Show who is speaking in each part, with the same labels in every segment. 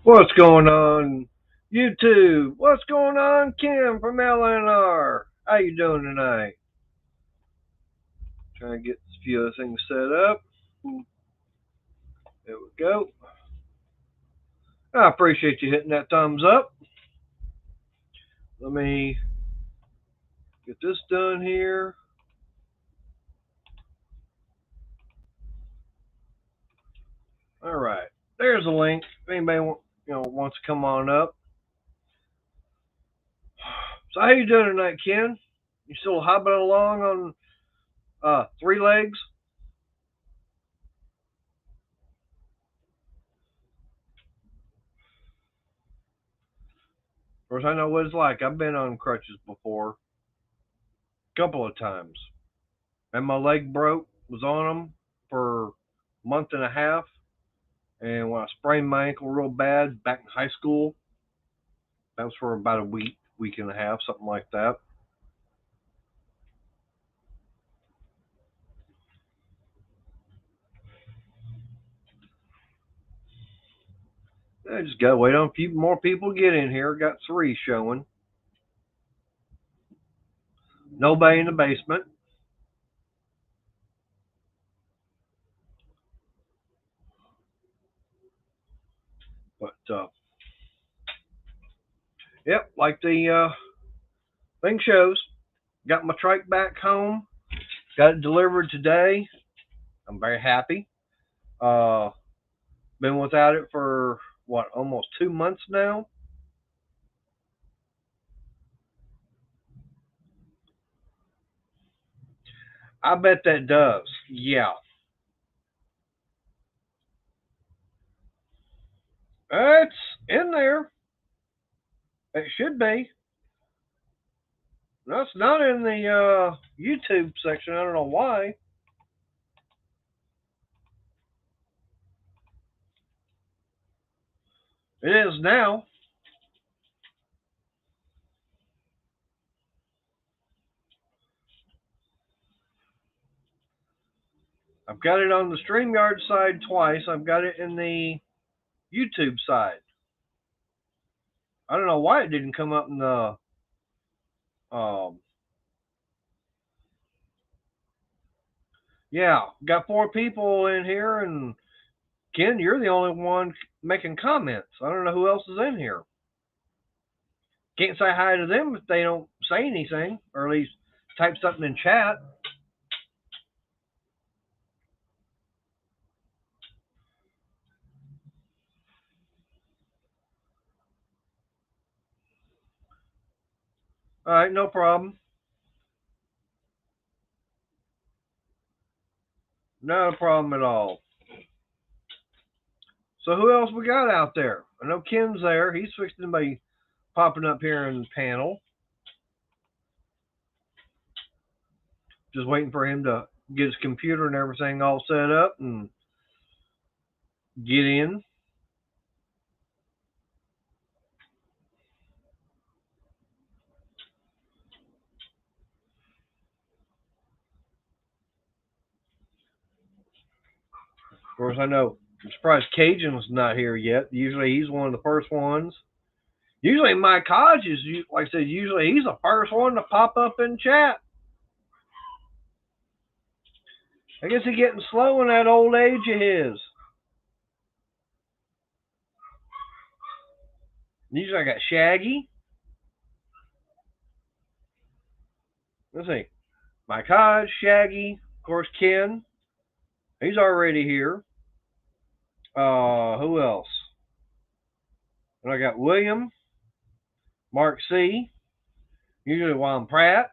Speaker 1: What's going on, YouTube? What's going on, Kim from LNR? How you doing tonight? Trying to get a few other things set up. There we go. I appreciate you hitting that thumbs up. Let me get this done here. All right, there's a link. If anybody wants to come on up. So how you doing tonight, Ken? You still hopping along on three legs? Of course, I know what it's like. I've been on crutches before, a couple of times, and my leg broke. Was on them for a month and a half, and when I sprained my ankle real bad back in high school, that was for about a week and a half, something like that. I just gotta wait on a few more people to get in here. Got three showing. Nobody in the basement. But yep, like the thing shows, got my trike back home. Got it delivered today. I'm very happy. Uh, been without it for what, almost 2 months now. I bet that does. Yeah, it's in there. It should be. No, it's not in the YouTube section. I don't know why. It is now. I've got it on the StreamYard side twice. I've got it in the YouTube side. I don't know why it didn't come up in the. Um, yeah, got four people in here, and Ken, you're the only one making comments. I don't know who else is in here. Can't say hi to them if they don't say anything, or at least type something in chat. All right, no problem. Not a problem at all. So who else we got out there? I know Ken's there. He's fixing to be popping up here in the panel. Just waiting for him to get his computer and everything all set up and get in. Of course, I know. I'm surprised Cajun was not here yet. Usually he's one of the first ones. Usually Mike Hodge is, like I said, usually he's the first one to pop up in chat. I guess he's getting slow in that old age of his. Usually I got Shaggy. Let's see. Mike Hodge, Shaggy, of course Ken. He's already here. Who else? And I got William, Mark C. Usually Juan Pratt.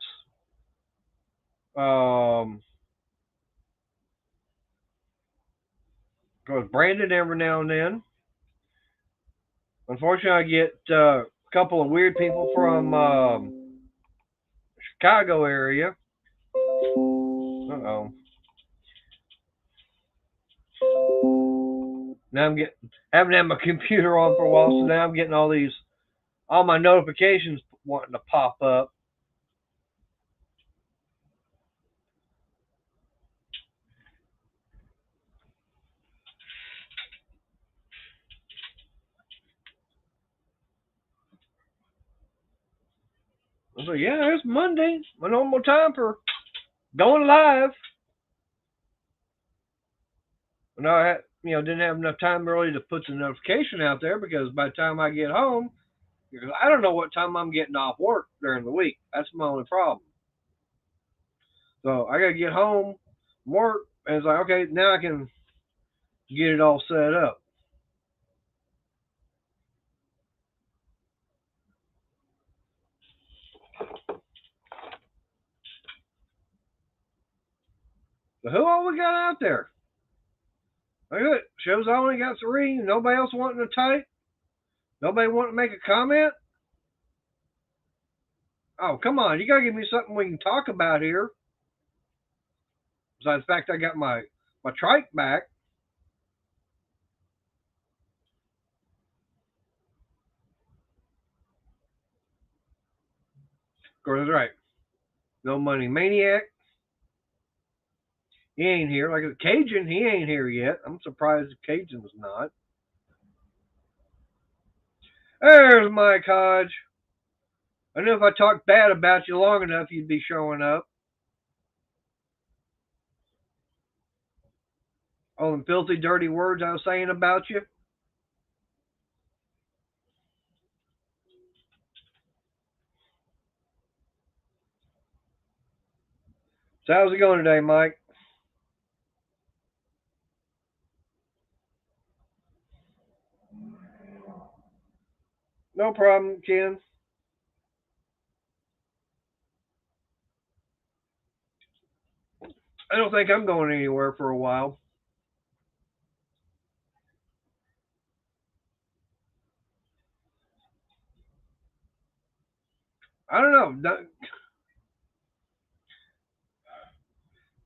Speaker 1: Of course Brandon every now and then. Unfortunately, I get a couple of weird people from Chicago area. Uh-oh. Now I'm getting, haven't had my computer on for a while, so now I'm getting all my notifications wanting to pop up. I said, yeah, it's Monday, my normal time for going live. And I had, didn't have enough time really to put the notification out there because by the time I get home, because I don't know what time I'm getting off work during the week. That's my only problem. So I gotta get home, work, and it's like, okay, now I can get it all set up. So who all we got out there? Look at it. Shows I only got 3. Nobody else wanting to type. Nobody wanting to make a comment. Oh, come on. You got to give me something we can talk about here. Besides the fact I got my trike back. Of course, that's right. No Money Maniac. He ain't here. Like a Cajun, he ain't here yet. I'm surprised Cajun was not. There's Mike Hodge. I knew if I talked bad about you long enough, you'd be showing up. All them filthy, dirty words I was saying about you. So how's it going today, Mike? No problem, Ken. I don't think I'm going anywhere for a while. I don't know.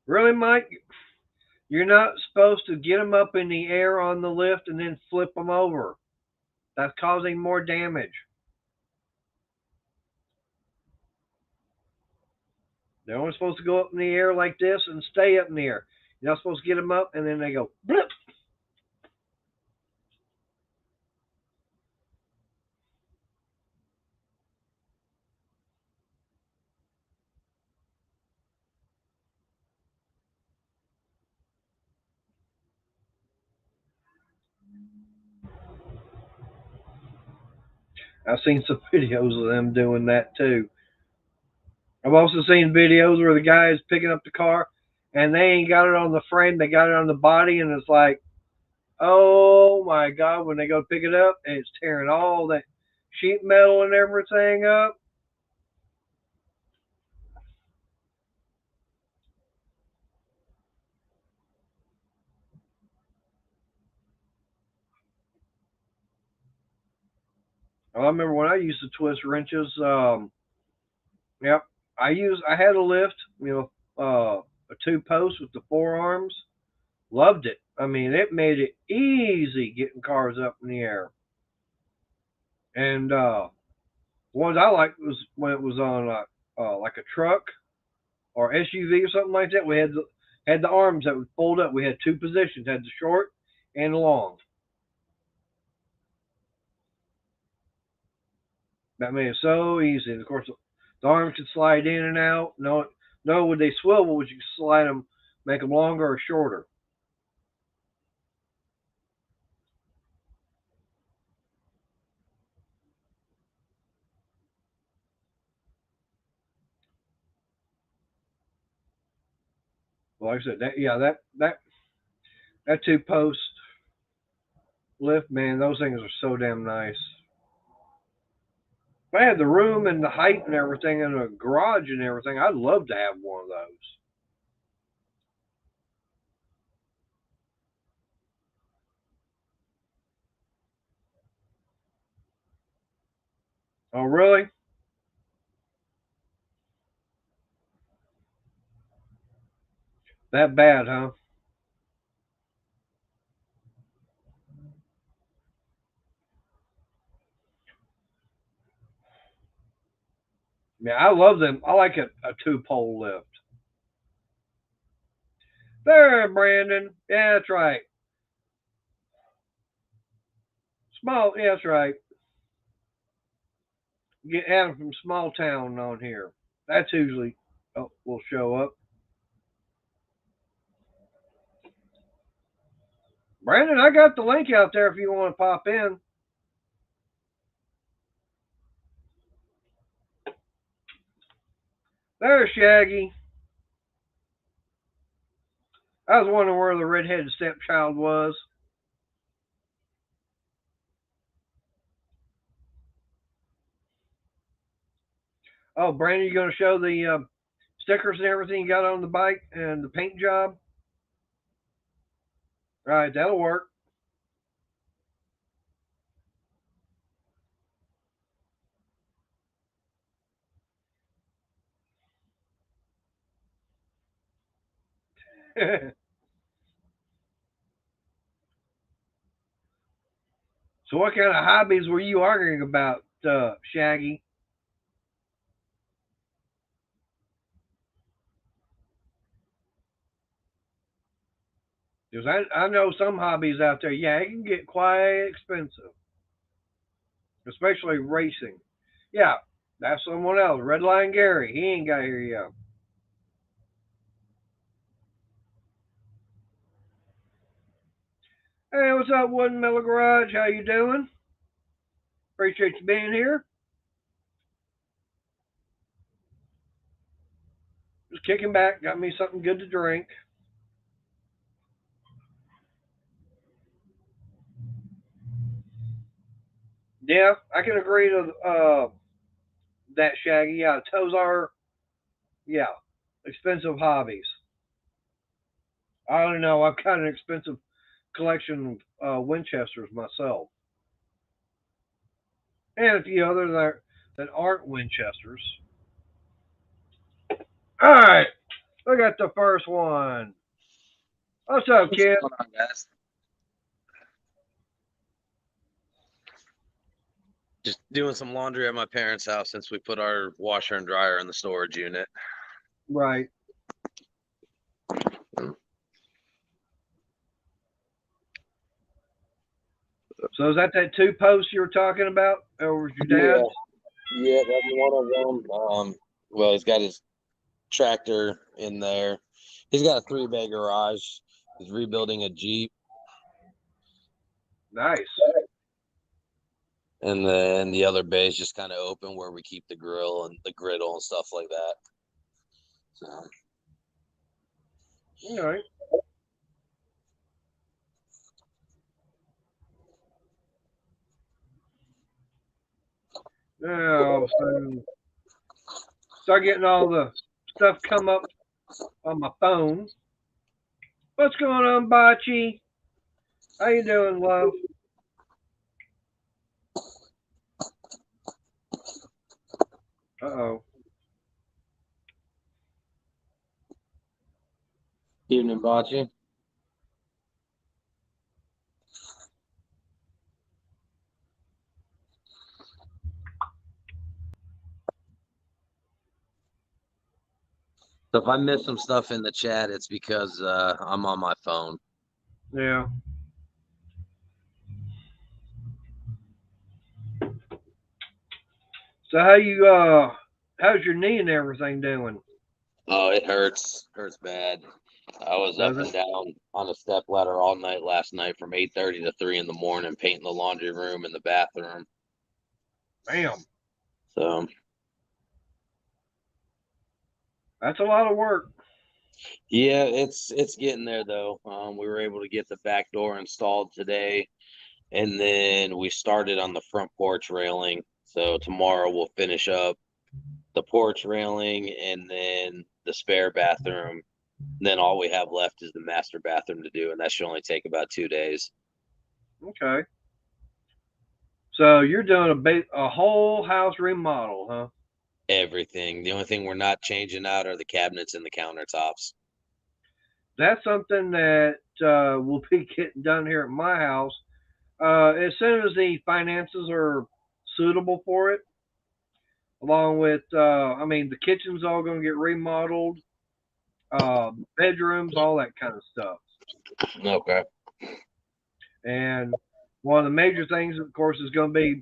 Speaker 1: Really, Mike? You're not supposed to get them up in the air on the lift and then flip them over. That's causing more damage. They're only supposed to go up in the air like this and stay up in the air. You're not supposed to get them up and then they go blip. I've seen some videos of them doing that too. I've also seen videos where the guy is picking up the car and they ain't got it on the frame, they got it on the body, and it's like, oh my God, when they go pick it up, and it's tearing all that sheet metal and everything up. I remember when I used to twist wrenches. Yep, I had a lift, a 2 post with the 4 arms. Loved it. I mean, it made it easy getting cars up in the air. And ones I liked was when it was on like a truck or SUV or something like that. We had the arms that would fold up. We had 2 positions, had the short and the long. That made it so easy. And of course, the arms could slide in and out. No, would they swivel? Would you slide them, make them longer or shorter? Well, like I said, that 2 post lift, man, those things are so damn nice. If I had the room and the height and everything and a garage and everything, I'd love to have one of those. Oh, really? That bad, huh? Yeah, I love them. I like a 2 pole lift. There, Brandon. Yeah, that's right. Small. Yeah, that's right. Get Adam from small town on here. That's usually will show up. Brandon, I got the link out there if you want to pop in. There's Shaggy. I was wondering where the redheaded stepchild was. Oh, Brandon, you going to show the stickers and everything you got on the bike and the paint job? All right, that'll work. So, what kind of hobbies were you arguing about, Shaggy? Because I know some hobbies out there, yeah, it can get quite expensive, especially racing. Yeah, that's someone else. Redline Gary, he ain't got here yet. Hey, what's up, Wooden Metal Garage? How you doing? Appreciate you being here. Just kicking back. Got me something good to drink. Yeah, I can agree to that, Shaggy. Yeah, those are, yeah, expensive hobbies. I don't know. I've got an expensive collection of Winchesters myself, and a few others that aren't Winchesters. All right, look at the first one. What's up,
Speaker 2: What's
Speaker 1: kid?
Speaker 2: going on, guys? Just doing some laundry at my parents' house since we put our washer and dryer in the storage unit.
Speaker 1: Right. So is that two posts you were talking about, or was your
Speaker 2: Yeah,
Speaker 1: dad's?
Speaker 2: yeah, that's one of them. Well, he's got his tractor in there. He's got a 3-bay garage. He's rebuilding a Jeep,
Speaker 1: Nice.
Speaker 2: and then the other bay is just kind of open where we keep the grill and the griddle and stuff like that. So,
Speaker 1: All right. Now, so start getting all the stuff come up on my phone. What's going on, Bocce? How you doing, love? Uh-oh.
Speaker 2: evening, Bocce. So if I miss some stuff in the chat, it's because I'm on my phone.
Speaker 1: Yeah. So how's your knee and everything doing?
Speaker 2: Oh, it hurts bad. I was
Speaker 1: Does
Speaker 2: up
Speaker 1: it?
Speaker 2: and down on a step ladder all night last night from 8:30 to 3 in the morning, painting the laundry room and the bathroom.
Speaker 1: Bam.
Speaker 2: So
Speaker 1: That's a lot of work.
Speaker 2: yeah, it's getting there though. We were able to get the back door installed today, and then we started on the front porch railing. So tomorrow we'll finish up the porch railing and then the spare bathroom. Then all we have left is the master bathroom to do, and that should only take about 2 days.
Speaker 1: Okay. So you're doing a whole house remodel, huh?
Speaker 2: Everything. The only thing we're not changing out are the cabinets and the countertops.
Speaker 1: That's something that will be getting done here at my house. As soon as the finances are suitable for it, along with, I mean, the kitchen's all going to get remodeled, bedrooms, all that kind of stuff.
Speaker 2: Okay.
Speaker 1: And one of the major things, of course, is going to be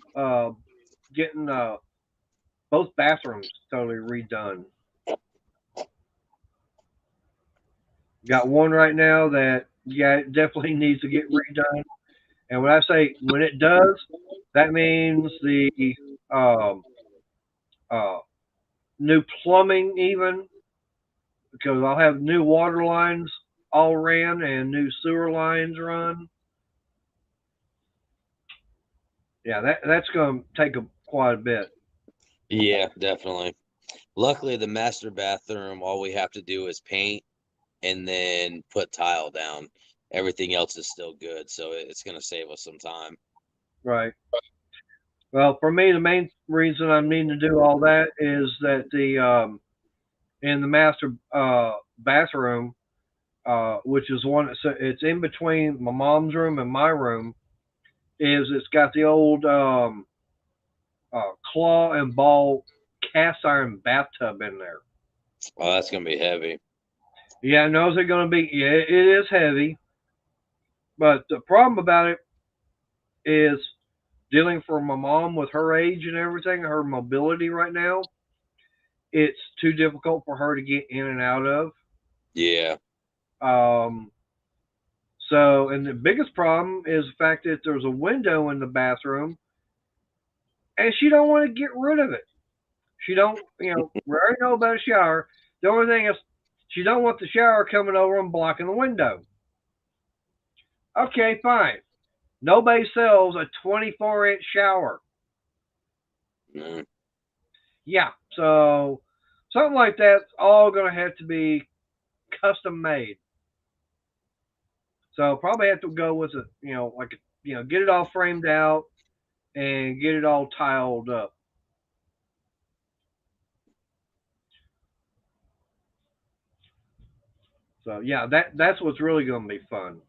Speaker 1: getting both bathrooms totally redone. Got one right now that yeah it definitely needs to get redone. And when I say when it does, that means the um, uh, new plumbing even because I'll have new water lines all ran and new sewer lines run. Yeah, that's going to take quite a bit.
Speaker 2: Yeah, definitely. Luckily, the master bathroom, all we have to do is paint and then put tile down. Everything else is still good, so it's going to save us some time.
Speaker 1: Right. Well, for me, the main reason I need to do all that is that the in the master bathroom, which is one, so it's in between my mom's room and my room, is it's got the old claw and ball cast iron bathtub in there.
Speaker 2: Oh, that's going to be heavy.
Speaker 1: Yeah, knows it going to be. Yeah, it is heavy, but the problem about it is dealing for my mom with her age and everything, her mobility right now. It's too difficult for her to get in and out of.
Speaker 2: Yeah.
Speaker 1: Um, so, and the biggest problem is the fact that there's a window in the bathroom, and she don't want to get rid of it. She don't, we already know about a shower. The only thing is, she don't want the shower coming over and blocking the window. Okay, fine. Nobody sells a 24-inch shower.
Speaker 2: Mm.
Speaker 1: Yeah, so something like that's all going to have to be custom made. So probably have to go with a, like, get it all framed out and get it all tiled up. So yeah, that's what's really going to be fun.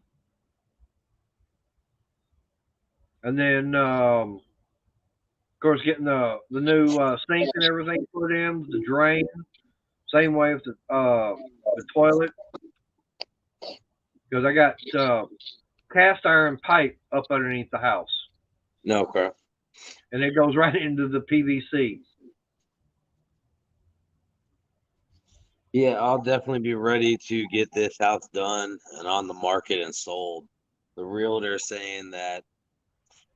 Speaker 1: And then, of course, getting the new sink and everything put in, the drain, same way with the toilet, because I got cast iron pipe up underneath the house,
Speaker 2: No, okay.
Speaker 1: and it goes right into the PVC.
Speaker 2: Yeah, I'll definitely be ready to get this house done and on the market and sold. The realtor saying that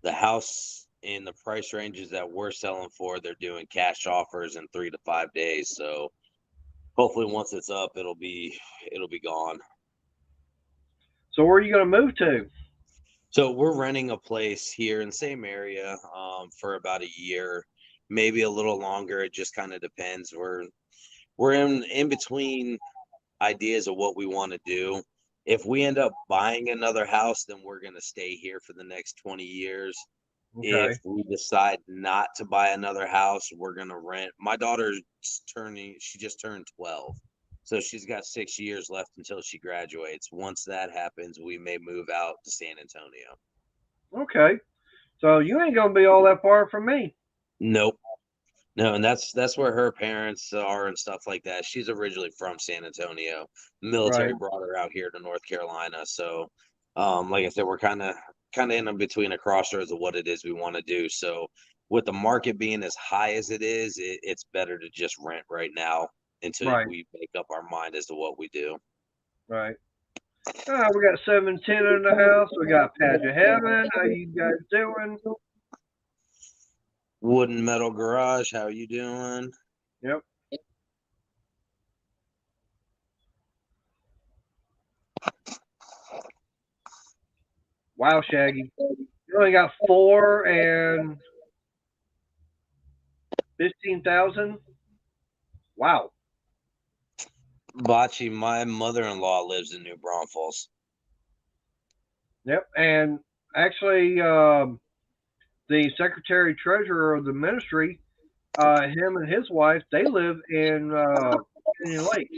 Speaker 2: the house in the price ranges that we're selling for, they're doing cash offers in 3 to 5 days. So hopefully once it's up, it'll be gone.
Speaker 1: So where are you going to move to?
Speaker 2: So we're renting a place here in the same area for about a year, maybe a little longer. It just kind of depends. We're in between ideas of what we want to do. If we end up buying another house, then we're going to stay here for the next 20 years. If
Speaker 1: Okay.
Speaker 2: we decide not to buy another house, we're going to rent. My daughter's she just turned 12. So she's got 6 years left until she graduates. Once that happens, we may move out to San Antonio.
Speaker 1: Okay. So you ain't going to be all that far from me.
Speaker 2: Nope. No, and that's where her parents are and stuff like that. She's originally from San Antonio. The military
Speaker 1: Right.
Speaker 2: brought her out here to North Carolina. So, like I said, we're kind of in between a crossroads of what it is we want to do. So, with the market being as high as it is, it's better to just rent right now until
Speaker 1: Right.
Speaker 2: we make up our mind as to what we do.
Speaker 1: Right. We got 710 in the house. We got Patch of Heaven. How you guys doing?
Speaker 2: Wooden Metal Garage, how are you doing?
Speaker 1: Yep. Wow, Shaggy. You only got four and 15,000. Wow.
Speaker 2: Bocce, my mother-in-law lives in New Braunfels.
Speaker 1: Yep. And actually, the secretary treasurer of the ministry, him and his wife, they live in Canyon Lake.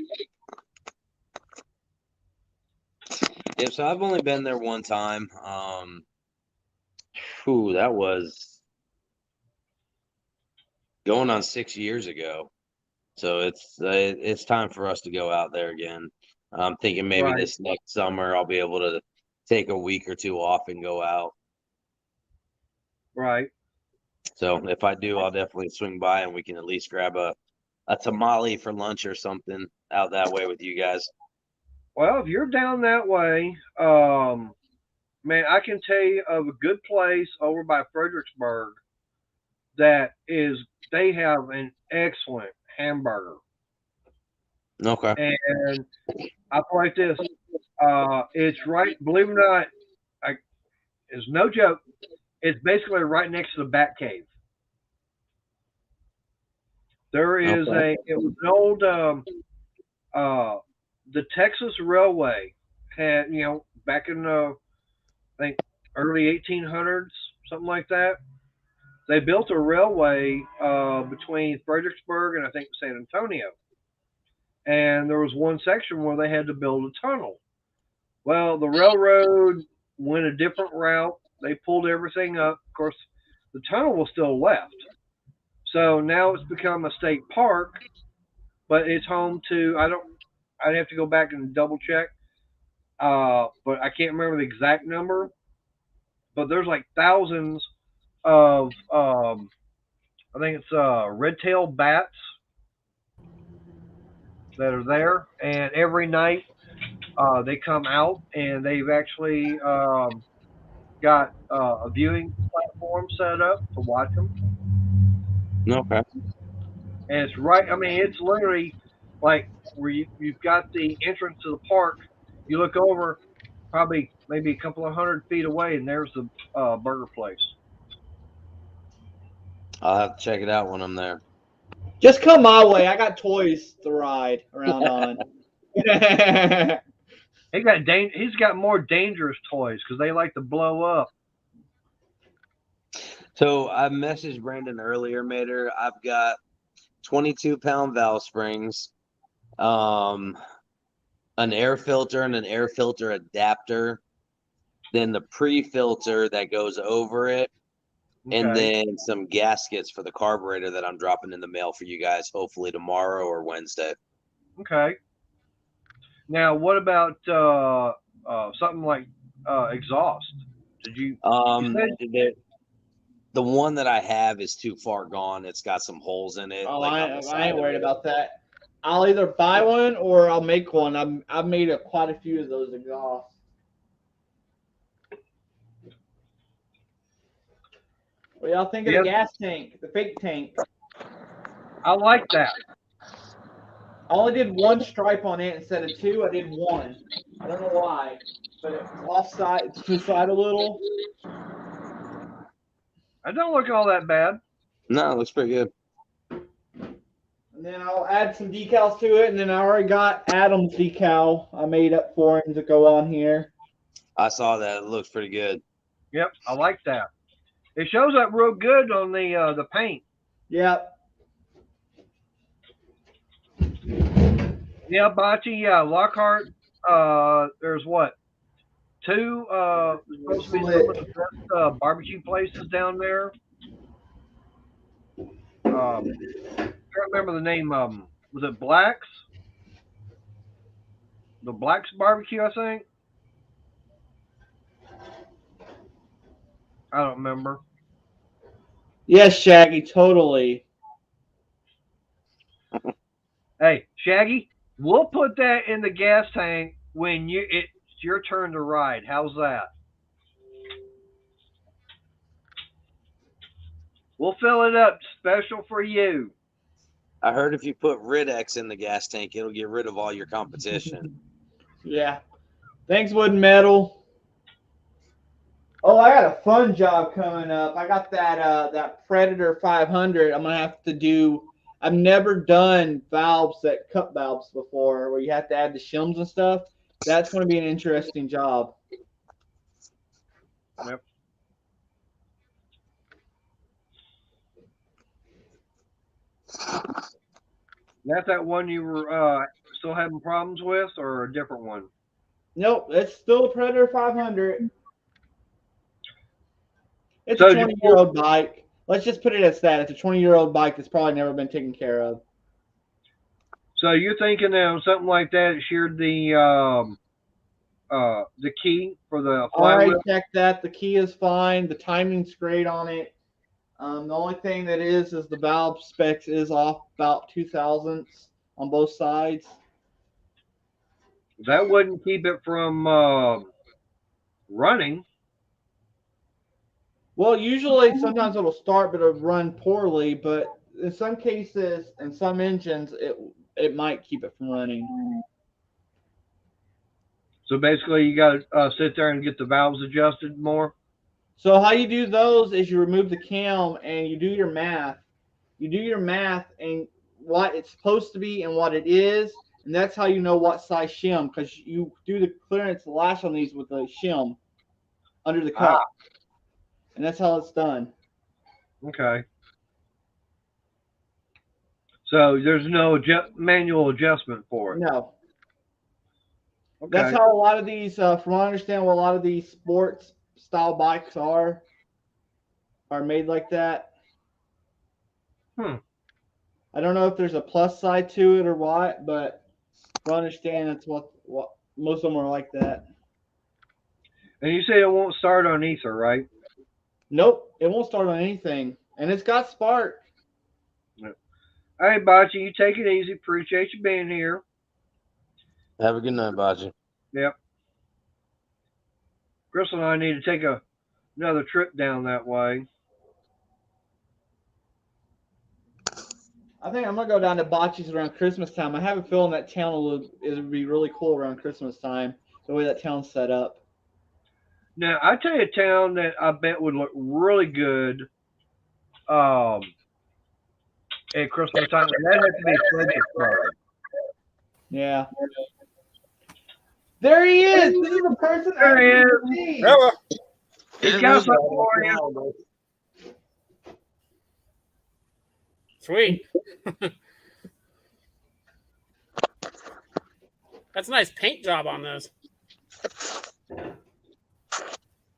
Speaker 2: Yeah, so I've only been there one time. That was going on 6 years ago. So it's time for us to go out there again. I'm thinking maybe
Speaker 1: Right.
Speaker 2: this next summer I'll be able to take a week or two off and go out.
Speaker 1: Right.
Speaker 2: So if I do, I'll definitely swing by and we can at least grab a tamale for lunch or something out that way with you guys.
Speaker 1: Well, if you're down that way, man, I can tell you of a good place over by Fredericksburg that is they have an excellent hamburger.
Speaker 2: Okay.
Speaker 1: And I put it like this. It's right, believe it or not, I, it's no joke. It's basically right next to the Bat Cave. There is
Speaker 2: Okay.
Speaker 1: it was an old, uh, the Texas Railway had, back in the, I think, early 1800s, something like that. They built a railway between Fredericksburg and I think San Antonio. And there was one section where they had to build a tunnel. Well, the railroad went a different route. They pulled everything up. Of course, the tunnel was still left. So now it's become a state park, but it's home to, I'd have to go back and double check, but I can't remember the exact number. But there's like thousands of, I think it's red-tailed bats that are there, and every night they come out and they've actually got a viewing platform set up to watch them.
Speaker 2: Okay.
Speaker 1: And it's right. I mean, it's literally like where you've got the entrance to the park. You look over, probably maybe a couple of 100 feet away, and there's the burger place.
Speaker 2: I'll have to check it out when I'm there.
Speaker 3: Just come my way. I got toys to ride around on.
Speaker 1: He's got more dangerous toys because they like to blow up.
Speaker 2: So I messaged Brandon earlier, Mater. I've got 22-pound valve springs, an air filter and an air filter adapter, then the pre-filter that goes over it, and
Speaker 1: Okay.
Speaker 2: then some gaskets for the carburetor that I'm dropping in the mail for you guys, hopefully tomorrow or Wednesday.
Speaker 1: Okay. Now, what about something like exhaust? Did you? You said
Speaker 2: The one that I have is too far gone. It's got some holes in it,
Speaker 3: Oh,
Speaker 2: like on the
Speaker 3: I
Speaker 2: side
Speaker 3: ain't
Speaker 2: of
Speaker 3: worried
Speaker 2: it.
Speaker 3: about that. I'll either buy one or I'll make one. I've made quite a few of those exhausts. What y'all think of the
Speaker 1: yes,
Speaker 3: gas tank, the fake tank?
Speaker 1: I like that.
Speaker 3: I only did one stripe on it instead of two. I did one. I don't know why, but it's offside. It's to the side a little.
Speaker 1: I don't look all that bad.
Speaker 2: No, it looks pretty good.
Speaker 3: And then I'll add some decals to it, and then I already got Adam's decal I made up for him to go on here.
Speaker 2: I saw that. It looks pretty good.
Speaker 1: Yep, I like that. It shows up real good on the paint.
Speaker 3: Yep.
Speaker 1: Yeah, Bocce, yeah, Lockhart. There's what, two supposed to be some of the best barbecue places down there. I can't remember the name of them. Was it Blacks? The Blacks Barbecue, I think. I don't remember.
Speaker 3: Yes, Shaggy, totally.
Speaker 1: Hey, Shaggy, we'll put that in the gas tank when it's your turn to ride. How's that? We'll fill it up special for you.
Speaker 2: I heard if you put Ridex in the gas tank, it'll get rid of all your competition.
Speaker 3: Yeah. Thanks, Wood Metal. Oh, I got a fun job coming up. I got that Predator 500. I'm gonna have to do. I've never done cup valves before, where you have to add the shims and stuff. That's going to be an interesting job.
Speaker 1: Yep. That's that one you were still having problems with, or a different one?
Speaker 3: Nope, it's still a Predator 500. It's a
Speaker 1: So did you
Speaker 3: 20-year-old bike. Let's just put it as that. It's a 20-year-old bike that's probably never been taken care of.
Speaker 1: So you're thinking of something like that? It shared the key for the
Speaker 3: All right,
Speaker 1: flywheel.
Speaker 3: check that. The key is fine. The timing's great on it. The only thing that is the valve specs is off about 2 thousandths on both sides.
Speaker 1: That wouldn't keep it from running.
Speaker 3: Well, usually sometimes it'll start, but it'll run poorly. But in some cases, in some engines, it might keep it from running.
Speaker 1: So basically, you got to sit there and get the valves adjusted more.
Speaker 3: So how you do those is you remove the cam and you do your math. You do your math and what it's supposed to be and what it is, and that's how you know what size shim, because you do the clearance lash on these with the shim under the cup, and that's how it's done.
Speaker 1: Okay. So there's no manual adjustment for it.
Speaker 3: No.
Speaker 1: Okay.
Speaker 3: That's how a lot of these, from what I understand, what a lot of these sports style bikes are made like that. I don't know if there's a plus side to it or what, but from what I understand, that's what most of them are like that.
Speaker 1: And you say it won't start on ether, right?
Speaker 3: Nope, it won't start on anything, and it's got spark.
Speaker 1: Hey, Bocce, you take it easy. Appreciate you being here.
Speaker 2: Have a good night, Bocce.
Speaker 1: Yep. Crystal and I need to take another trip down that way.
Speaker 3: I think I'm gonna go down to Bocce's around Christmas time. I have a feeling that town will be really cool around Christmas time, the way that town's set up.
Speaker 1: Now, I tell you a town that I bet would look really good at Christmas time. That has to be Fredericksburg.
Speaker 3: Yeah. There he is. This is the person.
Speaker 1: There he is.
Speaker 4: Hello.
Speaker 1: He's got something for you.
Speaker 4: Sweet. That's a nice paint job on those.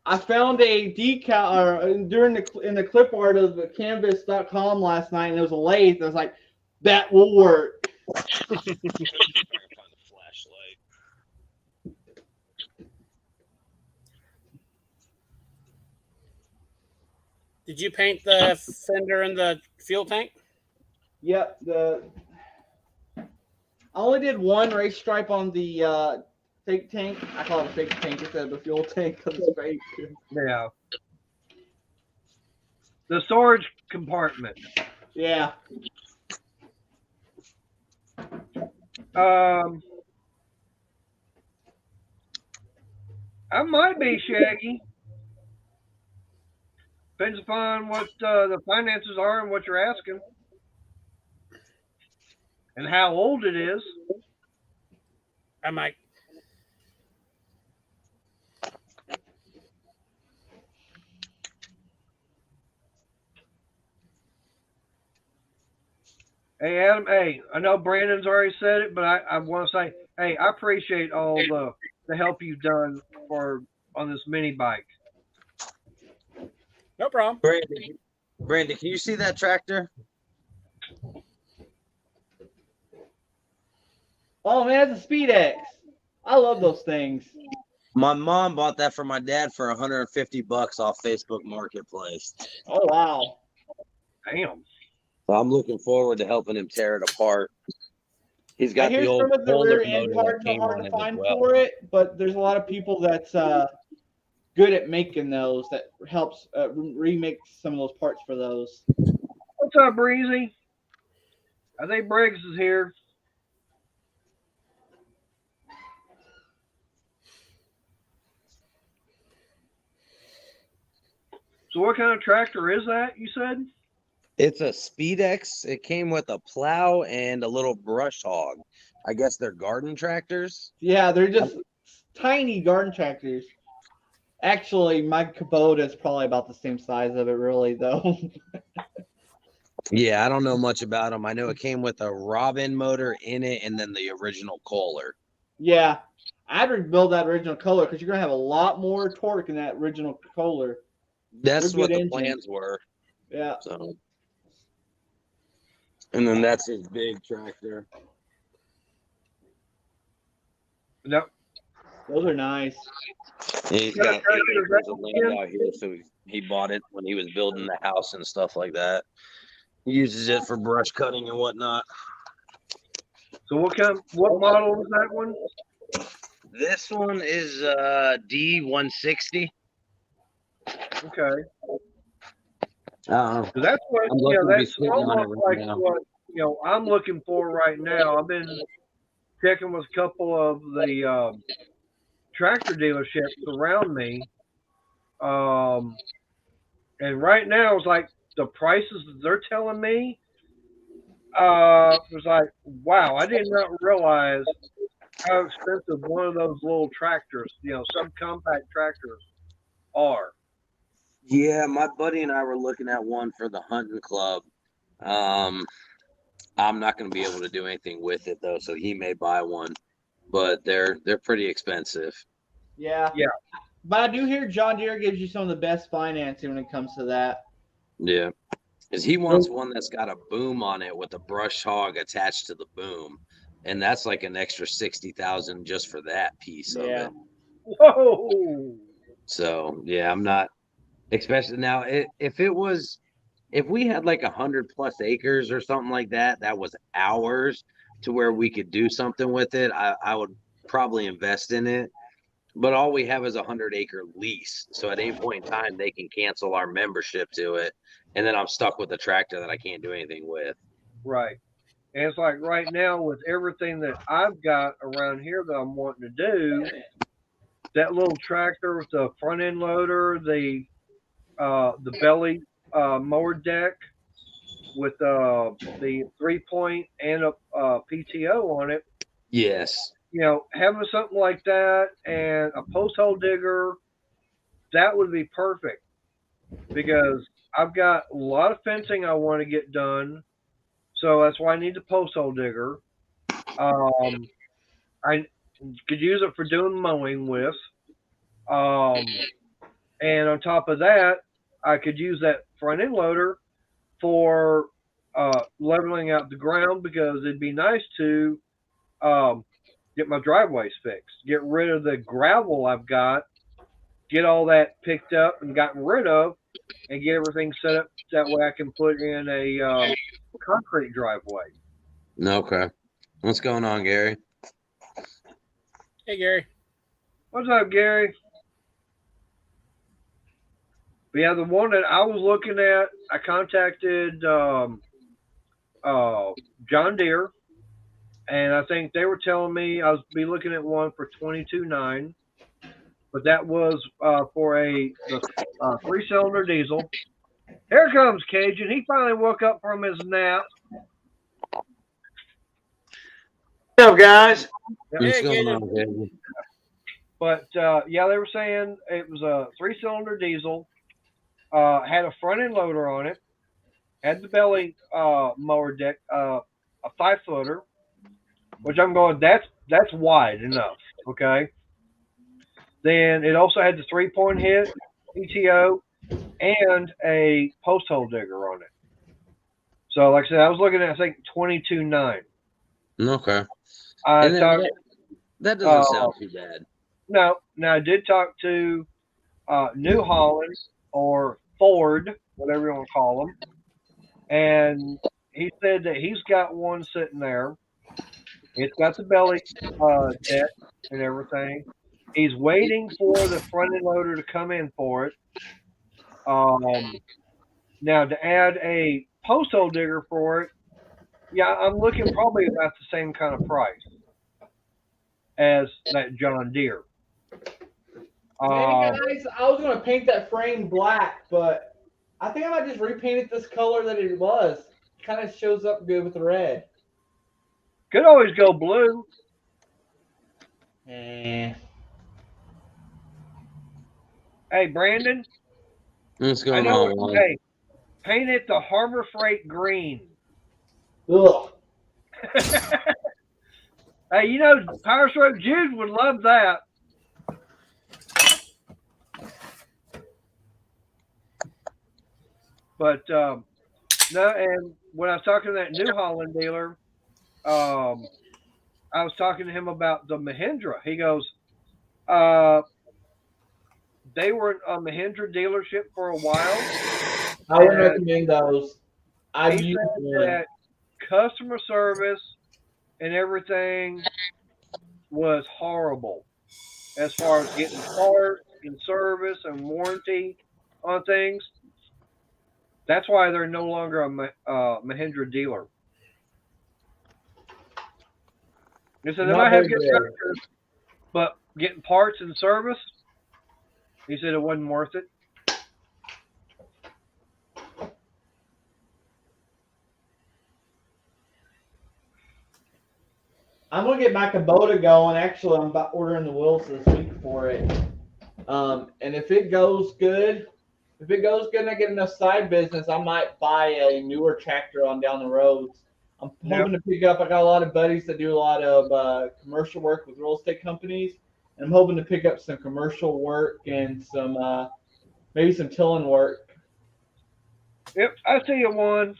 Speaker 3: I found a decal in the clip art of the canvas.com last night, and there was a lathe. I was like, that will work.
Speaker 4: Did you paint the fender and the fuel tank?
Speaker 3: Yep. I only did one race stripe on the fake tank. I call it a fake tank instead of a fuel tank because it's fake.
Speaker 1: Yeah. The storage compartment.
Speaker 3: Yeah.
Speaker 1: I might be Shaggy. Depends upon what the finances are and what you're asking. And how old it is.
Speaker 4: I might.
Speaker 1: Hey, Adam, hey, I know Brandon's already said it, but I want to say, hey, I appreciate all the help you've done on this mini bike.
Speaker 4: No problem.
Speaker 2: Brandon, can you see that tractor?
Speaker 3: Oh man, it's a Speed X. I love those things.
Speaker 2: My mom bought that for my dad for $150 off Facebook Marketplace.
Speaker 3: Oh wow.
Speaker 1: Damn.
Speaker 2: So I'm looking forward to helping him tear it apart. He's got
Speaker 3: I hear
Speaker 2: the old
Speaker 3: some of the
Speaker 2: Polar
Speaker 3: rear end
Speaker 2: motor that
Speaker 3: parts are
Speaker 2: came
Speaker 3: hard
Speaker 2: on
Speaker 3: to
Speaker 2: it as
Speaker 3: find
Speaker 2: well.
Speaker 3: for it, but there's a lot of people that's good at making those. That helps remake some of those parts for those.
Speaker 1: What's up, Breezy? I think Briggs is here. So what kind of tractor is that, you said?
Speaker 2: It's a SpeedX. It came with a plow and a little brush hog. I guess they're garden tractors.
Speaker 3: Yeah, they're just tiny garden tractors. Actually, my Kubota is probably about the same size of it, really, though.
Speaker 2: Yeah, I don't know much about them. I know it came with a Robin motor in it and then the original Kohler.
Speaker 3: Yeah, I'd rebuild that original Kohler because you're going to have a lot more torque in that original Kohler.
Speaker 2: That's what the
Speaker 3: engine.
Speaker 2: plans were.
Speaker 3: Yeah.
Speaker 2: So, and then that's his big tractor.
Speaker 1: Nope.
Speaker 3: Those are nice.
Speaker 2: And he's got 8 acres of land out here, so He bought it when he was building the house and stuff like that. He uses it for brush cutting and whatnot.
Speaker 1: So what model is that one?
Speaker 2: This one is D160.
Speaker 1: Okay.
Speaker 2: Uh-uh.
Speaker 1: That's what
Speaker 2: I'm lucky to be
Speaker 1: that's
Speaker 2: sitting on it
Speaker 1: almost
Speaker 2: right
Speaker 1: like
Speaker 2: now.
Speaker 1: what I'm looking for right now. I've been checking with a couple of the tractor dealerships around me, and right now it's like the prices that they're telling me. Was like, wow, I did not realize how expensive one of those little tractors, subcompact tractors, are.
Speaker 2: Yeah, my buddy and I were looking at one for the hunting club. I'm not going to be able to do anything with it though, so he may buy one, but they're pretty expensive.
Speaker 3: Yeah.
Speaker 1: Yeah.
Speaker 3: But I do hear John Deere gives you some of the best financing when it comes to that.
Speaker 2: Yeah, because he wants one that's got a boom on it with a brush hog attached to the boom, and that's like an extra 60,000 just for that piece of
Speaker 3: Yeah.
Speaker 2: it.
Speaker 1: Whoa.
Speaker 2: So yeah, I'm not, especially now. If we had like 100+ acres or something like that, that was ours to where we could do something with it, I would probably invest in it. But all we have is a 100-acre lease. So at any point in time, they can cancel our membership to it. And then I'm stuck with a tractor that I can't do anything with.
Speaker 1: Right. And it's like right now with everything that I've got around here that I'm wanting to do, that little tractor with the front end loader, the belly mower deck with the 3-point and a PTO on it.
Speaker 2: Yes.
Speaker 1: Having something like that and a post hole digger, that would be perfect because I've got a lot of fencing I want to get done. So that's why I need the post hole digger. I could use it for doing mowing with. And on top of that, I could use that front end loader for leveling out the ground because it'd be nice to get my driveways fixed, get rid of the gravel I've got, get all that picked up and gotten rid of, and get everything set up that way I can put in a concrete driveway.
Speaker 2: Okay. What's going on, Gary?
Speaker 4: Hey, Gary.
Speaker 1: What's up, Gary? But yeah, the one that I was looking at, I contacted John Deere, and I think they were telling me I was be looking at one for $22,900, but that was for a 3-cylinder diesel. Here comes Cajun. He finally woke up from his nap.
Speaker 5: What's up, guys?
Speaker 2: What's
Speaker 4: Hey,
Speaker 2: going
Speaker 4: Gator.
Speaker 2: on, Gary?
Speaker 1: But yeah, they were saying it was a 3-cylinder diesel, had a front end loader on it, had the belly mower deck, a 5-footer, which I'm going, that's wide enough, okay? Then it also had the 3-point hit, PTO, and a post hole digger on it. So, like I said, I was looking at, I think, $22,900.
Speaker 2: Okay.
Speaker 1: I
Speaker 2: And then
Speaker 1: talked.
Speaker 2: that doesn't sound too bad.
Speaker 1: No, now I did talk to New Holland or Ford, whatever you want to call them, and he said that he's got one sitting there. It's got the belly deck and everything. He's waiting for the front end loader to come in for it. Now to add a post hole digger for it, yeah, I'm looking probably about the same kind of price as that John Deere.
Speaker 3: Hey guys, I was gonna paint that frame black, but I think I might just repaint it this color that it was. Kind of shows up good with the red.
Speaker 1: Could always go blue.
Speaker 3: Eh.
Speaker 1: Hey, Brandon.
Speaker 2: What's
Speaker 1: I
Speaker 2: going
Speaker 1: know.
Speaker 2: on?
Speaker 1: Hey, paint it the Harbor Freight green.
Speaker 3: Ugh.
Speaker 1: Hey, Power Stroke Jude would love that. But no, and when I was talking to that New Holland dealer, I was talking to him about the Mahindra. He goes, they were a Mahindra dealership for a while.
Speaker 3: I would
Speaker 1: And
Speaker 3: recommend those. I've
Speaker 1: he
Speaker 3: used
Speaker 1: said
Speaker 3: one.
Speaker 1: that customer service and everything was horrible as far as getting parts and service and warranty on things. That's why they're no longer a Mahindra dealer. He said they
Speaker 3: Not
Speaker 1: might have
Speaker 3: very
Speaker 1: good
Speaker 3: good.
Speaker 1: tractors, but getting parts and service, he said it wasn't worth it.
Speaker 3: I'm gonna get my Kubota going. Actually, I'm about ordering the wheels this week for it. And if it goes good, and I get enough side business, I might buy a newer tractor on down the roads. I'm hoping to pick up. I got a lot of buddies that do a lot of commercial work with real estate companies, and I'm hoping to pick up some commercial work and some maybe some tilling work.
Speaker 1: Yep, I see you one.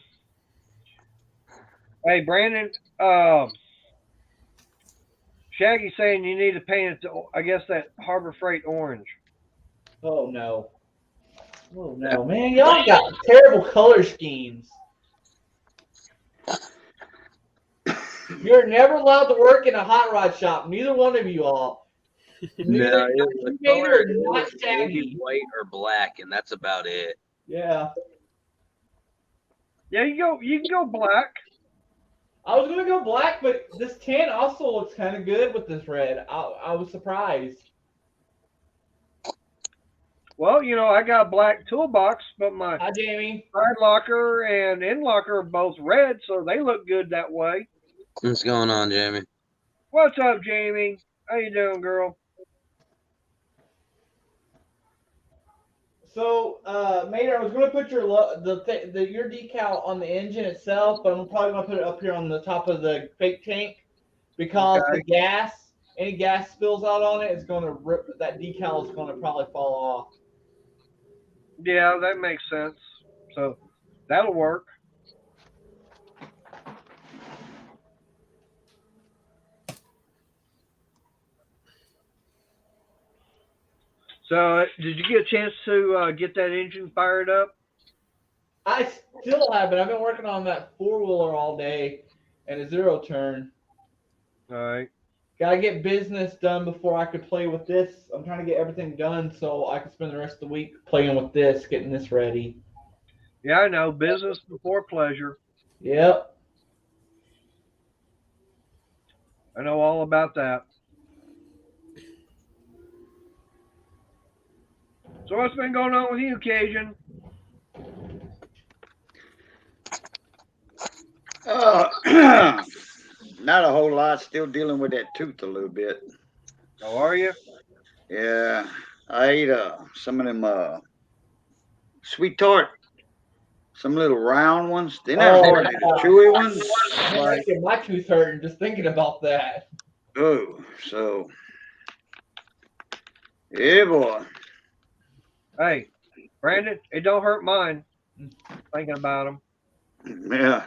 Speaker 1: Hey, Brandon, Shaggy saying you need to paint it to, I guess, that Harbor Freight orange.
Speaker 3: Oh no. Oh no, man, y'all got terrible color schemes. You're never allowed to work in a hot rod shop. Neither one of you all.
Speaker 2: No,
Speaker 3: Neither
Speaker 2: the
Speaker 3: Gator
Speaker 2: color
Speaker 3: or not
Speaker 2: is maybe
Speaker 3: Shaggy.
Speaker 2: white or black, and that's about it.
Speaker 3: Yeah.
Speaker 1: Yeah, you can go black.
Speaker 3: I was gonna go black, but this tan also looks kind of good with this red. I was surprised.
Speaker 1: Well, I got a black toolbox, but my
Speaker 3: Hi, Jamie.
Speaker 1: side locker and end locker are both red, so they look good that way.
Speaker 2: What's going on, Jamie?
Speaker 1: What's up, Jamie? How you doing, girl?
Speaker 3: So, Mater, I was gonna put your your decal on the engine itself, but I'm probably gonna put it up here on the top of the fake tank because
Speaker 1: Okay.
Speaker 3: any gas spills out on it, it's gonna rip. That decal is gonna probably fall off.
Speaker 1: Yeah, that makes sense. So that'll work. So, did you get a chance to get that engine fired up?
Speaker 3: I still haven't. I've been working on that 4-wheeler all day and a zero turn.
Speaker 1: All right.
Speaker 3: Gotta get business done before I could play with this. I'm trying to get everything done so I can spend the rest of the week playing with this, getting this ready.
Speaker 1: Yeah, I know. Business before pleasure.
Speaker 3: Yep.
Speaker 1: I know all about that. So what's been going on with you, Cajun?
Speaker 5: Not a whole lot. Still dealing with that tooth a little bit.
Speaker 1: How are you?
Speaker 5: Yeah, I ate some of them sweet tart, some little round ones. They're not hard, they're the chewy ones.
Speaker 3: I'm getting my tooth hurting just thinking about that.
Speaker 5: Oh, so yeah, boy.
Speaker 1: Hey, Brandon, it don't hurt mine thinking about them.
Speaker 5: Yeah.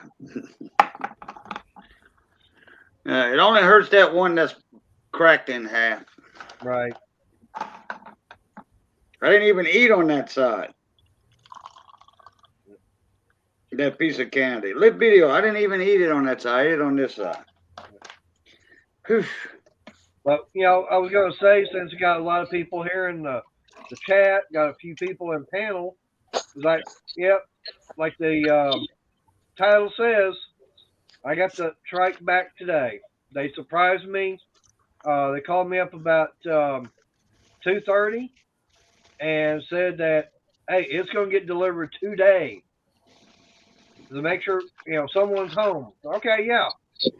Speaker 5: It only hurts that one that's cracked in half.
Speaker 1: Right.
Speaker 5: I didn't even eat on that side. That piece of candy. Lip video. I didn't even eat it on that side. I ate it on this side. Whew.
Speaker 1: But, I was going to say, since we got a lot of people here in the chat, got a few people in panel, it's like, yep, like the title says, I got the trike back today. They surprised me. They called me up about 2:30 and said that, hey, it's going to get delivered today. To make sure, someone's home. Okay, yeah.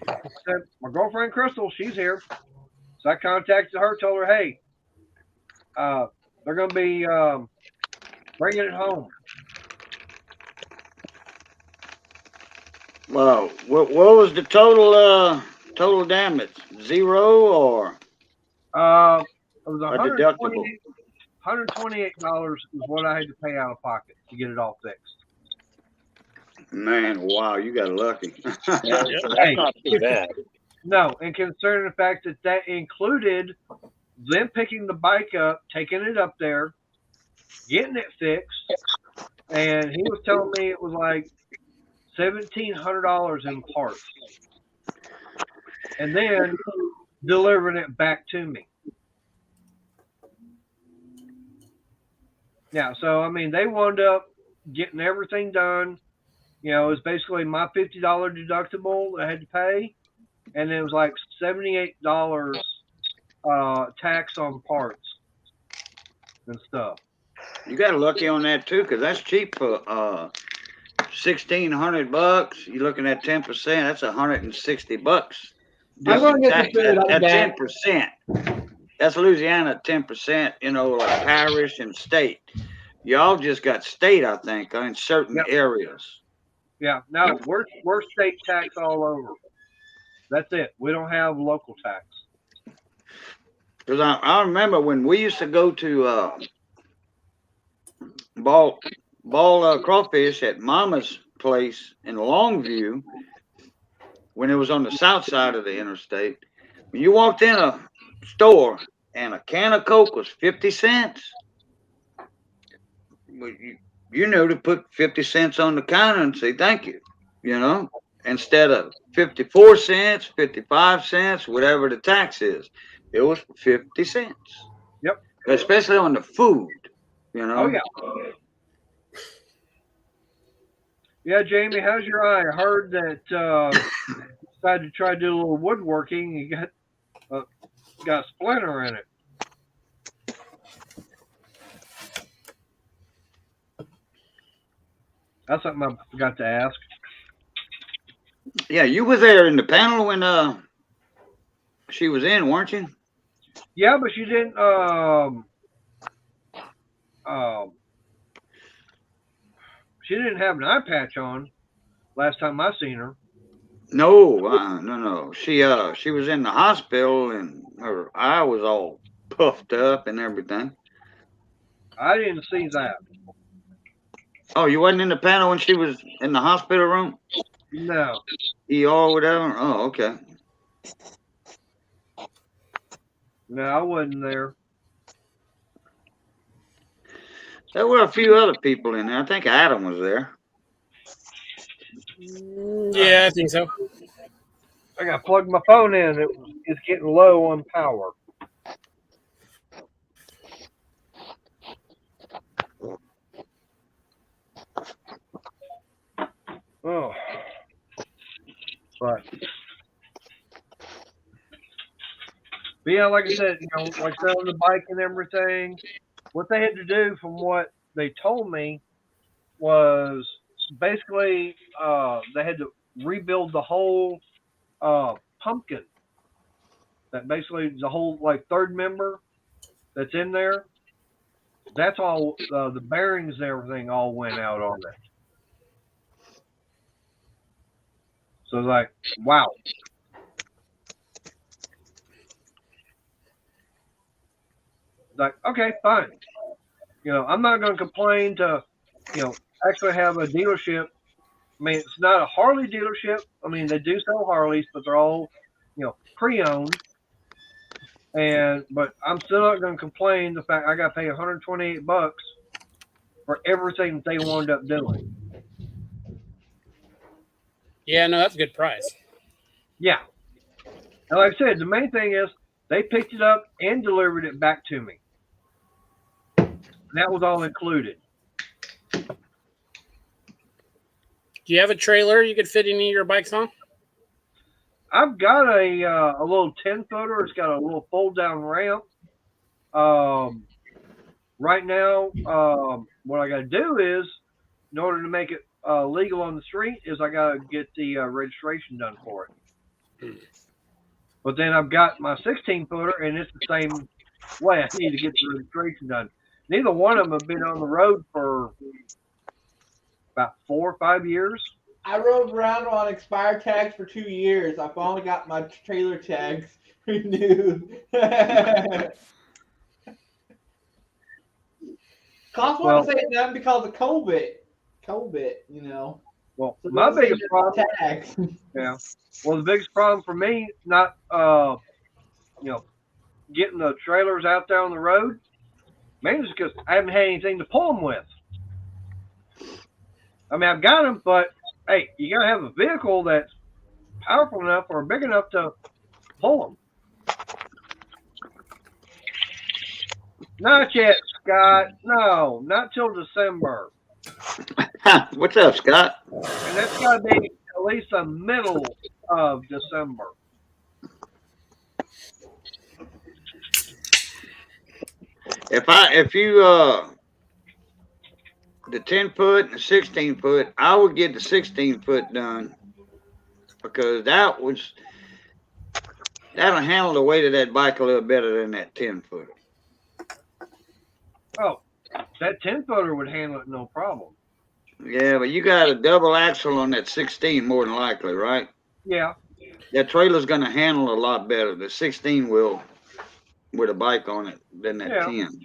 Speaker 1: I said, my girlfriend Crystal, she's here. So I contacted her, told her, hey, they're going to be bringing it home.
Speaker 5: Wow. What was the total damage? 0 or
Speaker 1: It was
Speaker 5: a deductible?
Speaker 1: $128 is what I had to pay out of pocket to get it all fixed.
Speaker 5: Man, wow, you got lucky.
Speaker 2: That's not too bad.
Speaker 1: No, and considering the fact that included them picking the bike up, taking it up there, getting it fixed, and he was telling me it was like $1,700 in parts, and then delivering it back to me. Yeah, so I mean, they wound up getting everything done. You know, it was basically my $50 deductible that I had to pay, and it was like $78 tax on parts and stuff.
Speaker 5: You got lucky on that too, because that's cheap for $1,600. You're looking at 10%. That's $160.
Speaker 3: I'm going to get
Speaker 5: Tax.
Speaker 3: the food. I'm
Speaker 5: That's
Speaker 3: back.
Speaker 5: 10%. That's Louisiana 10%. You know, like parish and state. Y'all just got state, I think, in certain areas.
Speaker 1: Yeah, no, we're state tax all over. That's it. We don't have local tax.
Speaker 5: Because I remember when we used to go to ball crawfish at Mama's place in Longview, when it was on the south side of the interstate. When you walked in a store and a can of Coke was 50 cents, you knew to put 50 cents on the counter and say thank you, you know, instead of 54 cents, 55 cents, whatever the tax is. It was 50 cents.
Speaker 1: Yep.
Speaker 5: Especially on the food, you know.
Speaker 1: Oh, yeah. Yeah, Jamie, how's your eye? I heard that you decided to try to do a little woodworking. You got a splinter in it. That's something I forgot to ask.
Speaker 5: Yeah, you were there in the panel when she was in, weren't you?
Speaker 1: Yeah, but she didn't she didn't have an eye patch on last time I seen her.
Speaker 5: No. She was in the hospital and her eye was all puffed up and everything.
Speaker 1: I didn't see that.
Speaker 5: Oh, you wasn't in the panel when she was in the hospital room?
Speaker 1: No.
Speaker 5: ER, whatever? Oh, okay.
Speaker 1: No, I wasn't there.
Speaker 5: There were a few other people in there. I think Adam was there.
Speaker 4: Yeah, I think so.
Speaker 1: I got to plug my phone in. It's getting low on power. Oh. But yeah, like I said, you know, like selling the bike and everything, what they had to do from what they told me was basically they had to rebuild the whole pumpkin. That basically the whole like third member that's in there. That's all the bearings and everything all went out on it. So it's like, wow. Like, okay, fine. You know, I'm not going to complain to, you know, actually have a dealership. I mean, it's not a Harley dealership. I mean, they do sell Harleys, but they're all, you know, pre-owned. But I'm still not going to complain the fact I got to pay $128 for everything that they wound up doing.
Speaker 4: Yeah, no, that's a good price.
Speaker 1: Yeah. And like I said, the main thing is they picked it up and delivered it back to me. That was all included.
Speaker 4: Do you have a trailer you could fit any of your bikes on?
Speaker 1: I've got a little 10-footer. It's got a little fold-down ramp. Right now, what I got to do is, in order to make it legal on the street, is I got to get the registration done for it. But then I've got my 16-footer, and it's the same way. I need to get the registration done. Neither one of them have been on the road for about 4 or 5 years.
Speaker 3: I rode around on expired tags for 2 years. I finally got my trailer tags renewed. Cops want to say nothing because of COVID, you know.
Speaker 1: Well,
Speaker 3: so
Speaker 1: my biggest problem.
Speaker 3: Tags.
Speaker 1: Yeah. Well, the biggest problem for me, not you know, getting the trailers out there on the road, Mainly because I haven't had anything to pull them with. I mean, I've got them, but hey, you gotta have a vehicle that's powerful enough or big enough to pull them. Not yet, Scott. No, not till December.
Speaker 5: What's up, Scott?
Speaker 1: And that's got to be at least the middle of December.
Speaker 5: If you the 10-foot and the 16-foot, I would get the 16-foot done because that'll handle the weight of that bike a little better than that 10-foot.
Speaker 1: Oh, that 10-footer would handle it no problem.
Speaker 5: Yeah, but you got a double axle on that 16 more than likely, right?
Speaker 1: Yeah.
Speaker 5: That trailer's going to handle a lot better. The 16 will with a bike on it than that 10.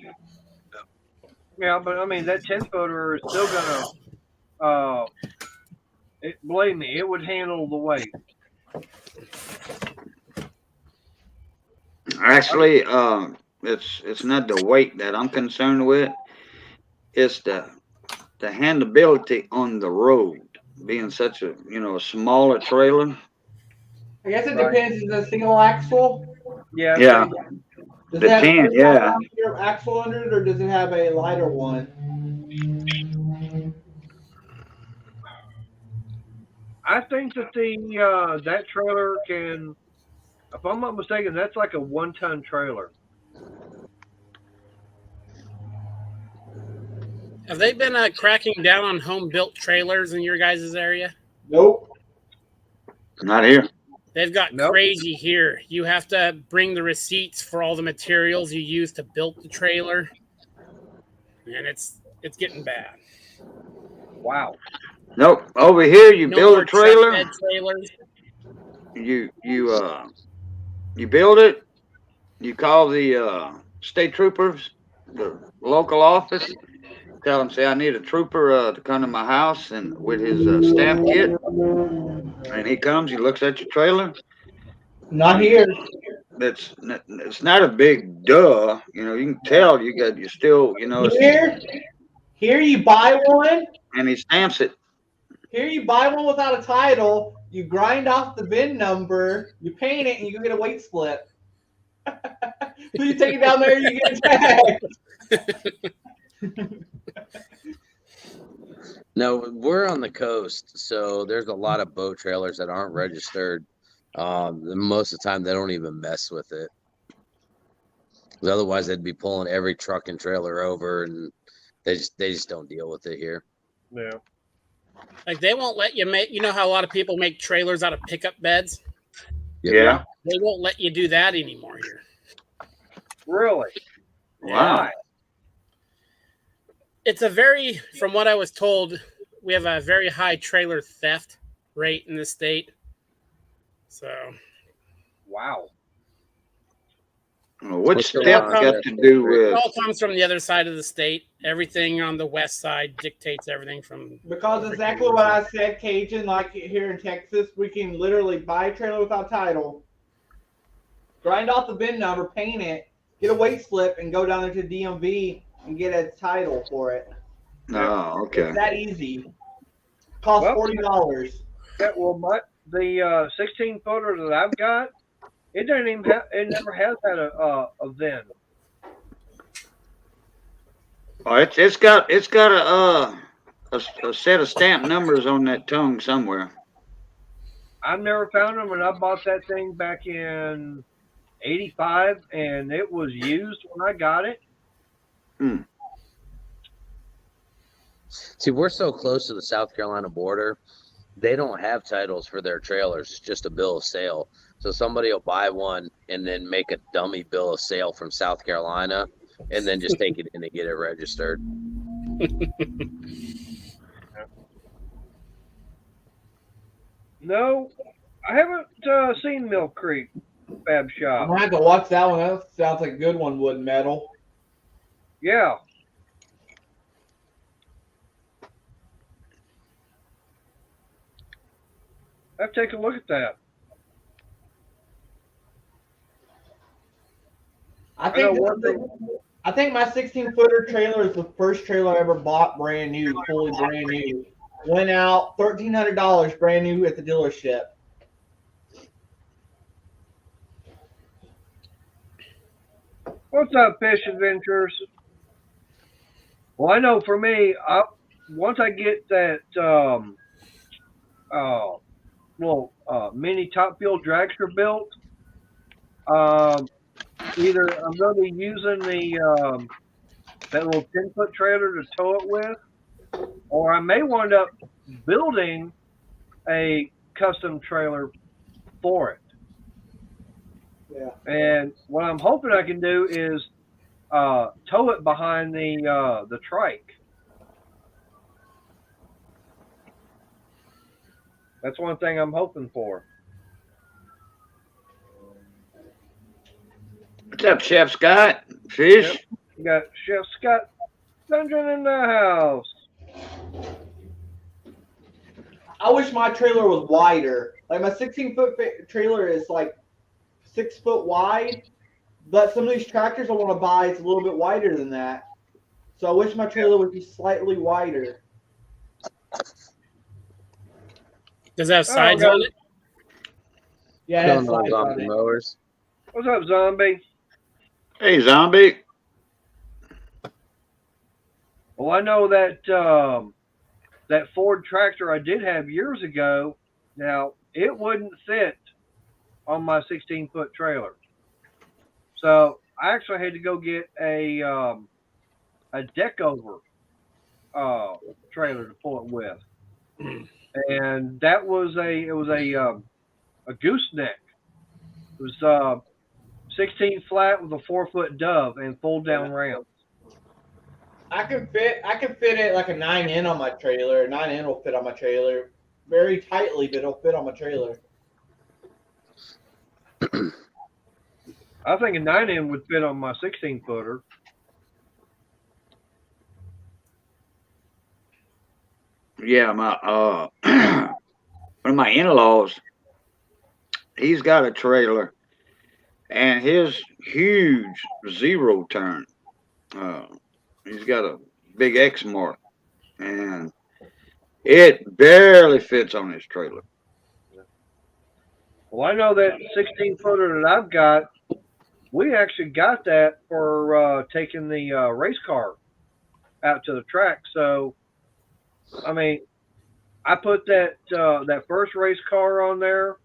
Speaker 1: Yeah, but I mean, that 10-footer is still going to, believe me, it would handle the weight.
Speaker 5: Actually, it's not the weight that I'm concerned with. It's the handleability on the road, being such a smaller trailer.
Speaker 3: I guess it depends. Is it a single axle?
Speaker 1: Yeah.
Speaker 5: Yeah.
Speaker 3: Does
Speaker 5: The
Speaker 3: it have
Speaker 5: 10,
Speaker 3: a
Speaker 5: yeah.
Speaker 3: axle under it, or does it have a lighter one?
Speaker 1: I think that that trailer can, if I'm not mistaken, that's like a 1-ton trailer.
Speaker 4: Have they been cracking down on home-built trailers in your guys' area?
Speaker 3: Nope.
Speaker 5: Not here.
Speaker 4: They've got crazy here. You have to bring the receipts for all the materials you use to build the trailer, and it's getting bad.
Speaker 1: Wow.
Speaker 5: Nope. Over here, you
Speaker 4: No
Speaker 5: build
Speaker 4: more
Speaker 5: a trailer.
Speaker 4: truck bed trailers.
Speaker 5: You build it. You call the state troopers, the local office. Tell them, say, I need a trooper to come to my house and with his stamp kit. And he comes. He looks at your trailer.
Speaker 3: Not here.
Speaker 5: It's not a big duh. You can tell you're still
Speaker 3: Here you buy one.
Speaker 5: And he stamps it.
Speaker 3: Here you buy one without a title. You grind off the VIN number. You paint it, and you go get a weight slip. So you take it down there, you get tagged.
Speaker 2: No, we're on the coast, so there's a lot of boat trailers that aren't registered. Most of the time, they don't even mess with it. Otherwise, they'd be pulling every truck and trailer over, and they just don't deal with it here.
Speaker 1: Yeah.
Speaker 4: Like they won't let you make. You know how a lot of people make trailers out of pickup beds?
Speaker 5: Yeah.
Speaker 4: They won't let you do that anymore here.
Speaker 1: Really?
Speaker 5: Wow.
Speaker 4: It's from what I was told, we have a very high trailer theft rate in the state. So.
Speaker 1: Wow.
Speaker 5: Well, what's theft got to do with?
Speaker 4: It all comes from the other side of the state. Everything on the west side dictates everything from.
Speaker 3: Because exactly what I said, Cajun, like here in Texas, we can literally buy a trailer without title, grind off the VIN number, paint it, get a weight slip, and go down there to DMV and get a title for it.
Speaker 5: Oh, okay.
Speaker 3: It's that easy. Costs $40.
Speaker 1: Yeah, well, the 16-footer that I've got, it doesn't even it never has had a VIN.
Speaker 5: Oh, it's got a set of stamp numbers on that tongue somewhere.
Speaker 1: I've never found them, and I bought that thing back in '85, and it was used when I got it.
Speaker 2: See, we're so close to the South Carolina border. They don't have titles for their trailers. It's just a bill of sale. So somebody will buy one and then make a dummy bill of sale from South Carolina and then just take it in and get it registered.
Speaker 1: No, I haven't seen Mill Creek Fab Shop.
Speaker 3: I'm going to have to watch that one. That sounds like a good one, Wood Metal.
Speaker 1: Yeah. I have to take a look at that.
Speaker 3: I think I think my 16-footer trailer is the first trailer I ever bought brand new, fully brand new. Went out $1,300 brand new at the dealership.
Speaker 1: What's up, Fish Adventures? Well, I know for me, once I get that mini top fuel dragster built, either I'm going to be using the that little 10-foot trailer to tow it with, or I may wind up building a custom trailer for it.
Speaker 3: Yeah.
Speaker 1: And what I'm hoping I can do is tow it behind the trike. That's one thing I'm hoping for.
Speaker 5: What's up, Chef Scott? Fish?
Speaker 1: Yep. You got Chef Scott Dungeon in the house.
Speaker 3: I wish my trailer was wider. Like my 16-foot trailer is like 6 foot wide, but some of these tractors I want to buy it's a little bit wider than that. So I wish my trailer would be slightly wider.
Speaker 4: Does it have sides on it?
Speaker 3: Yeah, it has
Speaker 6: Going on
Speaker 3: sides on
Speaker 6: zombie
Speaker 3: it.
Speaker 6: mowers.
Speaker 1: What's up, Zombie?
Speaker 5: Hey, Zombie.
Speaker 1: Well, I know that that Ford tractor I did have years ago. Now it wouldn't fit on my 16-foot trailer, so I actually had to go get a deck over trailer to pull it with, and that was a gooseneck. It was 16 flat with a 4-foot dove and fold down ramp.
Speaker 3: I can fit it like a 9N on my trailer. A 9N will fit on my trailer very tightly, but it'll fit on my trailer.
Speaker 1: I think a 9N would fit on my 16-footer.
Speaker 5: Yeah, my one of my in-laws, he's got a trailer, and his huge zero turn. He's got a big X mark, and it barely fits on his trailer.
Speaker 1: Well, I know that 16-footer that I've got, we actually got that for taking the race car out to the track. So, I mean, I put that first race car on there,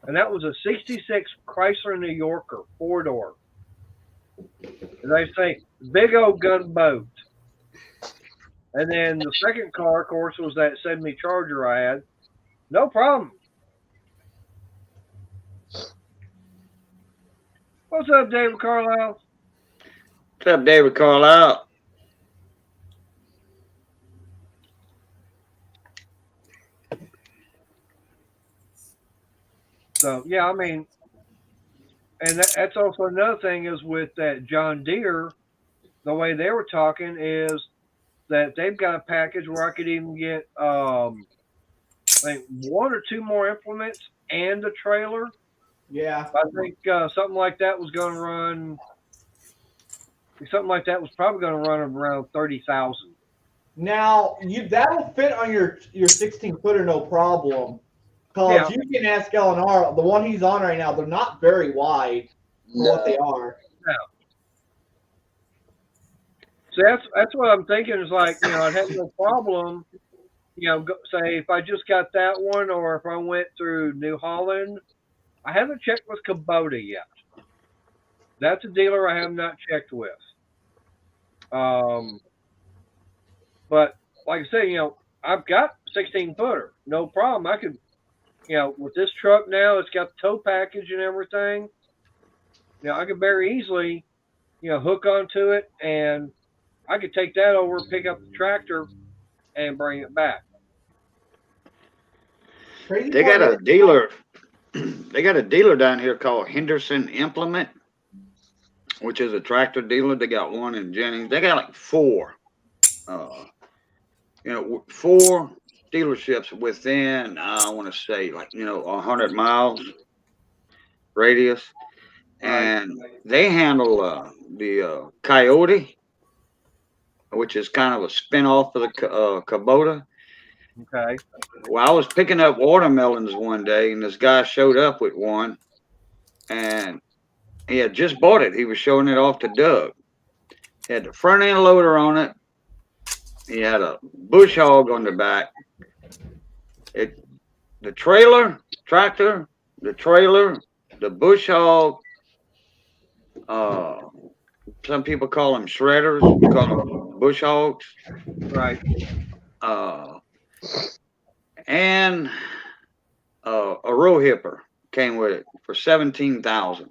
Speaker 1: and that was a 66 Chrysler New Yorker, 4-door. And they say, big old gunboat. And then the second car, of course, was that 70 Charger I had. No problem. What's up, David Carlisle?
Speaker 5: What's up, David Carlisle?
Speaker 1: So, yeah, I mean, and that's also another thing is with that John Deere, the way they were talking is that they've got a package where I could even get I think 1 or 2 more implements and a trailer.
Speaker 3: Yeah.
Speaker 1: I think something like that was going to run. Something like that was probably going to run around 30,000.
Speaker 3: Now that'll fit on your 16-footer, no problem. Because you can ask LNR, the one he's on right now, they're not very wide for what they are.
Speaker 1: No. So that's what I'm thinking is like, I'd have no problem, say if I just got that one or if I went through New Holland. I haven't checked with Kubota yet. That's a dealer I have not checked with. But like I say, I've got 16-footer, no problem. I could, with this truck now, it's got the tow package and everything. I could very easily, hook onto it, and I could take that over, pick up the tractor, and bring it back.
Speaker 5: They got a dealer. They got a dealer down here called Henderson Implement, which is a tractor dealer. They got one in Jennings. They got like 4. 4 dealerships within, I want to say, 100 miles radius. And they handle the Coyote, which is kind of a spin-off of the Kubota.
Speaker 1: Okay.
Speaker 5: Well, I was picking up watermelons one day, and this guy showed up with one, and he had just bought it. He was showing it off to Doug. He had the front end loader on it. He had a bush hog on the back. The trailer, tractor, the trailer, the bush hog. Some people call them shredders. We call them bush hogs.
Speaker 1: Right.
Speaker 5: And a row hipper came with it for $17,000.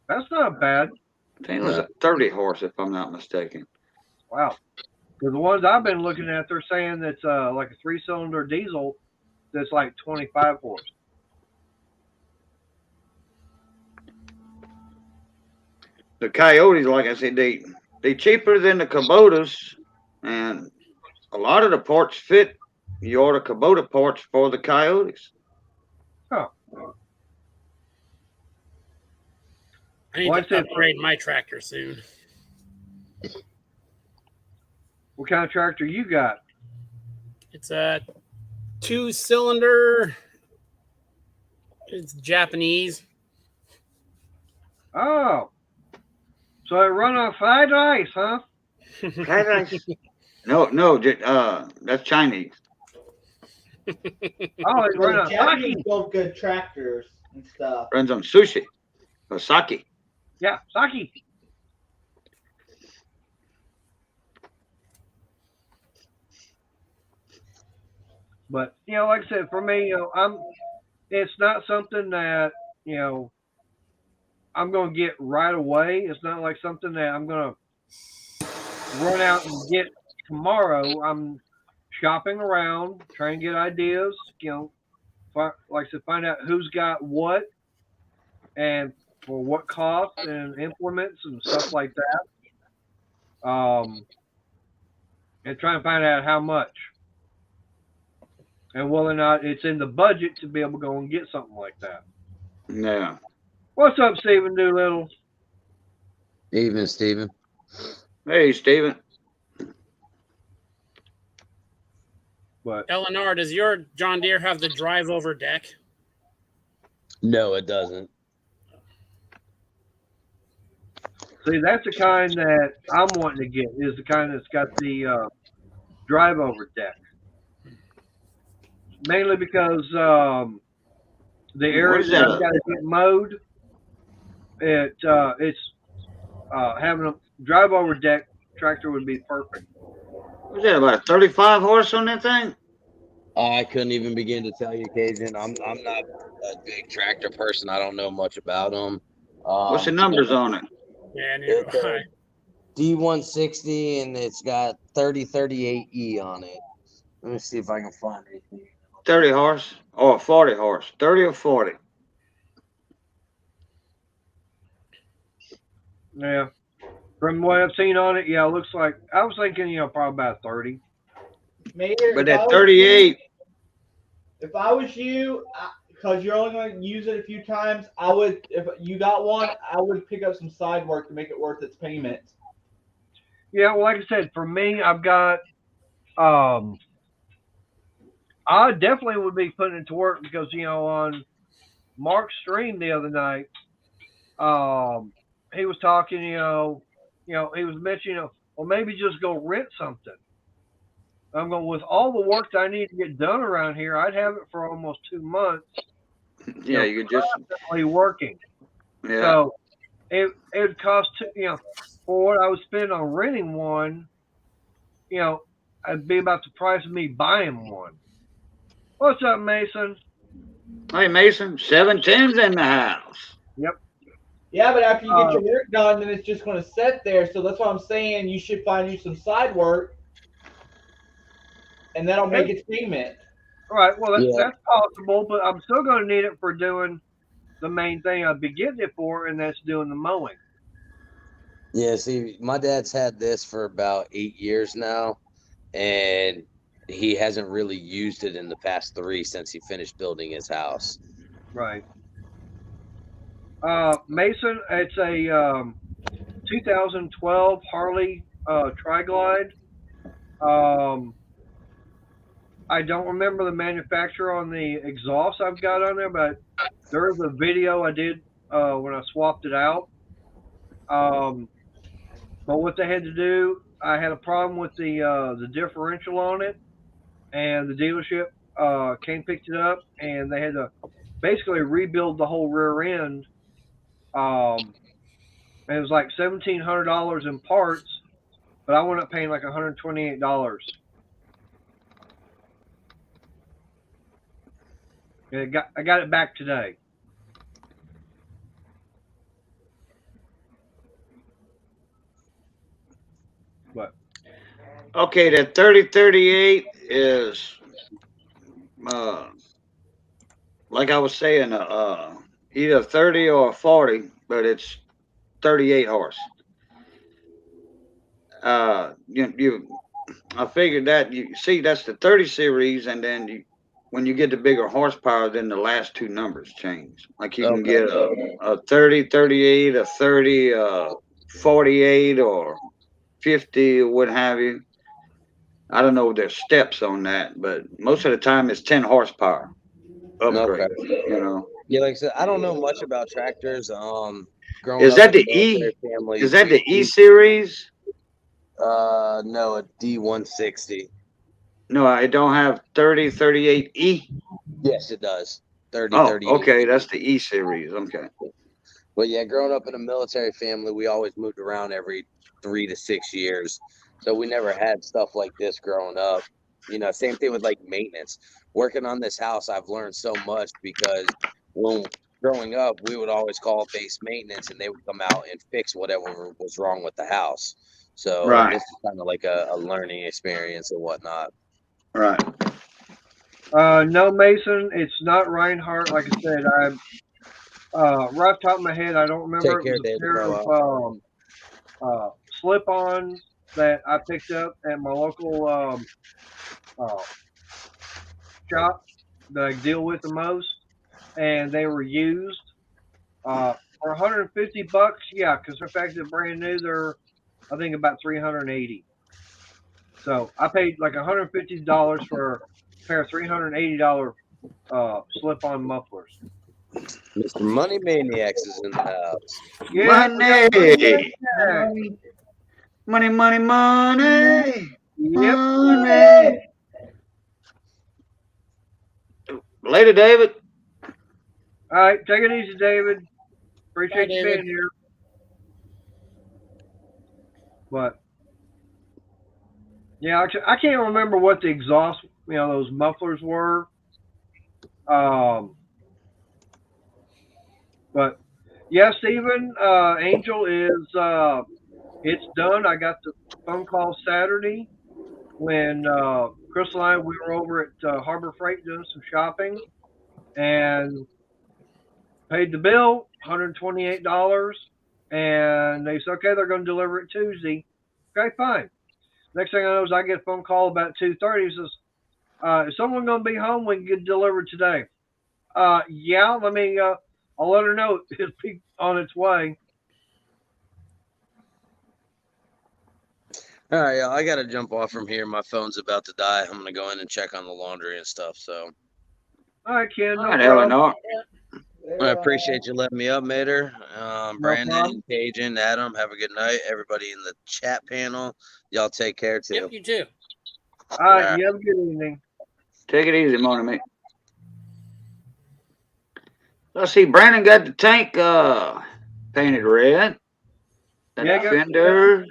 Speaker 1: That's not bad.
Speaker 5: I think it was a 30 horse, if I'm not mistaken.
Speaker 1: Wow. Because the ones I've been looking at, they're saying that's like a 3-cylinder diesel that's like 25 horse.
Speaker 5: The Coyotes, like I said, they cheaper than the Kubotas, and a lot of the parts fit. You order Kubota parts for the Coyotes.
Speaker 1: Oh.
Speaker 4: I need to upgrade my tractor soon.
Speaker 1: What kind of tractor you got?
Speaker 4: It's a 2-cylinder. It's Japanese.
Speaker 1: Oh. So it run on fried rice, huh?
Speaker 5: Fried rice? No, that's Chinese.
Speaker 1: Oh, it run on
Speaker 3: Japanese
Speaker 1: sake.
Speaker 3: build good tractors and stuff.
Speaker 5: Runs on sushi or sake.
Speaker 1: Yeah, sake. But like I said, for me, it's not something that I'm gonna get right away. It's not like something that I'm gonna run out and get tomorrow. I'm shopping around, trying to get ideas. Like I said, find out who's got what and for what cost and implements and stuff like that. And try and find out how much. And whether or not it's in the budget to be able to go and get something like that.
Speaker 5: Yeah.
Speaker 1: What's up, Stephen Doolittle?
Speaker 2: Evening, Stephen.
Speaker 5: Hey, Stephen.
Speaker 1: But
Speaker 4: Eleanor, does your John Deere have the drive over deck?
Speaker 2: No, it doesn't.
Speaker 1: see, that's the kind that I'm wanting to get. Is the kind that's got the drive over deck. Mainly because the areas that I've got to get mowed, it's having a drive over deck tractor would be perfect.
Speaker 5: Was that about a 35 horse on that thing?
Speaker 2: I couldn't even begin to tell you, Cajun. I'm not a big tractor person. I don't know much about them.
Speaker 5: What's the numbers on it?
Speaker 4: Yeah, neither do I.
Speaker 2: D160, and it's got 3038E on it. Let me see if I can find it.
Speaker 5: 30 horse or 40 horse? 30 or 40?
Speaker 1: Yeah. From what I've seen on it, yeah, it looks like I was thinking, probably about 30.
Speaker 3: Mayor,
Speaker 5: But at 38,
Speaker 3: if I was you, because you're only going to use it a few times, I would, if you got one, I would pick up some side work to make it worth its payment.
Speaker 1: Yeah, well, like I said, for me, I've got, I definitely would be putting it to work because, on Mark's stream the other night, he was talking, he was mentioning, well, maybe just go rent something. I'm going, with all the work that I need to get done around here, I'd have it for almost 2 months.
Speaker 5: yeah, you could just
Speaker 1: constantly working.
Speaker 5: yeah.
Speaker 1: So it would cost, for what I would spend on renting one, it'd be about the price of me buying one. What's up, Mason?
Speaker 5: Hey, Mason, 710's in the house.
Speaker 1: Yep.
Speaker 3: Yeah, but after you get your work done, then it's just going to sit there. So that's what I'm saying. You should find you some side work, and that'll make its payment.
Speaker 1: All right. Well, that's possible, but I'm still going to need it for doing the main thing I'd be getting it for, and that's doing the mowing.
Speaker 2: Yeah, see, my dad's had this for about 8 years now, and he hasn't really used it in the past 3 since he finished building his house.
Speaker 1: Right. Mason, it's a 2012 Harley Tri-Glide. I don't remember the manufacturer on the exhaust I've got on there, but there is a video I did when I swapped it out. But what they had to do, I had a problem with the differential on it, and the dealership came picked it up, and they had to basically rebuild the whole rear end. And it was like $1,700 in parts, but I wound up paying like $128. And I got it back today. But
Speaker 5: Okay, that 3038 is like I was saying, either 30 or 40, but it's 38 horse. I figured that you see that's the 30 series, and then when you get the bigger horsepower, then the last two numbers change. Like you can get a 30, 38, a 30, 48, or 50, or what have you. I don't know there's steps on that, but most of the time it's 10 horsepower upgrade.
Speaker 2: Okay.
Speaker 5: You know.
Speaker 2: Yeah, like I said, I don't know much about tractors. Growing
Speaker 5: Is
Speaker 2: up
Speaker 5: that
Speaker 2: in
Speaker 5: the
Speaker 2: a
Speaker 5: E?
Speaker 2: military family,
Speaker 5: Is that the E series?
Speaker 2: No, a D160.
Speaker 5: No, I don't have 30, 38 E.
Speaker 2: Yes, it does. 30,
Speaker 5: Oh,
Speaker 2: 38.
Speaker 5: okay, that's the E series. Okay.
Speaker 2: But yeah, growing up in a military family, we always moved around every 3 to 6 years. So we never had stuff like this growing up. You know, same thing with like maintenance. Working on this house, I've learned so much because when growing up, we would always call base maintenance and they would come out and fix whatever was wrong with the house. So
Speaker 5: Right.
Speaker 2: this is kind of like a learning experience and whatnot.
Speaker 5: Right.
Speaker 1: No, Mason, it's not Reinhardt. Like I said, right off the top of my head, I don't remember.
Speaker 2: Take
Speaker 1: It
Speaker 2: care,
Speaker 1: was a
Speaker 2: David.
Speaker 1: pair of slip-ons that I picked up at my local shop that I deal with the most, and they were used for $150. Yeah, because the fact they're brand new, they're I think about $380. So I paid like $150 for a pair of $380 slip-on mufflers.
Speaker 2: Mr. Money Maniacs is in the house.
Speaker 1: Yeah,
Speaker 5: Money. Money.
Speaker 1: Yep.
Speaker 5: Money. Later, David.
Speaker 1: All right, take it easy, David. Appreciate
Speaker 4: Bye,
Speaker 1: you
Speaker 4: David.
Speaker 1: being here. But yeah, I can't remember what the exhaust, those mufflers were. But yeah, Stephen, Angel is it's done. I got the phone call Saturday when Crystal and I we were over at Harbor Freight doing some shopping and paid the bill, $128, and they said, okay, they're going to deliver it Tuesday. Okay, fine. Next thing I know is I get a phone call about 2:30. Says, is someone going to be home? We can get it delivered today. Yeah, I'll let her know it'll be on its way.
Speaker 2: All right, y'all, I got to jump off from here. My phone's about to die. I'm going to go in and check on the laundry and stuff. So,
Speaker 1: All right, Ken.
Speaker 5: All right, Eleanor.
Speaker 2: I appreciate you letting me up, Mater. Brandon,
Speaker 1: problem.
Speaker 2: Cajun, Adam, have a good night. Everybody in the chat panel, y'all take care too.
Speaker 4: Yep, you too.
Speaker 1: All right, you have a good evening.
Speaker 5: Take it easy, morning, mate. Let's see, Brandon got the tank painted red. That fender.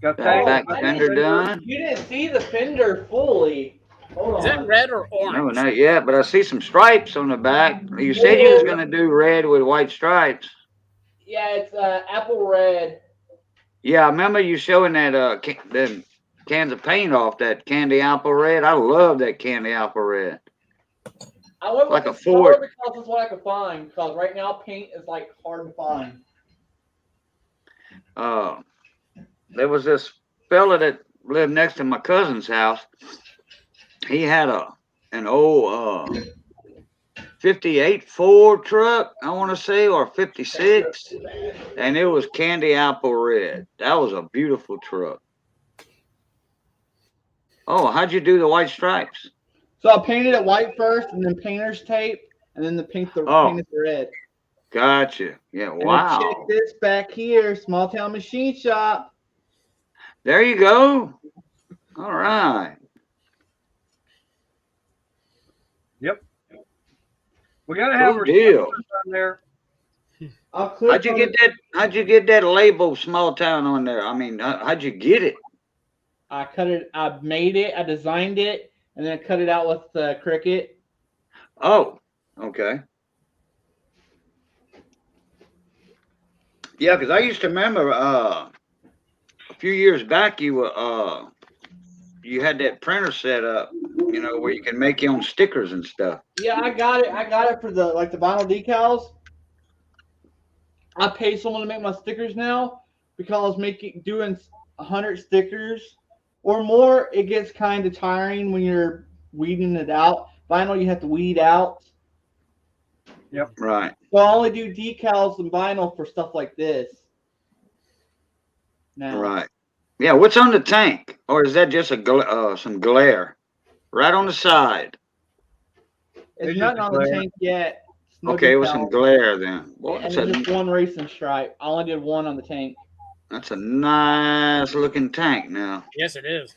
Speaker 1: Got
Speaker 5: that back fender done.
Speaker 3: You didn't see the fender fully. Hold
Speaker 4: Is that red or orange?
Speaker 5: No, not yet, but I see some stripes on the back. You said you was going to do red with white stripes.
Speaker 3: Yeah, it's apple red.
Speaker 5: Yeah, I remember you showing that the cans of paint off that candy apple red. I love that candy apple red.
Speaker 3: I went
Speaker 5: like
Speaker 3: with
Speaker 5: a
Speaker 3: the color
Speaker 5: Ford.
Speaker 3: because it's what I could find. Because right now paint is like hard to find.
Speaker 5: There was this fella that lived next to my cousin's house. He had an old 58 Ford truck, I want to say, or 56, and it was candy apple red. That was a beautiful truck. Oh, how'd you do the white stripes?
Speaker 3: So I painted it white first, and then painter's tape, and then painted the red.
Speaker 5: Gotcha. Yeah,
Speaker 3: And then
Speaker 5: wow.
Speaker 3: check this back here, Small Town Machine Shop.
Speaker 5: There you go. All right.
Speaker 1: Yep. We gotta have
Speaker 5: Cool
Speaker 1: our
Speaker 5: deal.
Speaker 1: sponsors on there.
Speaker 3: I'll click
Speaker 5: How'd you get that label Small Town on there? I mean, how'd you get it?
Speaker 3: I cut it. I made it. I designed it, and then I cut it out with Cricut.
Speaker 5: Oh, okay. Yeah, because I used to remember a few years back you had that printer set up, where you can make your own stickers and stuff.
Speaker 3: Yeah, I got it. I got it for the vinyl decals. I pay someone to make my stickers now because doing 100 stickers or more, it gets kind of tiring when you're weeding it out. Vinyl, you have to weed out.
Speaker 1: Yep.
Speaker 5: Right.
Speaker 3: So I only do decals and vinyl for stuff like this. Now.
Speaker 5: Right. Yeah. What's on the tank, or is that just some glare right on the side?
Speaker 3: It's nothing on the tank yet.
Speaker 5: No okay, it was some glare then.
Speaker 3: Boy, and it's just one racing stripe. I only did one on the tank.
Speaker 5: That's a nice looking tank now.
Speaker 4: Yes, it is.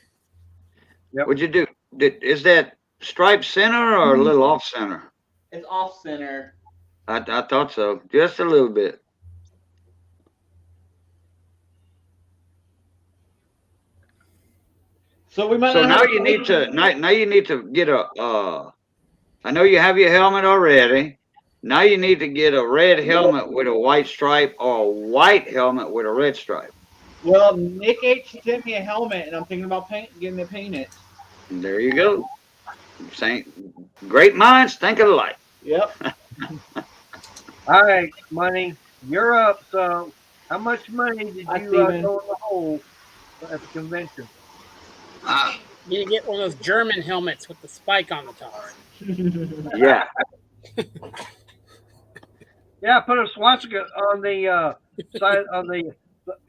Speaker 1: Yep.
Speaker 5: What'd you do? Is that stripe center or a little off center?
Speaker 3: It's off center.
Speaker 5: I thought so. Just a little bit.
Speaker 3: So we might.
Speaker 5: So now you need to get a. I know you have your helmet already. Now you need to get a red helmet with a white stripe or a white helmet with a red stripe.
Speaker 3: Well, Nick H sent me a helmet, and I'm thinking about getting it painted.
Speaker 5: And there you go. Great minds think alike.
Speaker 3: Yep.
Speaker 1: All right, Money, you're up. So, how much money did you throw in the hole at the convention?
Speaker 4: You get one of those German helmets with the spike on the top.
Speaker 5: Yeah.
Speaker 1: Yeah, put a swastika on the side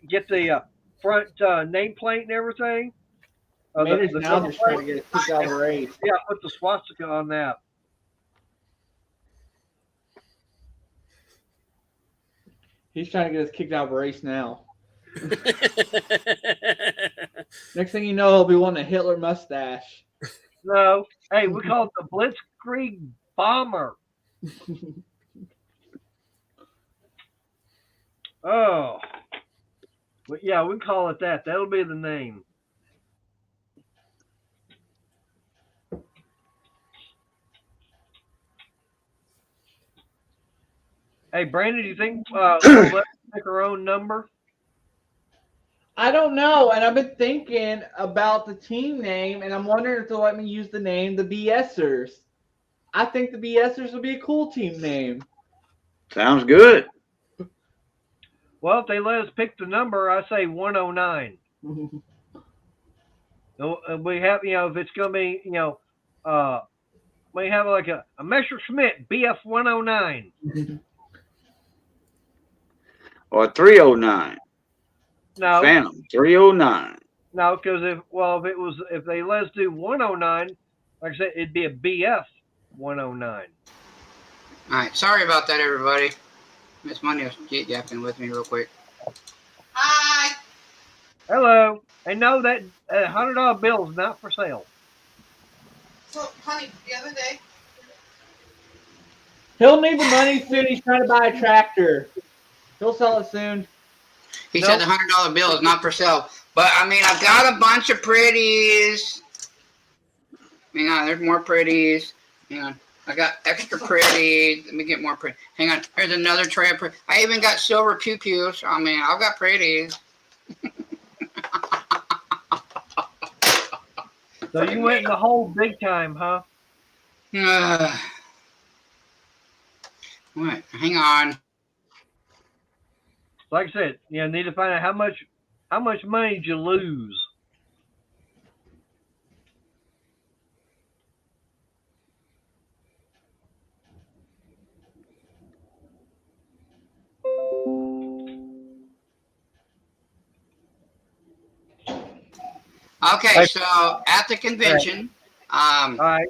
Speaker 1: get the front nameplate and everything.
Speaker 3: Maybe now just trying to get it kicked out of the race.
Speaker 1: Yeah, put the swastika on that.
Speaker 3: He's trying to get us kicked out of the race now. Next thing you know, he'll be wanting a Hitler mustache.
Speaker 1: No. Hey, we call it the Blitzkrieg Bomber. Oh. But yeah, we call it that. That'll be the name. Hey, Brandon, do you think we'll let her pick her own number?
Speaker 3: I don't know, and I've been thinking about the team name, and I'm wondering if they'll let me use the name the BSers. I think the BSers would be a cool team name.
Speaker 5: Sounds good.
Speaker 1: Well, if they let us pick the number, I say 109. We have, if it's going to be, we have like a Messerschmitt BF 109.
Speaker 5: Or 309.
Speaker 1: No.
Speaker 5: Phantom 309.
Speaker 1: No, because if they let us do 109, like I said, it'd be a BF 109.
Speaker 6: All right, sorry about that, everybody. Miss Money was yapping with me real quick. Hi.
Speaker 1: Hello. And no, that $100 bill is not for sale.
Speaker 6: So, honey, the other day.
Speaker 3: He'll need the money soon. He's trying to buy a tractor. He'll sell it soon.
Speaker 6: He said the $100 bill is not for sale. But, I mean, I've got a bunch of pretties. Hang on, there's more pretties. Hang on. I got extra pretty. Let me get more pretty. Hang on. Here's another tray of pretty. I even got silver pew-pews. I mean, I've got pretties.
Speaker 1: So you went in the hole big time, huh?
Speaker 6: What? Hang on.
Speaker 1: Like I said, need to find out how much money did you lose.
Speaker 6: Okay, so at the convention,
Speaker 1: All right.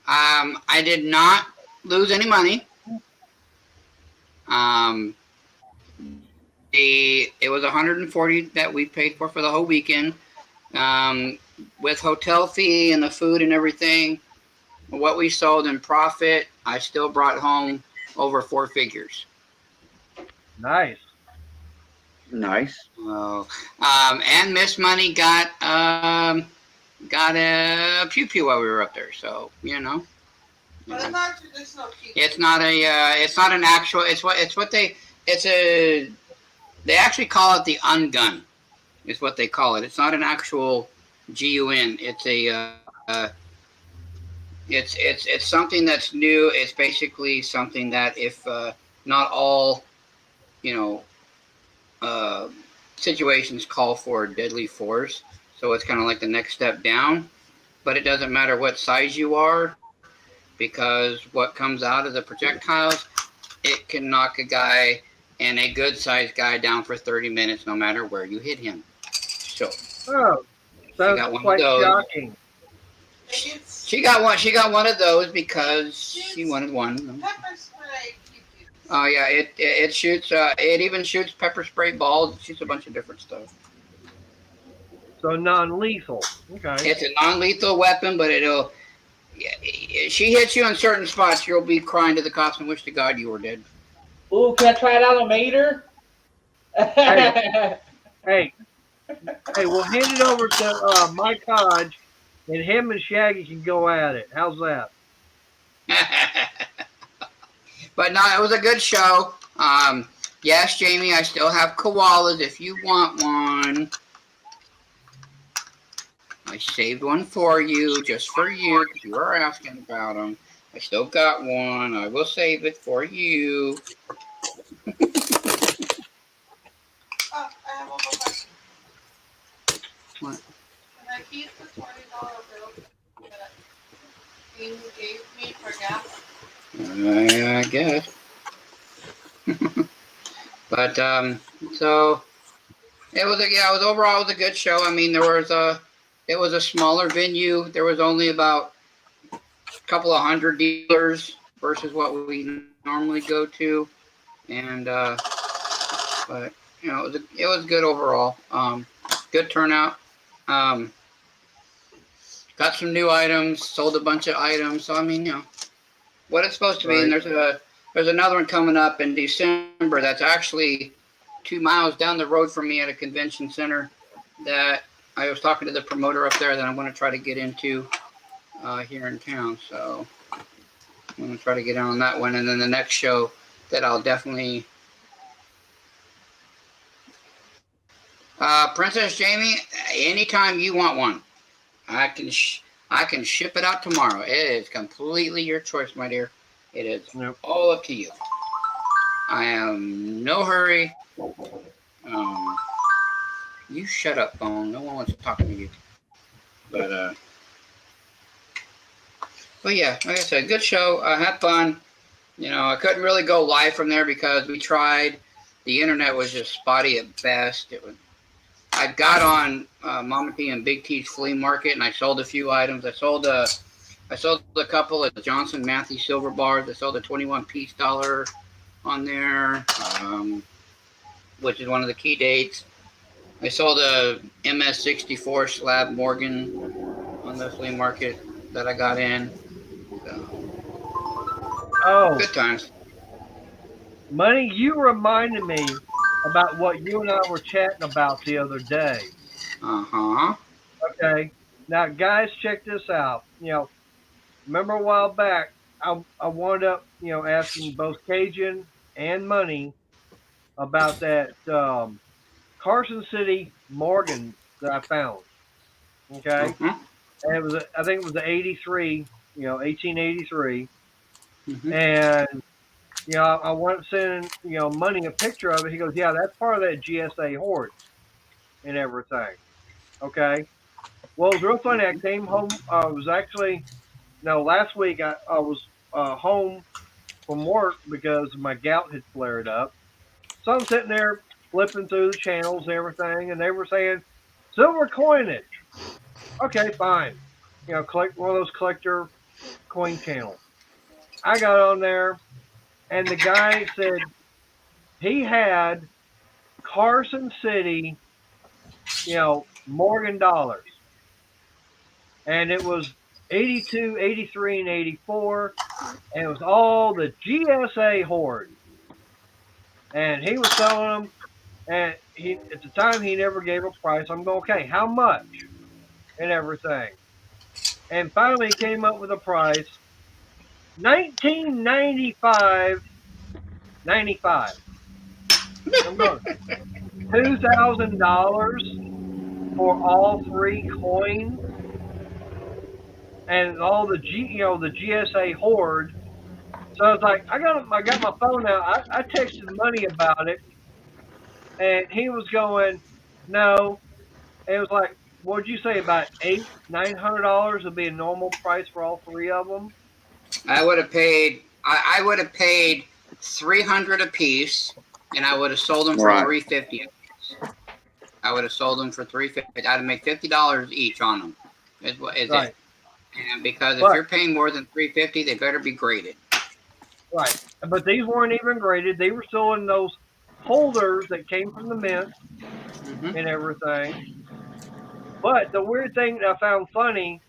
Speaker 6: I did not lose any money. It was 140 that we paid for the whole weekend, with hotel fee and the food and everything. What we sold in profit, I still brought home over 4 figures.
Speaker 1: Nice.
Speaker 5: Nice.
Speaker 6: And Miss Money got a pew pew while we were up there. So you know,
Speaker 7: But it's not traditional pew.
Speaker 6: it's not an actual. They actually call it the ungun, is what they call it. It's not an actual GUN. It's something that's new. It's basically something that if not all, you know, situations call for deadly force. So it's kind of like the next step down, but it doesn't matter what size you are, because what comes out of the projectiles, it can knock a guy, and a good sized guy, down for 30 minutes, no matter where you hit him. So
Speaker 1: Oh, that's
Speaker 6: got one of
Speaker 1: quite
Speaker 6: those.
Speaker 1: shocking.
Speaker 6: She got one of those because she wanted one.
Speaker 7: Pepper spray pew pew.
Speaker 6: Oh yeah, it shoots. It even shoots pepper spray balls. It shoots a bunch of different stuff.
Speaker 1: So non-lethal. Okay.
Speaker 6: It's a non-lethal weapon, but it'll. She hits you in certain spots, you'll be crying to the cops and wish to God you were dead.
Speaker 3: Ooh, can I try it out on Mater?
Speaker 1: Hey, we'll hand it over to Mike Hodge, and him and Shaggy can go at it. How's that?
Speaker 6: But no, it was a good show. Yes, Jamie, I still have koalas if you want one. I saved one for you, just for you, because you were asking about them. I still got one. I will save it for you.
Speaker 7: Oh, I have one more question.
Speaker 6: What?
Speaker 7: Can I keep the $20 bill that you gave me for gas?
Speaker 6: I guess. But so it was overall it was a good show. I mean, it was a smaller venue. There was only about a couple of hundred dealers versus what we normally go to, and but you know it was good overall. Good turnout. Got some new items. Sold a bunch of items. So I mean, you know what it's supposed to be. And there's another one coming up in December. That's actually 2 miles down the road from me at a convention center that I was talking to the promoter up there that I'm going to try to get into here in town. So I'm going to try to get on that one. And then the next show that I'll definitely... Princess Jamie, anytime you want one, I can ship it out tomorrow. It is completely your choice, my dear. It is all up to you. I am no hurry. You shut up, phone. No one wants to talk to you. But yeah, like I said, good show. I had fun. You know, I couldn't really go live from there because we tried. The internet was just spotty at best. I got on Mama T and Big T's flea market, and I sold a few items. I sold a couple of Johnson Matthey silver bars. I sold a 21-piece dollar on there, which is one of the key dates. I sold a MS-64 slab Morgan on the flea market that I got in. So, good times.
Speaker 1: Money, you reminded me about what you and I were chatting about the other day.
Speaker 6: Uh-huh.
Speaker 1: Okay. Now, guys, check this out. You know, remember a while back, I wound up, you know, asking both Cajun and Money about that Carson City Morgan that I found. Okay.
Speaker 6: Uh-huh.
Speaker 1: And it was, I think it was the 83, you know, 1883.
Speaker 6: Mm-hmm.
Speaker 1: And, you know, I wanted to send, you know, Money a picture of it. He goes, yeah, that's part of that GSA horde and everything. Okay. Well, it was real funny. I came home. I was actually, last week I was home from work because my gout had flared up. So I'm sitting there flipping through the channels and everything, and they were saying silver coinage. Okay, fine. You know, collect one of those collector coin channels. I got on there, and the guy said he had Carson City, you know, Morgan dollars, and it was 82, 83, and 84, and it was all the GSA horde, and he was selling them, and he at the time he never gave a price. I'm going, okay, how much and everything, and finally he came up with a price, 1995.95. I'm going $2,000 for all three coins and all the the GSA horde. So I was like, I got my phone out. I texted Money about it, and he was going, no. And it was like, what'd you say, about $900 would be a normal price for all three of them?
Speaker 6: I would have paid. I would have paid 300 a piece, and I would have sold them for
Speaker 5: Right.
Speaker 6: 350. I would have sold them for 350. I'd make $50 each on them. Is
Speaker 1: Right.
Speaker 6: it? And because if
Speaker 1: But-
Speaker 6: you're paying more than 350, they better be graded.
Speaker 1: Right. But these weren't even graded. They were still in those holders that came from the mint
Speaker 6: Mhm.
Speaker 1: and everything. But the weird thing that I found funny,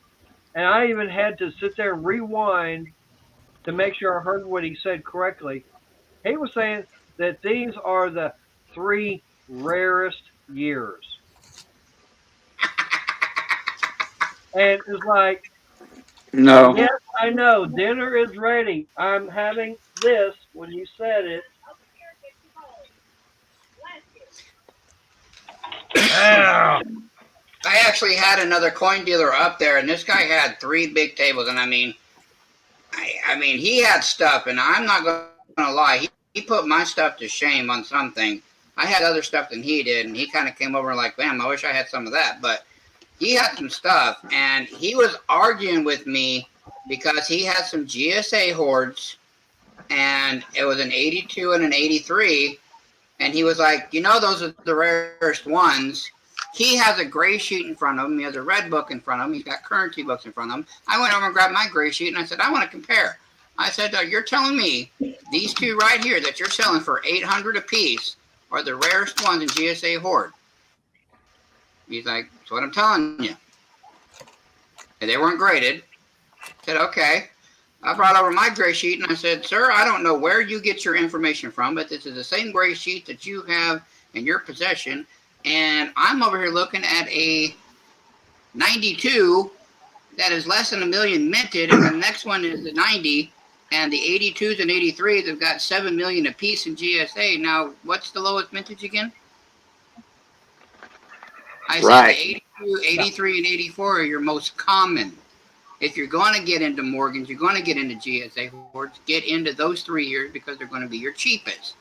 Speaker 1: and I even had to sit there and rewind to make sure I heard what he said correctly. He was saying that these are the 3 rarest years. And it's like,
Speaker 5: No.
Speaker 1: yes, I know, dinner is ready. I'm having this when you said it. Ah,
Speaker 6: I actually had another coin dealer up there, and this guy had 3 big tables, and I mean, he had stuff, and I'm not going to lie, he put my stuff to shame on something. I had other stuff than he did, and he kind of came over like, man, I wish I had some of that, but he had some stuff, and he was arguing with me because he had some GSA hordes, and it was an 82 and an 83, and he was like, those are the rarest ones. He has a gray sheet in front of him. He has a red book in front of him. He's got currency books in front of him. I went over and grabbed my gray sheet, and I said, I want to compare. I said, you're telling me these two right here that you're selling for $800 a piece are the rarest ones in GSA Horde? He's like, that's what I'm telling you. And they weren't graded. I said, okay. I brought over my gray sheet, and I said, sir, I don't know where you get your information from, but this is the same gray sheet that you have in your possession. And I'm over here looking at a 92 that is less than $1 million minted, and the next one is the 90, and the 82s and 83s have got $7 million apiece in GSA. Now, what's the lowest mintage again? I said the 82, 83, and 84 are your most common. If you're going to get into Morgans, you're going to get into GSA hordes, get into those 3 years because they're going to be your cheapest.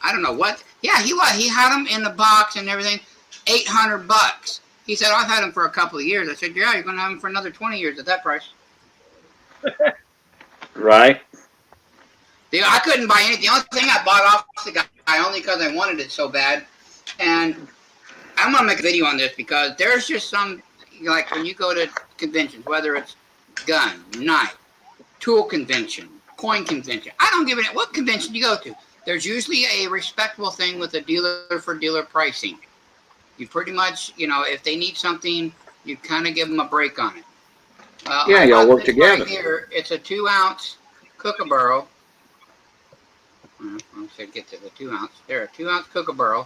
Speaker 6: I don't know what. Yeah, he had them in the box and everything, $800. He said, I've had them for a couple of years. I said, yeah, you're going to have them for another 20 years at that price.
Speaker 5: Right.
Speaker 6: I couldn't buy anything. The only thing I bought off the guy only because I wanted it so bad. And I'm going to make a video on this because there's just some, like when you go to conventions, whether it's gun, knife, tool convention, coin convention. I don't give a what convention you go to. There's usually a respectable thing with a dealer for dealer pricing. You pretty much, if they need something, you kind of give them a break on it.
Speaker 5: Yeah, y'all work together.
Speaker 6: Right here, it's a 2-ounce Kookaburra. I should get to the 2-ounce. There, a 2-ounce Kookaburra.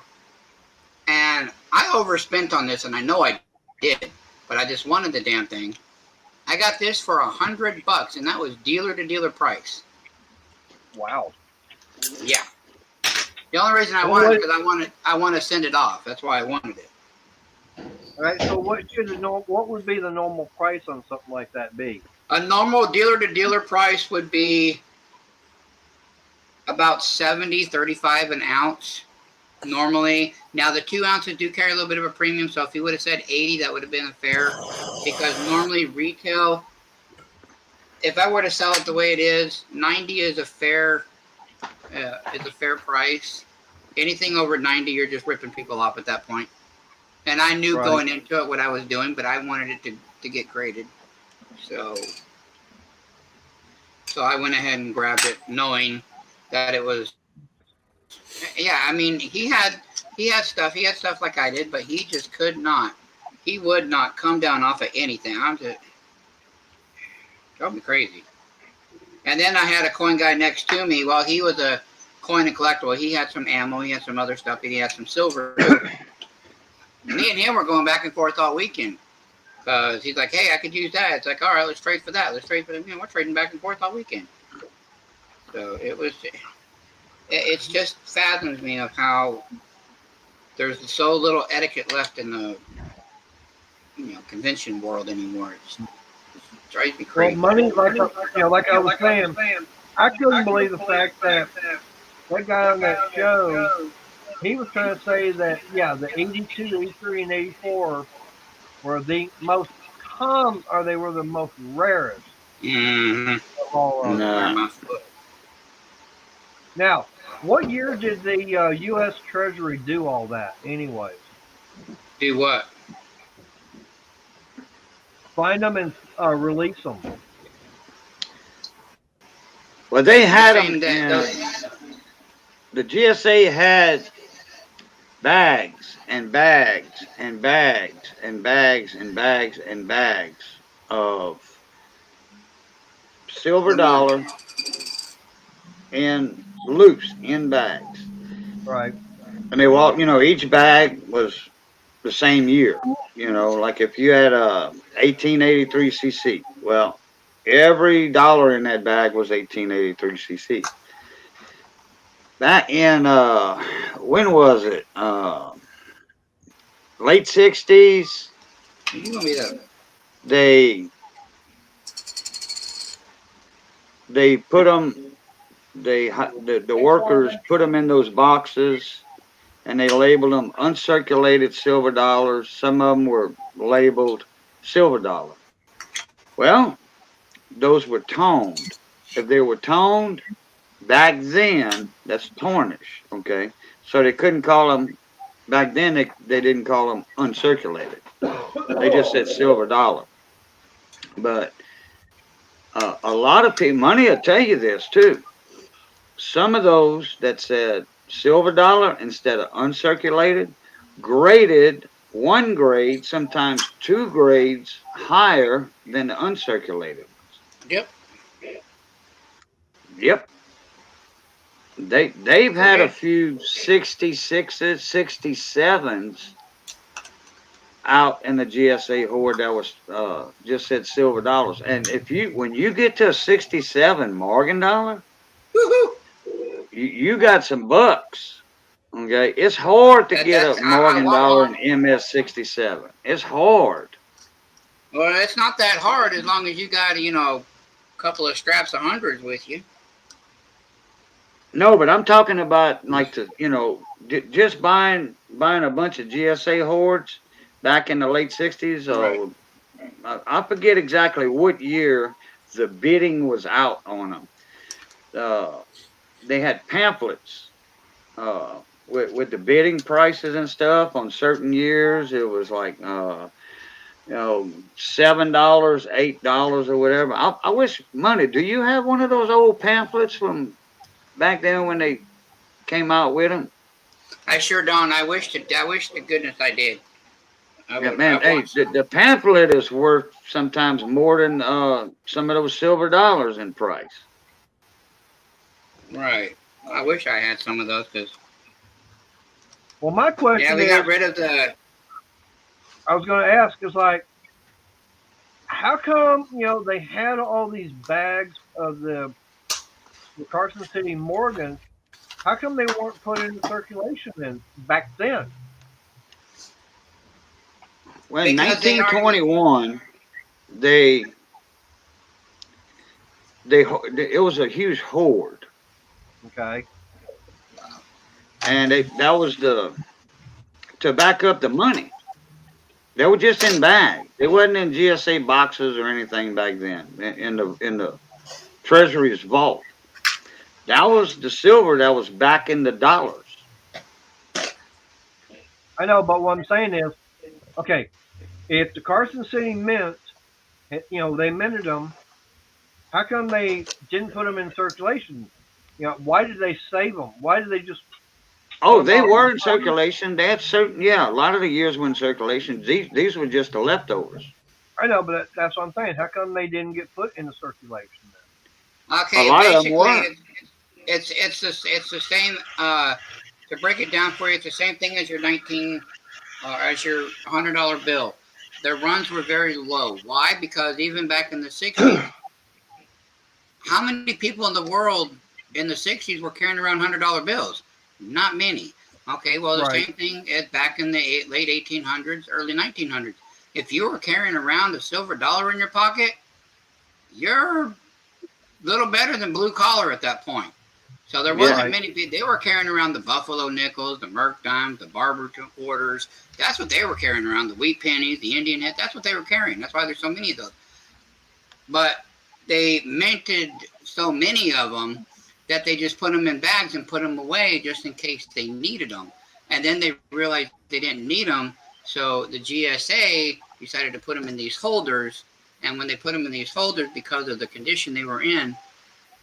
Speaker 6: And I overspent on this, and I know I did, but I just wanted the damn thing. I got this for $100, and that was dealer to dealer price.
Speaker 1: wow.
Speaker 6: Yeah. The only reason I wanted it because I want to send it off. That's why I wanted it.
Speaker 1: All right. So what would be the normal price on something like that be?
Speaker 6: A normal dealer to dealer price would be about $70.35 an ounce. Normally, now the 2 ounces do carry a little bit of a premium. So if you would have said 80, that would have been fair. Because normally retail, if I were to sell it the way it is, 90 is a fair price. Anything over 90, you're just ripping people off at that point. And I knew
Speaker 1: Right.
Speaker 6: going into it what I was doing, but I wanted it to get graded. So I went ahead and grabbed it, knowing that it was. Yeah, I mean, he had stuff like I did, but he just could not. He would not come down off of anything. I'm just drove me crazy. And then I had a coin guy next to me. While he was a coin and collectible, he had some ammo, he had some other stuff, and he had some silver. Me and him were going back and forth all weekend. Because he's like, hey, I could use that. It's like, all right, let's trade for that. Let's trade for that. We're trading back and forth all weekend. So it just fathoms me of how there's so little etiquette left in the convention world anymore. It drives me
Speaker 1: Well,
Speaker 6: crazy.
Speaker 1: money, like I was saying, I couldn't believe the fact that that guy on that show, he was trying to say that the 82, 83, and 84 were the most or they were the most rarest
Speaker 6: Mm-hmm.
Speaker 1: of all of them.
Speaker 5: Nah.
Speaker 1: Now, what year did the U.S. Treasury do all that, anyways?
Speaker 6: Do what?
Speaker 1: Find them and release them.
Speaker 5: Well, they had them.
Speaker 6: Saying that
Speaker 5: The GSA had bags and bags and bags and bags and bags and bags of silver dollar in loose in bags.
Speaker 1: Right.
Speaker 5: And they walk, each bag was the same year. Like if you had a 1883 CC, well, every dollar in that bag was 1883 CC. Back in when was it? Late 60s.
Speaker 6: you gonna be the
Speaker 5: They put them. The workers put them in those boxes, and they labeled them uncirculated silver dollars. Some of them were labeled silver dollar. Well, those were toned. If they were toned back then, that's tarnish. Okay, so they couldn't call them. Back then, they didn't call them uncirculated. They just said silver dollar. But a lot of people, money will tell you this too. Some of those that said silver dollar instead of uncirculated, graded one grade, sometimes two grades higher than the uncirculated ones.
Speaker 6: Yep.
Speaker 5: Yep. They've had a few 66s, 67s out in the GSA horde that was just said silver dollars. And when you get to a 67 Morgan dollar,
Speaker 6: Woo-hoo.
Speaker 5: you got some bucks. Okay, it's hard to get a Morgan dollar in MS67. It's hard.
Speaker 6: Well, it's not that hard as long as you got a couple of straps of hundreds with you.
Speaker 5: No, but I'm talking about like just buying a bunch of GSA hordes back in the late 60s. Or I forget exactly what year the bidding was out on them. They had pamphlets with the bidding prices and stuff on certain years. It was like $7, $8 or whatever. I wish money. Do you have one of those old pamphlets from back then when they came out with them?
Speaker 6: I sure don't. I wish to goodness I did.
Speaker 5: The pamphlet is worth sometimes more than some of those silver dollars in price.
Speaker 6: Right. I wish I had some of those because.
Speaker 1: Well, my question
Speaker 6: we got rid of the.
Speaker 1: I was going to ask is like, how come they had all these bags of the Carson City Morgan? How come they weren't put into circulation back then?
Speaker 5: Well, in 1921, it was a huge horde.
Speaker 1: Okay.
Speaker 5: And that was to back up the money. They were just in bags. They wasn't in GSA boxes or anything back then in the Treasury's vault. That was the silver that was back in the dollars.
Speaker 1: I know, but what I'm saying is, Okay, if the Carson City Mint, they minted them, how come they didn't put them in circulation? Why did they save them? Why did they just put
Speaker 5: Oh,
Speaker 1: them
Speaker 5: they
Speaker 1: out for
Speaker 5: were in
Speaker 1: fun?
Speaker 5: circulation. They had certain, yeah, a lot of the years were in circulation. These were just the leftovers.
Speaker 1: I know, but that's what I'm saying. How come they didn't get put into circulation
Speaker 5: A
Speaker 6: Okay,
Speaker 5: lot of them
Speaker 6: basically,
Speaker 5: weren't.
Speaker 6: it's the same. To break it down for you, it's the same thing as your $100 bill. Their runs were very low. Why? Because even back in the '60s, how many people in the world in the '60s were carrying around $100 bills? Not many. Okay, well,
Speaker 1: then?
Speaker 6: the
Speaker 1: Right.
Speaker 6: same thing as back in the late 1800s, early 1900s. If you were carrying around a silver dollar in your pocket, you're little better than blue collar at that point. So there
Speaker 5: Yeah.
Speaker 6: wasn't
Speaker 1: Right.
Speaker 6: many people. They were carrying around the Buffalo nickels, the Merc dimes, the barber quarters. That's what they were carrying around. The wheat pennies, the Indian head. That's what they were carrying. That's why there's so many of those. But they minted so many of them that they just put them in bags and put them away just in case they needed them. And then they realized they didn't need them. So the GSA decided to put them in these holders. And when they put them in these holders, because of the condition they were in,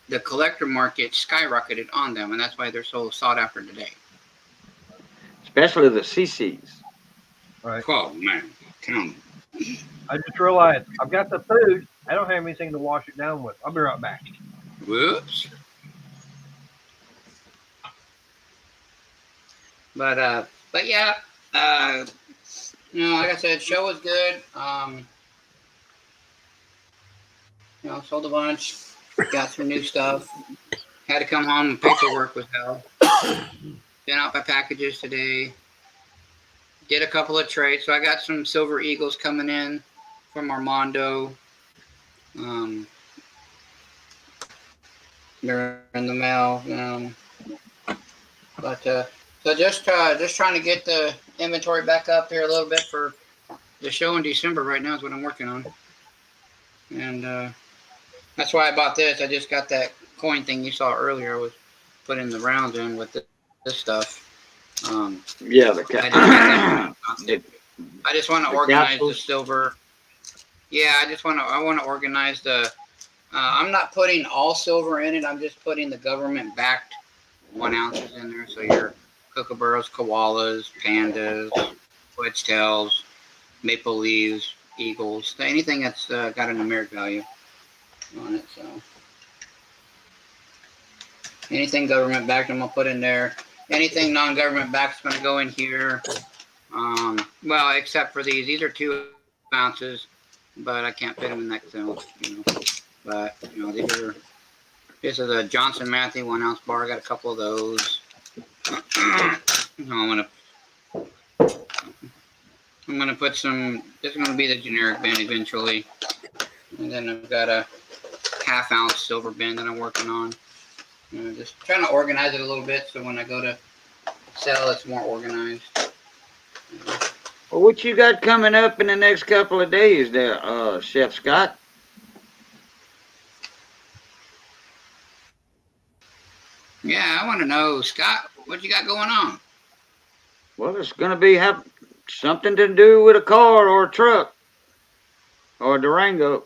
Speaker 6: the collector market skyrocketed on them, and that's why they're so sought after today.
Speaker 5: Especially the CCs.
Speaker 1: Right.
Speaker 6: Oh man, come
Speaker 1: I just realized I've got the food. I don't have anything to wash it down with. I'll be right back.
Speaker 6: whoops. But yeah, like I said, show was good. Sold a bunch, got some new stuff. Had to come home and paperwork was hell. Sent out my packages today. Did a couple of trades, so I got some Silver Eagles coming in from Armando. They're in the mail. So just trying to get the inventory back up here a little bit for the show in December. Right now is what I'm working on, and that's why I bought this. I just got that coin thing you saw earlier. I was putting the rounds in with this stuff.
Speaker 5: Yeah,
Speaker 6: I just want to organize
Speaker 5: capsules.
Speaker 6: the silver. Yeah, I want to organize the. I'm not putting all silver in it. I'm just putting the government-backed 1 ounces in there. So your kookaburras, koalas, pandas, wedge-tails, maple leaves, eagles, anything that's got a numeric value on it. So anything government-backed, I'm gonna put in there. Anything non-government-backed is gonna go in here. Well, except for these. These are 2 ounces, but I can't fit them in that zone. But this is a Johnson Matthey 1 ounce bar. I got a couple of those. I'm gonna put some. This is gonna be the generic bin eventually, and then I've got a 1/2 ounce silver bin that I'm working on. Just trying to organize it a little bit so when I go to sell, it's more organized.
Speaker 5: Well, what you got coming up in the next couple of days there, Chef Scott?
Speaker 6: Yeah, I want to know, Scott, what you got going on?
Speaker 5: Well, it's going to have something to do with a car or a truck or a Durango.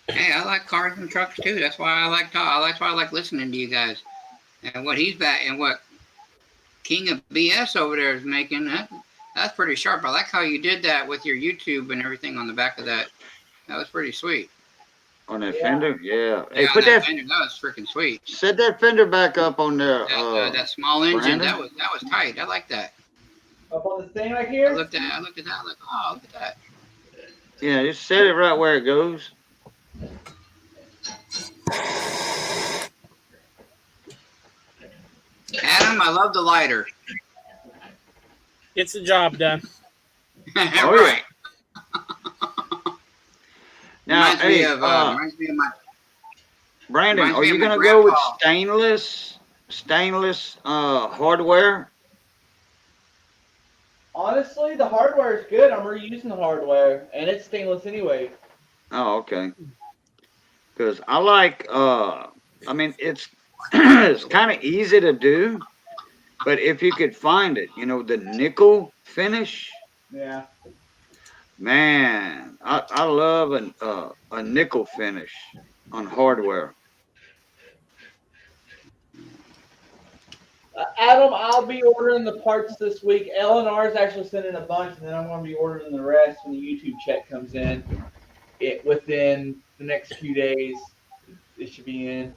Speaker 6: Hey, I like cars and trucks too. That's why I like That's why I like listening to you guys. And what he's back and what King of BS over there is making. That's pretty sharp. I like how you did that with your YouTube and everything on the back of that. That was pretty sweet.
Speaker 5: On that fender? Yeah. Hey,
Speaker 6: Yeah,
Speaker 5: put
Speaker 6: that fender, that was freaking sweet.
Speaker 5: Set that fender back up on there.
Speaker 6: That small engine,
Speaker 5: Brandon?
Speaker 6: that was tight. I like that.
Speaker 3: Up on the thing right here?
Speaker 6: I looked at that. I like, oh, look at that.
Speaker 5: Yeah, just set it right where it goes.
Speaker 6: Adam, I love the lighter.
Speaker 4: Gets the job done.
Speaker 6: Right.
Speaker 5: Now,
Speaker 6: reminds me of my.
Speaker 5: Brandon,
Speaker 6: reminds
Speaker 5: are
Speaker 6: me
Speaker 5: you
Speaker 6: of my
Speaker 5: going to go with
Speaker 6: grandpa.
Speaker 5: stainless hardware?
Speaker 3: Honestly, the hardware is good. I'm reusing the hardware, and it's stainless anyway.
Speaker 5: Oh, okay. Because I like, I mean, it's it's kind of easy to do, but if you could find it, the nickel finish,
Speaker 3: Yeah.
Speaker 5: Man, I love a nickel finish on hardware.
Speaker 3: Adam, I'll be ordering the parts this week. Eleanor's actually sending a bunch, and then I'm going to be ordering the rest when the YouTube check comes in. Within the next few days, it should be in.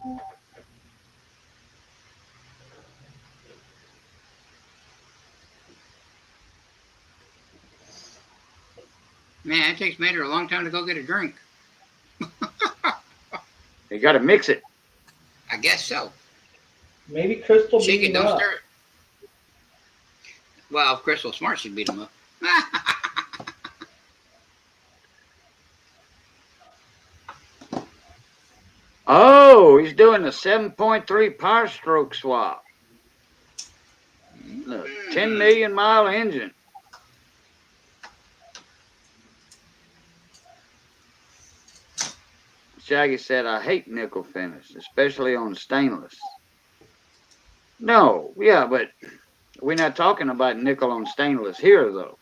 Speaker 6: Man, it takes Mater a long time to go get a drink.
Speaker 5: You got to mix it.
Speaker 6: I guess so.
Speaker 3: Maybe Crystal
Speaker 6: Shake
Speaker 3: beat
Speaker 6: it,
Speaker 3: him
Speaker 6: don't
Speaker 3: up.
Speaker 6: stir it. Well, if Crystal's smart, she'd beat him up.
Speaker 5: Oh, he's doing a 7.3 power stroke swap. Look, 10 million mile engine. Shaggy said, I hate nickel finish, especially on stainless. No, yeah, but we're not talking about nickel on stainless here, though.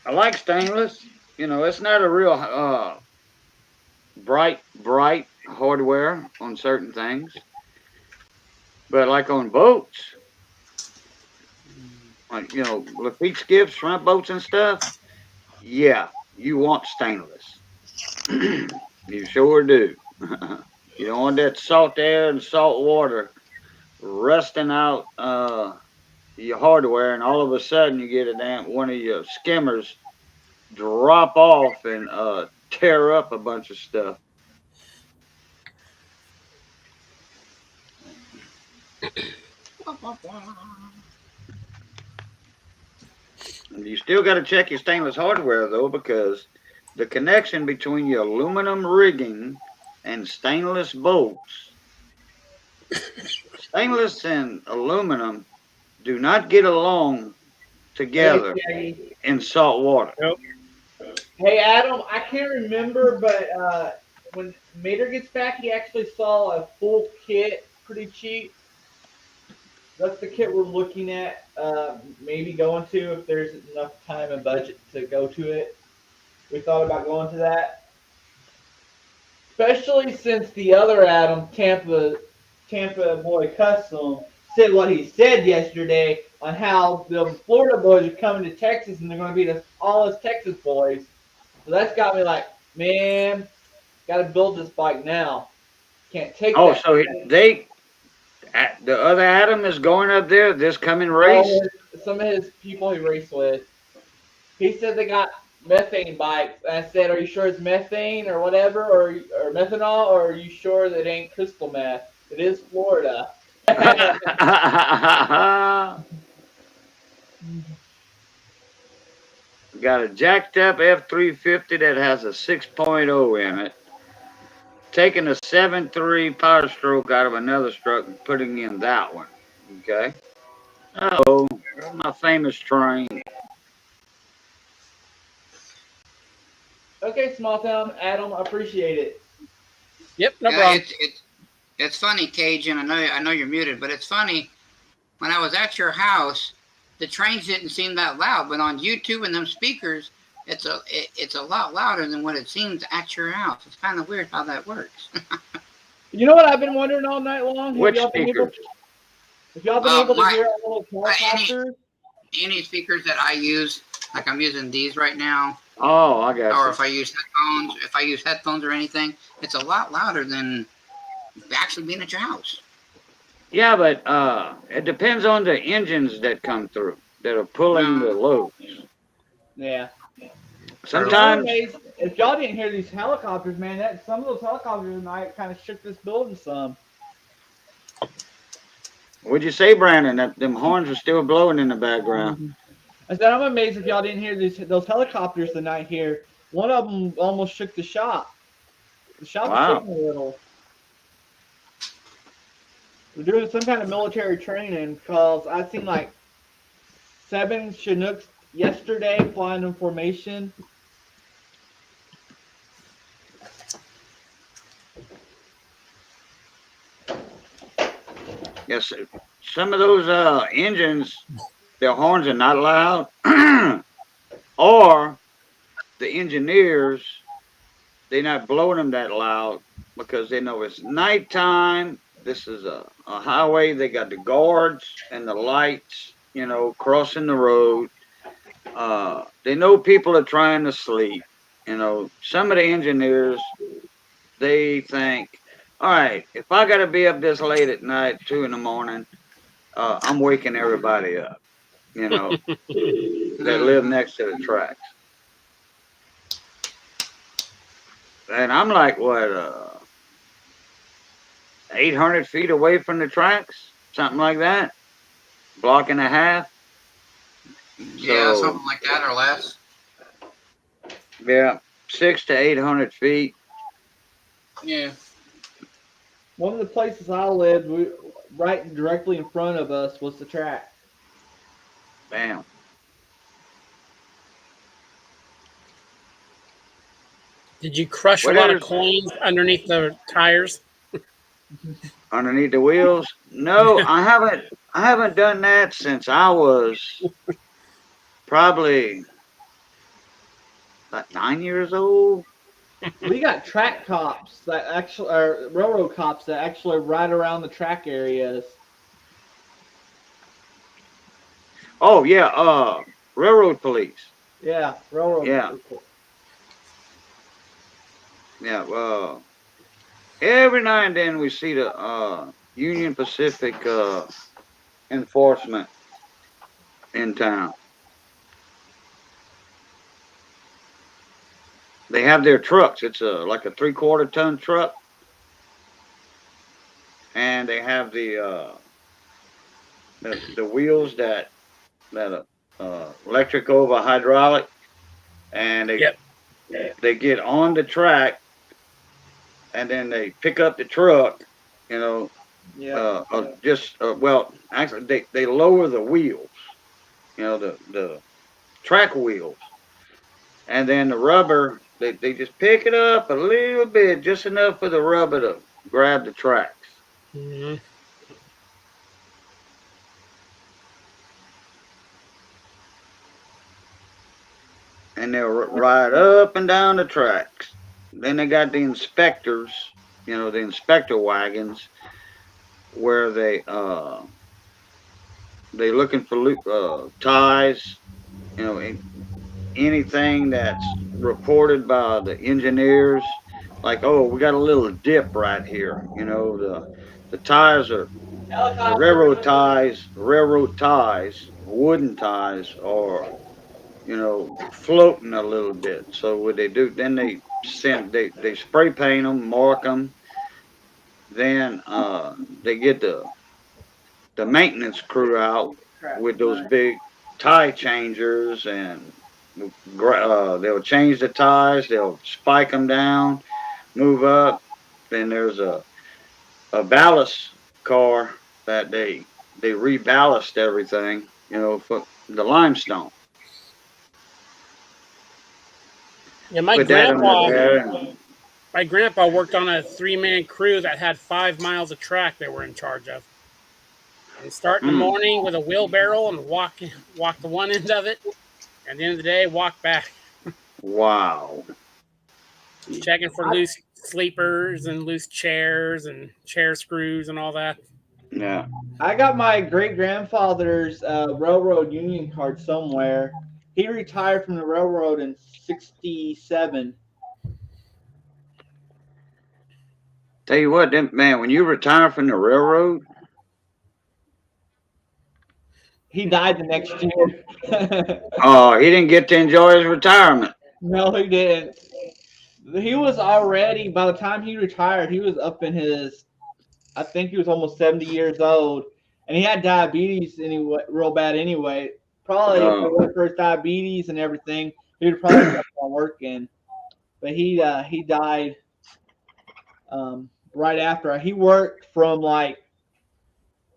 Speaker 5: I like stainless. You know, it's not a real bright hardware on certain things. But like on boats, like, you know, Lafitte skiffs, front boats and stuff, yeah, you want stainless. You sure do. You don't want that salt air and salt water rusting out your hardware, and all of a sudden you get one of your skimmers drop off and tear up a bunch of stuff. And you still got to check your stainless hardware though, because the connection between your aluminum rigging and stainless bolts, stainless and aluminum do not get along together in salt water.
Speaker 4: Nope.
Speaker 3: Hey, Adam, I can't remember, but when Mater gets back, he actually saw a full kit pretty cheap. That's the kit we're looking at, maybe going to if there's enough time and budget to go to it. We thought about going to that. Especially since the other Adam, Tampa Boy Custom, said what he said yesterday on how the Florida boys are coming to Texas and they're going to beat us all as Texas boys. So that's got me like, man, got to build this bike now. Can't take
Speaker 5: Oh,
Speaker 3: that.
Speaker 5: so the other Adam is going up there this coming race?
Speaker 3: Some of his people he raced with. He said they got methane bikes. And I said, are you sure it's methane or whatever, or methanol, or are you sure that it ain't crystal meth? It is Florida.
Speaker 5: Got a jacked up F-350 that has a 6.0 in it. Taking a 7.3 power stroke out of another stroke and putting in that one. Okay. Oh, my famous train.
Speaker 3: Okay, small town Adam, I appreciate it.
Speaker 4: Yep, no
Speaker 6: Yeah,
Speaker 4: problem.
Speaker 6: it's funny, Cajun. I know you're muted, but it's funny. When I was at your house, the trains didn't seem that loud, but on YouTube and them speakers, it's a lot louder than what it seems at your house. It's kind of weird how that works.
Speaker 3: You know what I've been wondering all night long?
Speaker 5: Which speakers?
Speaker 3: If y'all been able to hear a little helicopter?
Speaker 6: Any speakers that I use, like I'm using these right now.
Speaker 5: Oh, I got
Speaker 6: Or
Speaker 5: you.
Speaker 6: if I use headphones or anything, it's a lot louder than actually being at your house.
Speaker 5: Yeah, but it depends on the engines that come through that are pulling the loads.
Speaker 3: Yeah.
Speaker 5: Sometimes.
Speaker 3: If y'all didn't hear these helicopters, man, some of those helicopters tonight kind of shook this building some.
Speaker 5: What'd you say, Brandon? That them horns are still blowing in the background.
Speaker 3: I said I'm amazed if y'all didn't hear those helicopters tonight here. One of them almost shook the shop. The shop was shaking a little. We're doing some kind of military training because I've seen like 7 Chinooks yesterday flying in formation.
Speaker 5: Yes, some of those engines, their horns are not loud, or the engineers, they're not blowing them that loud because they know it's nighttime. This is a highway. They got the guards and the lights, crossing the road. They know people are trying to sleep. Some of the engineers, they think, all right, if I got to be up this late at night, 2 in the morning, I'm waking everybody up, that live next to the tracks. And I'm like, what, 800 feet away from the tracks? Something like that? Block and a half?
Speaker 6: Yeah, something like that or less.
Speaker 5: Yeah, 600 to 800 feet.
Speaker 6: Yeah.
Speaker 3: One of the places I lived, right directly in front of us was the track.
Speaker 5: Bam.
Speaker 4: Did you crush
Speaker 5: What
Speaker 4: a lot of
Speaker 5: is
Speaker 4: coins underneath the tires?
Speaker 5: underneath the wheels? No, I haven't. I haven't done that since I was probably like 9 years old.
Speaker 3: We got track cops that actually are railroad cops that actually ride around the track areas.
Speaker 5: Oh yeah, railroad police.
Speaker 3: Yeah, railroad.
Speaker 5: Yeah, yeah. Every now and then we see the Union Pacific enforcement in town. They have their trucks. It's like a 3/4 ton truck, and they have the wheels that electric over hydraulic, and
Speaker 4: Yep.
Speaker 5: they get on the track, and then they pick up the truck. You know,
Speaker 3: Yeah.
Speaker 5: well, actually they lower the wheels. The track wheels, and then the rubber. They just pick it up a little bit, just enough for the rubber to grab the tracks.
Speaker 4: Mm-hmm.
Speaker 5: And they'll ride up and down the tracks. Then they got the inspectors, the inspector wagons, where they looking for ties, anything that's reported by the engineers. Like, oh, we got a little dip right here. The tires are the railroad ties, wooden ties, or floating a little bit. So what they do, then they spray paint them, mark them. Then they get the maintenance crew out with those big tie changers, and they'll change the tires, they'll spike them down, move up. Then there's a ballast car that they reballast everything, for the limestone.
Speaker 4: Yeah, my
Speaker 5: Put that under
Speaker 4: grandpa
Speaker 5: there.
Speaker 4: my grandpa worked on a 3-man crew that had 5 miles of track they were in charge of. And start in the
Speaker 5: Mm,
Speaker 4: morning with a wheelbarrow and walk the one end of it. At the end of the day, walk back.
Speaker 5: wow.
Speaker 4: Just checking for loose sleepers and loose chairs and chair screws and all that.
Speaker 5: Yeah.
Speaker 3: I got my great grandfather's railroad union card somewhere. He retired from the railroad in '67.
Speaker 5: Tell you what, man, when you retire from the railroad,
Speaker 3: He died the next year.
Speaker 5: he didn't get to enjoy his retirement.
Speaker 3: No, he didn't. He was already, by the time he retired, he was up in his, I think he was almost 70 years old. And he had diabetes anyway, real bad anyway. Probably if it wasn't for his diabetes and everything, he would probably kept on working. But he died right after. He worked from like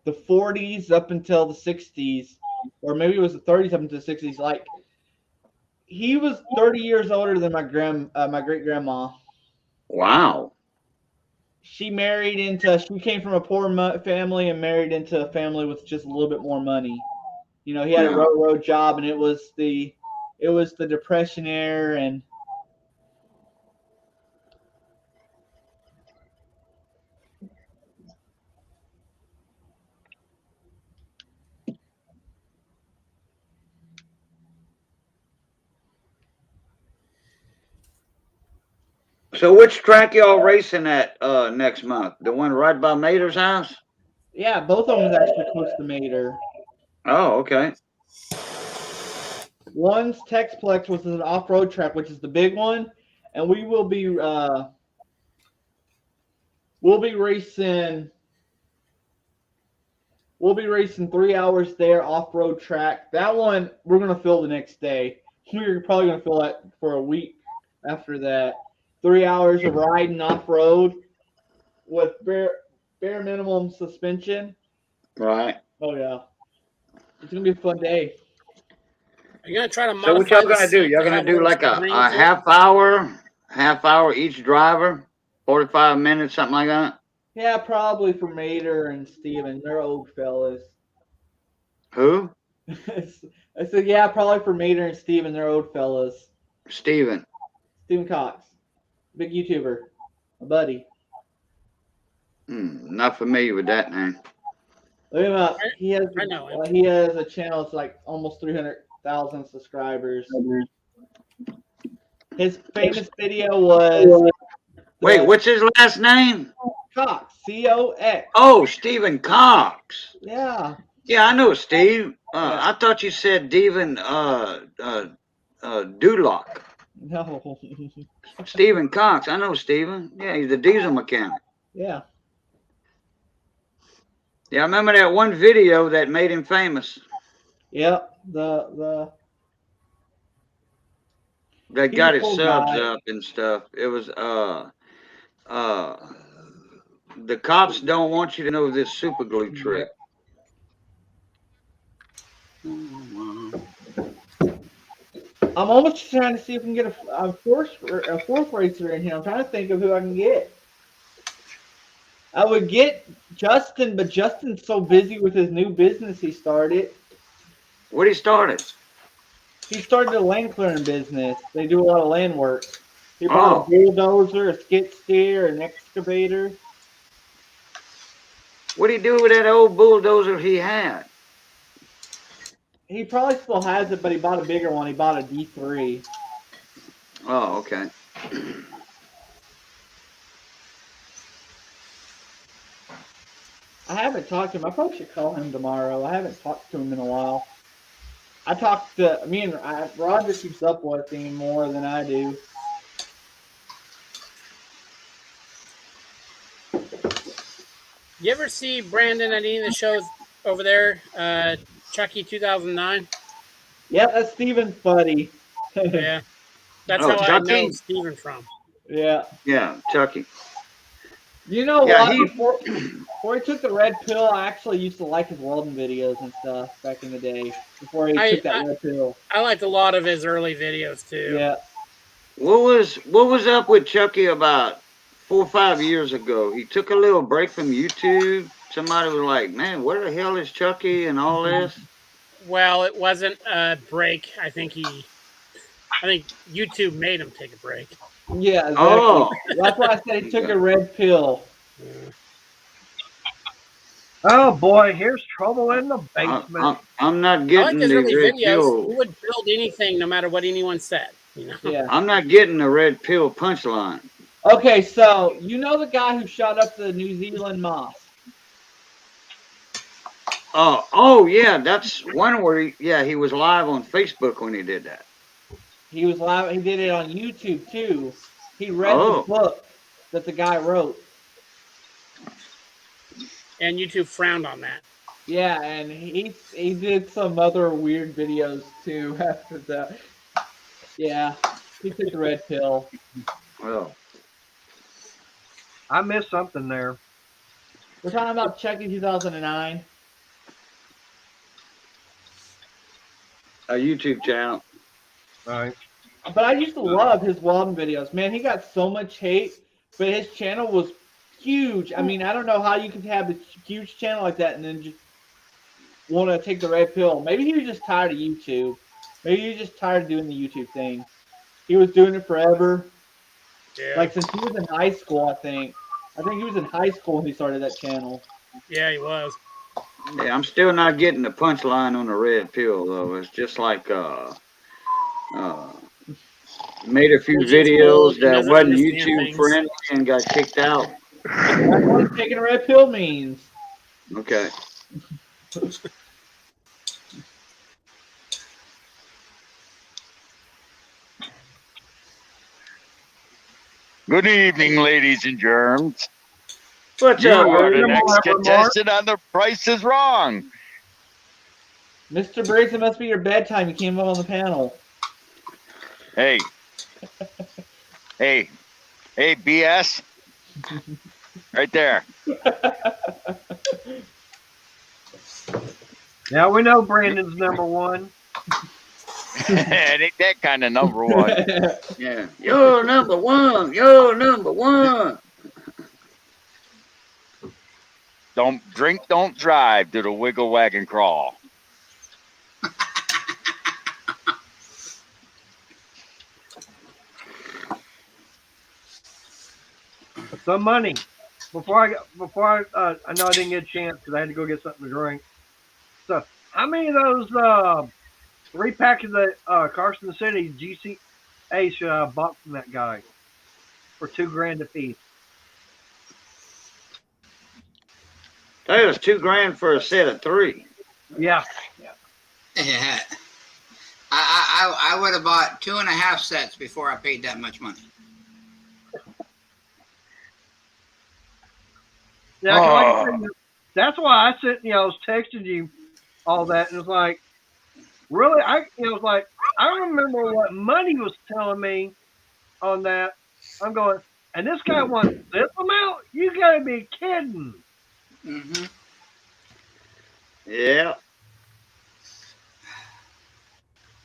Speaker 3: the 40s up until the 60s, or maybe it was the 30s up until the 60s. Like he was 30 years older than my great grandma.
Speaker 5: Wow.
Speaker 3: she came from a poor family and married into a family with just a little bit more money. You know, he had a railroad job, and it was the Depression era, and
Speaker 5: So which track y'all racing at next month? The one right by Mater's house?
Speaker 3: yeah, both of them is actually close to Mater.
Speaker 5: Oh, okay.
Speaker 3: One's Texplex, which is an off-road track, which is the big one, and we'll be racing 3 hours there off-road track. That one we're gonna fill the next day. We're probably gonna fill that for a week after that. 3 hours of riding off-road with bare minimum suspension.
Speaker 5: Right.
Speaker 3: Oh yeah, it's gonna be a fun day.
Speaker 4: Are you gonna try to modify
Speaker 5: So what y'all
Speaker 4: the
Speaker 5: gonna do?
Speaker 4: seat
Speaker 5: Y'all
Speaker 4: to
Speaker 5: gonna
Speaker 4: have
Speaker 5: do
Speaker 4: little
Speaker 5: like a
Speaker 4: springs in it?
Speaker 5: half hour each driver, 45 minutes, something like that?
Speaker 3: Yeah, probably for Mater and Steven. They're old fellas.
Speaker 5: Who?
Speaker 3: I said, yeah, probably for Mater and Steven. They're old fellas.
Speaker 5: Steven.
Speaker 3: Steven Cox, big YouTuber, a buddy.
Speaker 5: Not familiar with that name.
Speaker 3: Look him up.
Speaker 4: I know him.
Speaker 3: He has a channel. It's like almost 300,000 subscribers. His famous video was
Speaker 5: Wait, what's his last name?
Speaker 3: Cox, C-O-X.
Speaker 5: Oh, Stephen Cox.
Speaker 3: Yeah.
Speaker 5: Yeah, I know Steve.
Speaker 3: Yeah.
Speaker 5: I thought you said Devin Dulock.
Speaker 3: No.
Speaker 5: Stephen Cox. I know Stephen. Yeah, he's a diesel mechanic.
Speaker 3: Yeah.
Speaker 5: Yeah, I remember that one video that made him famous.
Speaker 3: Yep. That
Speaker 5: got his
Speaker 3: cool
Speaker 5: subs
Speaker 3: guy.
Speaker 5: up and stuff. It was the cops don't want you to know this super glue trick.
Speaker 3: I'm almost trying to see if we can get a fourth racer in here. I'm trying to think of who I can get. I would get Justin, but Justin's so busy with his new business he started.
Speaker 5: What he started?
Speaker 3: He started a land clearing business. They do a lot of land work. He bought a bulldozer, a skid steer, an excavator.
Speaker 5: What did he do with that old bulldozer he had?
Speaker 3: He probably still has it, but he bought a bigger one. He bought a D3.
Speaker 5: Oh, okay.
Speaker 3: I haven't talked to him. I probably should call him tomorrow. I haven't talked to him in a while. Roger keeps up with him more than I do.
Speaker 4: You ever see Brandon at any of the shows over there? Chucky 2009?
Speaker 3: Yep, that's Steven's buddy.
Speaker 4: Yeah. That's
Speaker 5: Oh,
Speaker 4: how I
Speaker 5: Chucky?
Speaker 4: know Steven from.
Speaker 3: Yeah.
Speaker 5: Yeah, Chucky.
Speaker 3: You know
Speaker 5: Yeah,
Speaker 3: what? Before he took the red pill, I actually used to like his welding videos and stuff back in the day. Before he took that red pill.
Speaker 4: I liked a lot of his early videos too.
Speaker 3: Yeah.
Speaker 5: What was up with Chucky about 4 or 5 years ago? He took a little break from YouTube. Somebody was like, "Man, where the hell is Chucky?" and all this.
Speaker 4: Well, it wasn't a break. I think YouTube made him take a break.
Speaker 3: Yeah, exactly.
Speaker 5: Oh.
Speaker 3: That's why I said he took a red pill.
Speaker 1: Oh boy, here's trouble in the basement.
Speaker 5: I'm not
Speaker 4: I like
Speaker 5: getting
Speaker 4: his
Speaker 5: the
Speaker 4: early
Speaker 5: red
Speaker 4: videos.
Speaker 5: pill.
Speaker 4: He would build anything, no matter what anyone said. You know.
Speaker 3: Yeah.
Speaker 5: I'm not getting the red pill punchline.
Speaker 3: Okay, so you know the guy who shot up the New Zealand mosque?
Speaker 5: Oh yeah, that's one where he was live on Facebook when he did that.
Speaker 3: He was live. He did it on YouTube too. He read the book that the guy wrote.
Speaker 4: And YouTube frowned on that.
Speaker 3: Yeah, and he did some other weird videos too after that. Yeah, he took the red pill.
Speaker 5: Well,
Speaker 1: I missed something there.
Speaker 3: We're talking about Chucky 2009.
Speaker 5: a YouTube channel.
Speaker 1: Right.
Speaker 3: But I used to love his welding videos. Man, he got so much hate, but his channel was huge. I mean, I don't know how you can have a huge channel like that and then just want to take the red pill. Maybe he was just tired of YouTube. Maybe he was just tired of doing the YouTube thing. He was doing it forever.
Speaker 4: Yeah.
Speaker 3: Like since he was in high school, I think. I think he was in high school when he started that channel.
Speaker 4: Yeah, he was.
Speaker 5: Yeah, I'm still not getting the punchline on the red pill though. It's just like made a few
Speaker 4: He's just old
Speaker 5: videos
Speaker 4: and
Speaker 5: that
Speaker 4: doesn't
Speaker 5: wasn't
Speaker 4: understand
Speaker 5: YouTube
Speaker 4: things.
Speaker 5: friendly and got kicked out.
Speaker 3: That's what taking a red pill means.
Speaker 5: Okay.
Speaker 8: Good evening, ladies and germs.
Speaker 5: What's
Speaker 8: You
Speaker 5: up,
Speaker 8: are the
Speaker 5: Brandon?
Speaker 8: next contestant on The Price is Wrong.
Speaker 3: Mr. Briggs, it must be your bedtime. You came up on the panel.
Speaker 8: Hey. Hey, BS. Right there.
Speaker 1: Now we know Brandon's number one.
Speaker 8: It ain't that kind of number one.
Speaker 5: Yeah. You're number one. You're number one.
Speaker 8: Don't drink, don't drive. Do the wiggle, wag, and crawl.
Speaker 1: Some money. Before I know I didn't get a chance because I had to go get something to drink. So, how many of those 3 packs of the Carson City GCA should I have bought from that guy for $2,000 a piece?
Speaker 5: That was $2,000 for a set of 3.
Speaker 1: Yeah.
Speaker 6: Yeah. I would have bought 2.5 sets before I paid that much money.
Speaker 1: Yeah, 'cause like I said, that's why I said, I was texting you all that, and it was like, really, it was like, I remember what Money was telling me on that. I'm going, and this guy wants this amount? You gotta be kidding.
Speaker 6: Mm-hmm.
Speaker 5: Yeah.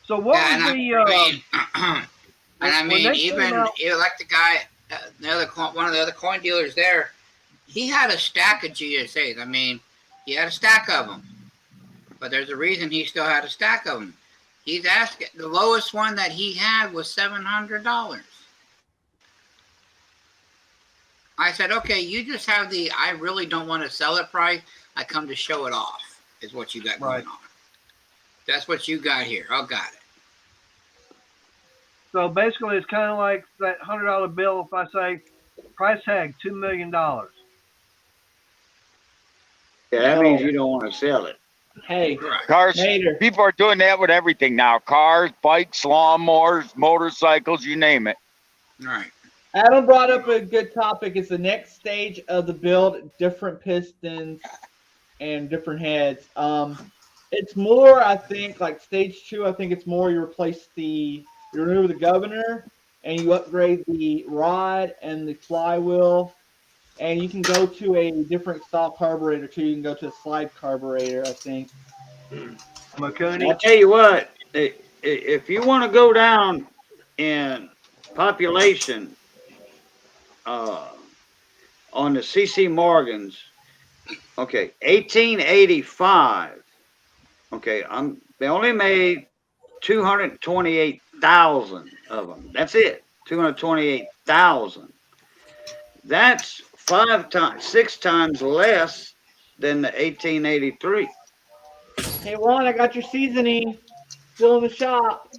Speaker 1: So what was
Speaker 6: even like the guy, one of the other coin dealers there, he had a stack of GSAs. I mean, he had a stack of them, but there's a reason he still had a stack of them. He's asking, the lowest one that he had was $700. I said, okay, you just have the I really don't want to sell it price. I come to show it off, is what you got going on. That's what you got here. I got it.
Speaker 1: So basically, it's kind of like that $100 bill. If I say price tag $2 million.
Speaker 5: Yeah, that means you don't want to sell it.
Speaker 3: Hey,
Speaker 8: Cars,
Speaker 3: Mater.
Speaker 8: people are doing that with everything now. Cars, bikes, lawnmowers, motorcycles, you name it.
Speaker 6: All right.
Speaker 3: Adam brought up a good topic. It's the next stage of the build, different pistons and different heads. It's more, I think, like stage 2. I think it's more you remove the governor and you upgrade the rod and the flywheel, and you can go to a different style carburetor too. You can go to a slide carburetor, I think.
Speaker 1: McCooney.
Speaker 5: I'll tell you what, if you want to go down in population on the CC Morgans, okay, 1885. Okay, they only made 228,000 of them. That's it. 228,000. That's 6 times less than the 1883.
Speaker 3: Hey, Juan, I got your seasoning. Still in the shop.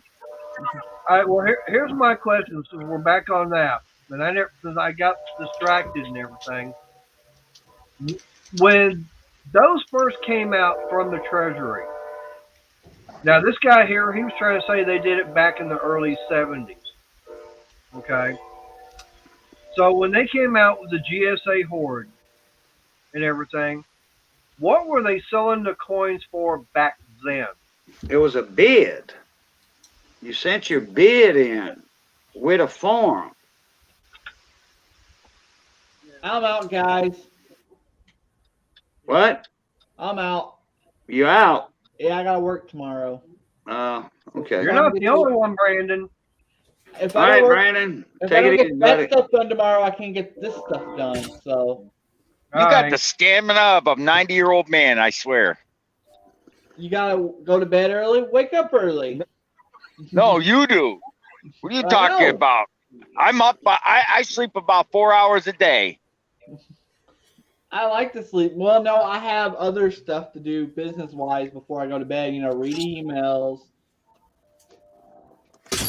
Speaker 1: All right. Well, here's my question. So we're back on that, and since I got distracted and everything. When those first came out from the Treasury. Now, this guy here, he was trying to say they did it back in the early 70s. Okay. So when they came out with the GSA Horde and everything, what were they selling the coins for back then?
Speaker 5: It was a bid. You sent your bid in with a form.
Speaker 3: I'm out, guys.
Speaker 5: What?
Speaker 3: I'm out.
Speaker 5: You out?
Speaker 3: Yeah, I gotta work tomorrow.
Speaker 5: Okay.
Speaker 1: You're not the only one, Brandon.
Speaker 3: If
Speaker 5: All
Speaker 3: I
Speaker 5: right,
Speaker 3: don't,
Speaker 5: Brandon,
Speaker 3: if I
Speaker 5: take
Speaker 3: don't
Speaker 5: it
Speaker 3: get
Speaker 5: easy,
Speaker 3: that
Speaker 5: buddy.
Speaker 3: stuff done tomorrow, I can't get this stuff done. So
Speaker 8: You
Speaker 1: All
Speaker 8: got
Speaker 1: right.
Speaker 8: the stamina of a 90-year-old man, I swear.
Speaker 3: you gotta go to bed early, wake up early.
Speaker 8: No, you do. What are you
Speaker 3: I
Speaker 8: talking
Speaker 3: know.
Speaker 8: about? I'm up. I sleep about 4 hours a day.
Speaker 3: I like to sleep. Well, no, I have other stuff to do business wise before I go to bed. You know, read emails.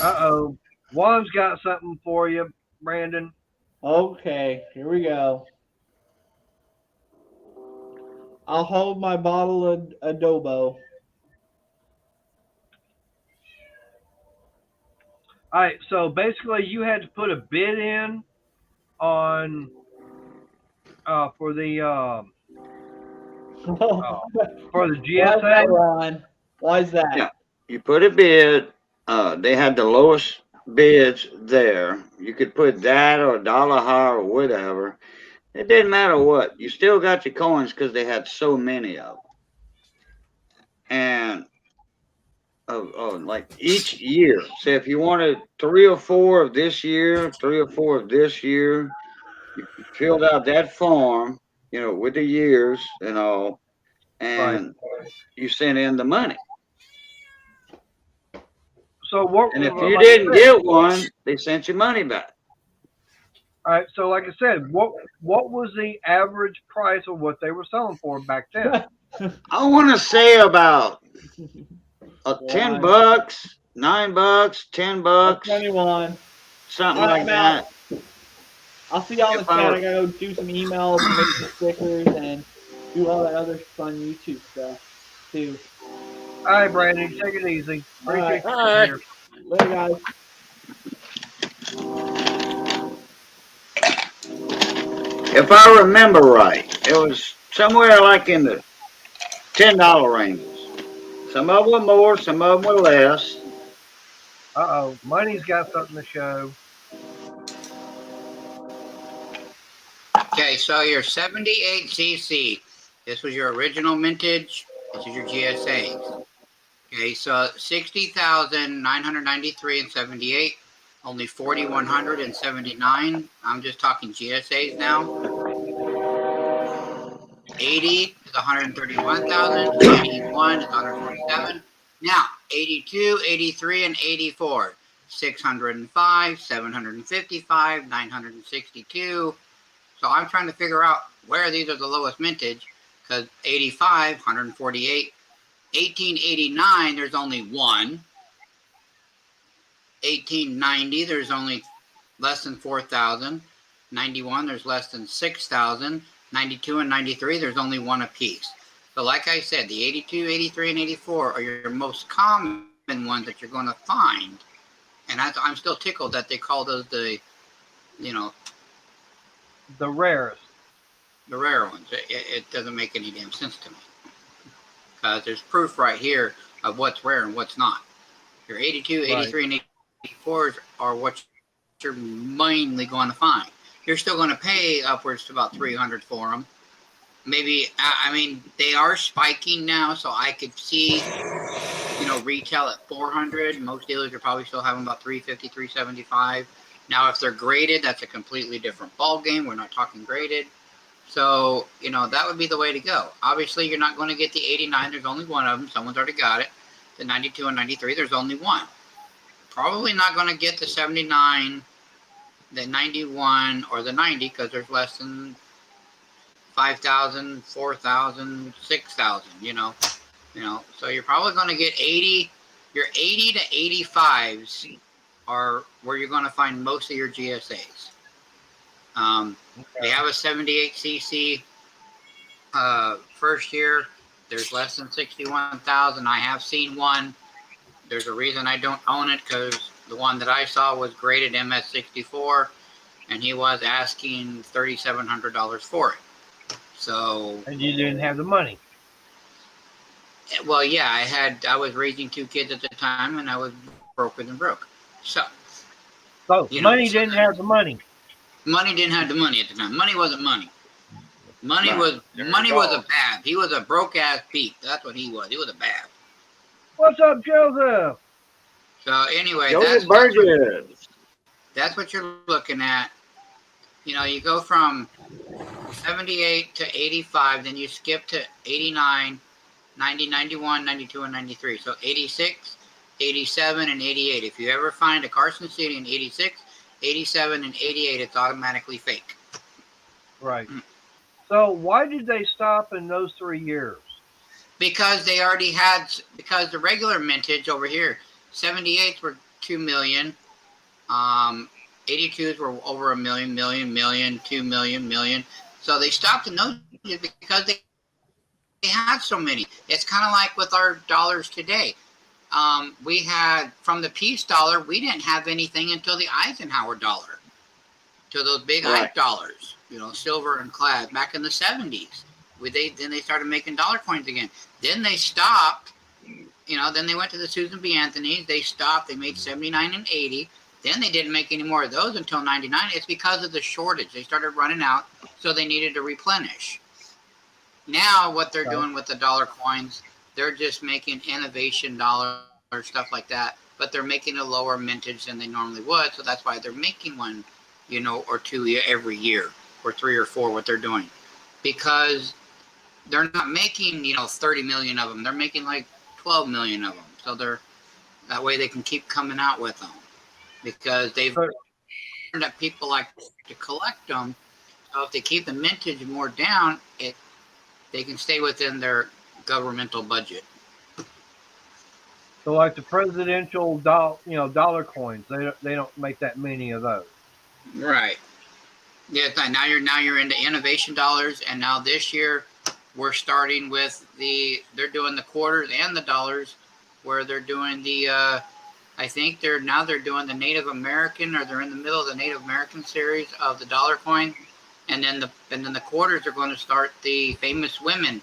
Speaker 1: Uh-oh. Juan's got something for you, Brandon.
Speaker 3: Okay, here we go. I'll hold my bottle of adobo.
Speaker 1: All right, so basically you had to put a bid in on for the
Speaker 3: Why is that,
Speaker 1: GSA.
Speaker 3: Ron? Why is that?
Speaker 5: Yeah. You put a bid. They had the lowest bids there. You could put that or a dollar higher or whatever. It didn't matter what. You still got your coins because they had so many of them. And like each year, say if you wanted 3 or 4 of this year, 3 or 4 of this year, you filled out that form, with the years and all,
Speaker 1: Right.
Speaker 5: and you sent in the money.
Speaker 1: So what?
Speaker 5: And if you
Speaker 1: like I
Speaker 5: didn't
Speaker 1: said-
Speaker 5: get one, they sent your money back.
Speaker 1: all right. So like I said, what was the average price of what they were selling for back then?
Speaker 5: I want to say about
Speaker 3: Why?
Speaker 5: $10, $9, $10,
Speaker 3: 21.
Speaker 5: something
Speaker 3: All right,
Speaker 5: like
Speaker 3: I'm
Speaker 5: that.
Speaker 3: out. I'll see y'all in the
Speaker 5: If I
Speaker 3: chat.
Speaker 5: were-
Speaker 3: I gotta go do some emails and make some stickers and do all that other fun YouTube stuff too.
Speaker 1: All right, Brandon, take it easy.
Speaker 3: All right.
Speaker 1: Appreciate you
Speaker 4: Bye.
Speaker 1: here.
Speaker 3: Later, guys.
Speaker 5: If I remember right, it was somewhere like in the $10 ranges. Some of them were more, some of them were less.
Speaker 1: Uh-oh, Money's got something to show.
Speaker 6: Okay, so your 78cc. This was your original mintage. This is your GSAs. Okay, so 60,993 and 78. Only 4,179. I'm just talking GSAs now. 80 is 131,000. 81 is 147. Now, 82, 83, and 84. 605, 755, 962. So I'm trying to figure out where these are the lowest mintage, because 85, 148. 1889, there's only one. 1890, there's only less than 4,000. 91, there's less than 6,000. 92 and 93, there's only one apiece. So like I said, the 82, 83, and 84 are your most common ones that you're going to find. And I'm still tickled that they call those the
Speaker 1: The rarest.
Speaker 6: rare ones. It doesn't make any damn sense to me. Because there's proof right here of what's rare and what's not. Your 82, 83, and 84s are what you're mainly going to find. You're still going to pay upwards to about 300 for them. Maybe, I mean, they are spiking now, so I could see, retail at 400. Most dealers are probably still having about 350, 375. Now, if they're graded, that's a completely different ball game. We're not talking graded. So, that would be the way to go. Obviously, you're not going to get the 89. There's only one of them. Someone's already got it. The 92 and 93, there's only one. Probably not going to get the 79, the 91, or the 90 because there's less than 5,000, 4,000, 6,000, So you're probably going to get 80. Your 80 to 85s are where you're going to find most of your GSAs. They have a 78cc first year. There's less than 61,000. I have seen one. There's a reason I don't own it, because the one that I saw was graded MS64, and he was asking $3,700 for it. So,
Speaker 1: And you didn't have the money.
Speaker 6: well, yeah, I was raising 2 kids at the time, and I was broker than broke. So
Speaker 1: Money didn't have the money.
Speaker 6: Money didn't have the money at the time. Money wasn't money. Money
Speaker 5: Right.
Speaker 6: was
Speaker 8: There you
Speaker 6: money
Speaker 8: go.
Speaker 6: was a bab. He was a broke ass beat. That's what he was. He was a bab.
Speaker 1: What's up, Joseph?
Speaker 6: So anyway,
Speaker 5: Joseph
Speaker 6: that's
Speaker 5: Burgess.
Speaker 6: That's what you're looking at. You know, you go from 78 to 85, then you skip to 89, 90, 91, 92, and 93. So 86, 87, and 88. If you ever find a Carson City in 86, 87, and 88, it's automatically fake.
Speaker 1: Right. So why did they stop in those 3 years?
Speaker 6: Because they already had, because the regular mintage over here, 78s were 2 million, 82s were over a million, 2 million. So they stopped in those because they had so many. It's kind of like with our dollars today. We had, from the peace dollar, we didn't have anything until the Eisenhower dollar, to those big Ike dollars, you know, silver and clad, back in the 70s. Then they started making dollar coins again. Then they stopped, you know, then they went to the Susan B. Anthony's. They stopped. They made 79 and 80. Then they didn't make any more of those until 99. It's because of the shortage. They started running out, so they needed to replenish. Now what they're doing with the dollar coins, they're just making innovation dollar or stuff like that, but they're making a lower mintage than they normally would. So that's why they're making one, you know, or two every year, or 3 or 4, what they're doing. Because they're not making, you know, 30 million of them. They're making like 12 million of them. So that way they can keep coming out with them, because they've learned that people like to collect them. So if they keep the mintage more down, they can stay within their governmental budget.
Speaker 1: So like the presidential dollar coins, they don't make that many of those.
Speaker 6: Right. Yeah. Now you're into innovation dollars, and now this year we're starting with they're doing the quarters and the dollars, where they're doing the I think they're doing the Native American, or they're in the middle of the Native American series of the dollar coin, and then the quarters are going to start the famous women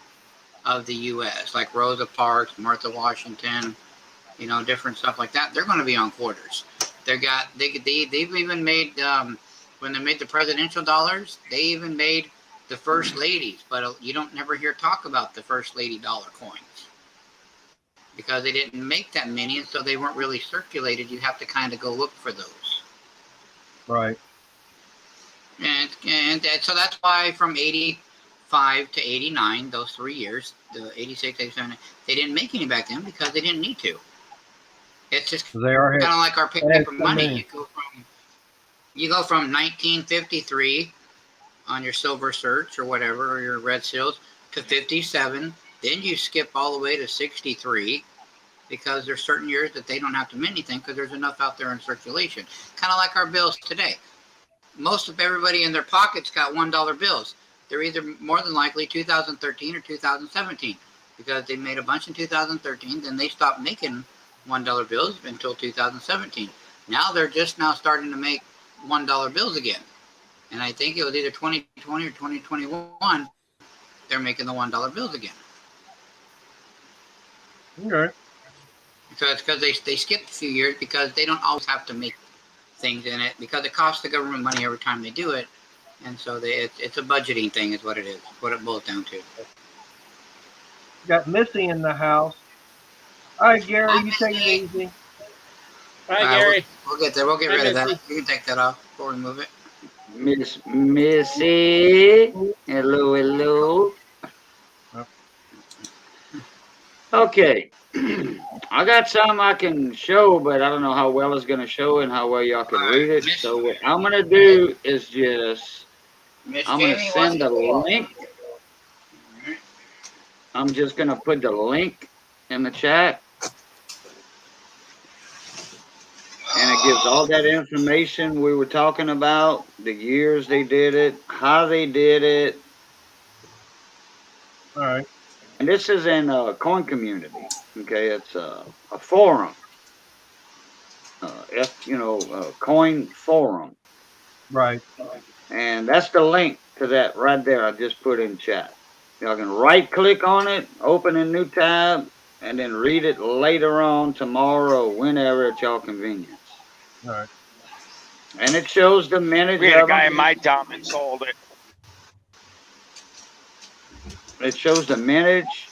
Speaker 6: of the U.S. like Rosa Parks, Martha Washington, you know, different stuff like that. They're going to be on quarters. They've even made when they made the presidential dollars, they even made the first ladies, but you don't never hear talk about the first lady dollar coins, because they didn't make that many, and so they weren't really circulated. You have to kind of go look for those.
Speaker 1: Right.
Speaker 6: And so that's why from 85 to 89, those 3 years, the 86, 87, they didn't make any back then because they didn't need to. It's just kind of like our paper money. You go from 1953 on your silver search or whatever, or your red seals, to 57. Then you skip all the way to 63, because there's certain years that they don't have to mint anything because there's enough out there in circulation. Kind of like our bills today. Most of everybody in their pockets got $1 bills. They're either more than likely 2013 or 2017, because they made a bunch in 2013, then they stopped making $1 bills until 2017. Now they're just now starting to make $1 bills again. And I think it was either 2020 or 2021, they're making the $1 bills again.
Speaker 1: Okay.
Speaker 6: So it's because they skipped a few years, because they don't always have to make things in it, because it costs the government money every time they do it. And so it's a budgeting thing is what it is, what it boils down to.
Speaker 1: Got Missy in the house. All right, Gary, you take it easy.
Speaker 4: All right, Gary.
Speaker 6: We'll get there. We'll get rid of that. You can take that off before we move it.
Speaker 5: Miss Missy. Hello, hello. Okay. I got some I can show, but I don't know how well it's going to show and how well y'all can read it. So what I'm going to do is I'm going to send a link. I'm just going to put the link in the chat. And it gives all that information we were talking about, the years they did it, how they did it.
Speaker 1: All right.
Speaker 5: And this is in a coin community. Okay, it's a forum. Coin forum.
Speaker 1: Right.
Speaker 5: And that's the link to that right there. I just put in chat. Y'all can right click on it, open a new tab, and then read it later on, tomorrow, whenever at y'all convenience.
Speaker 1: All right.
Speaker 5: And it shows the minutes.
Speaker 8: We had a guy in my town that sold it.
Speaker 5: It shows the mintage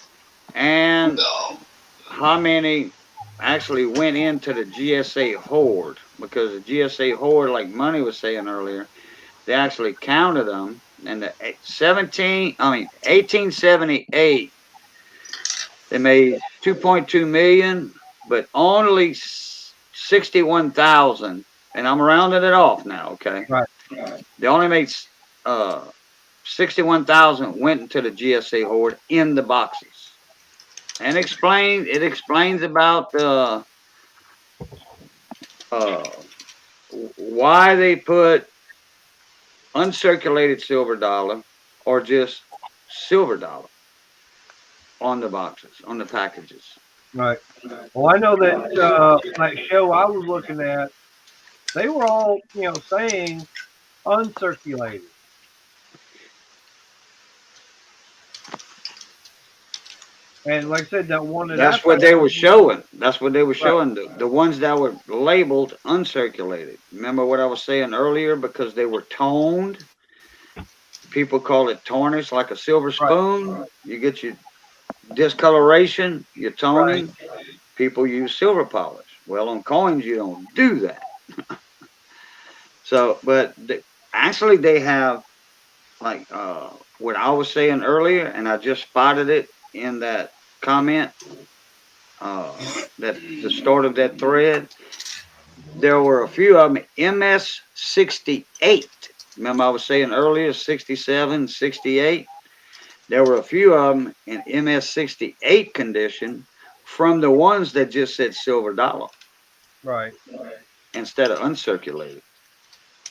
Speaker 5: and how many actually went into the GSA hoard, because the GSA hoard, like Money was saying earlier, they actually counted them, and the 1878, they made 2.2 million, but only 61,000, and I'm rounding it off now, okay?
Speaker 1: Right.
Speaker 5: They only made 61,000 went into the GSA hoard in the boxes. And it explains about why they put uncirculated silver dollar or just silver dollar on the boxes, on the packages.
Speaker 1: Right. Well, I know that that show I was looking at, they were all saying uncirculated. And like I said, that one that
Speaker 5: That's
Speaker 1: I
Speaker 5: what they
Speaker 1: found,
Speaker 5: were showing. That's what they were
Speaker 1: right,
Speaker 5: showing. The ones that were labeled uncirculated. Remember what I was saying earlier? Because they were toned. People call it tarnish, like a silver
Speaker 1: right,
Speaker 5: spoon. You get your discoloration, your
Speaker 1: right,
Speaker 5: toning. People use silver polish. Well, on coins, you don't do that. So, but actually, they have, like what I was saying earlier, and I just spotted it in that comment, that the start of that thread. There were a few of them, MS 68. Remember I was saying earlier, 67, 68. There were a few of them in MS 68 condition from the ones that just said silver dollar
Speaker 1: right.
Speaker 5: instead of uncirculated.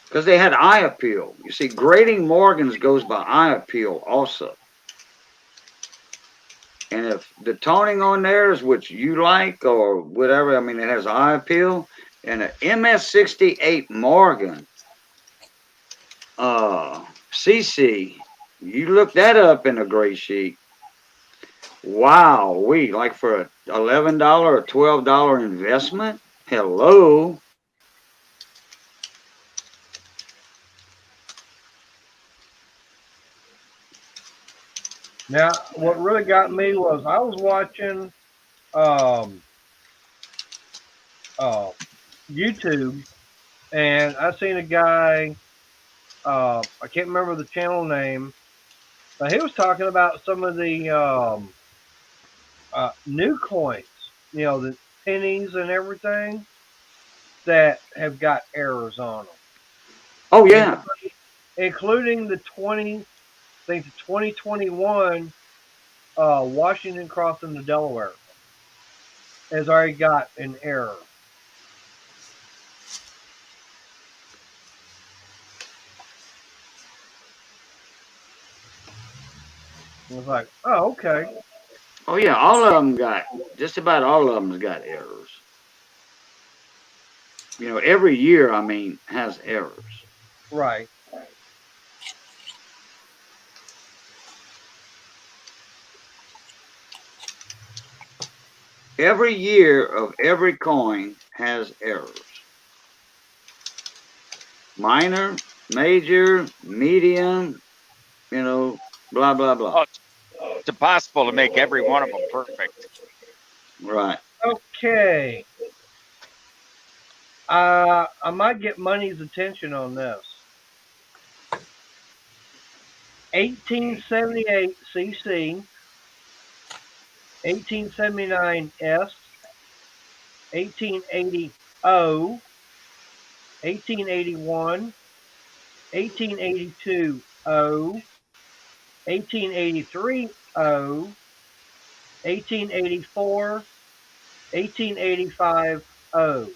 Speaker 5: Because they had eye appeal. You see, grading Morgans goes by eye appeal also. And if the toning on there is what you like or whatever, I mean, it has eye appeal. And an MS68 Morgan, CC, you look that up in a gray sheet. Wow, like for a $11 or $12 investment? Hello.
Speaker 1: Now, what really got me was I was watching um, uh, YouTube, and I seen a guy. I can't remember the channel name, but he was talking about some of the new coins. The pennies and everything that have got errors on them,
Speaker 5: Oh, yeah.
Speaker 1: including the 2021 Washington crossing the Delaware has already got an error. I was like, oh, okay.
Speaker 5: Oh, yeah. All of them just about all of them got errors. Every year, I mean, has errors.
Speaker 1: Right.
Speaker 5: Every year of every coin has errors. Minor, major, medium, blah, blah, blah.
Speaker 8: Oh, it's impossible to make every one of them perfect.
Speaker 5: Right.
Speaker 1: Okay. I might get Money's attention on this. 1878 CC, 1879 S, 1880 O, 1881, 1882 O, 1883 O, 1884, 1885 O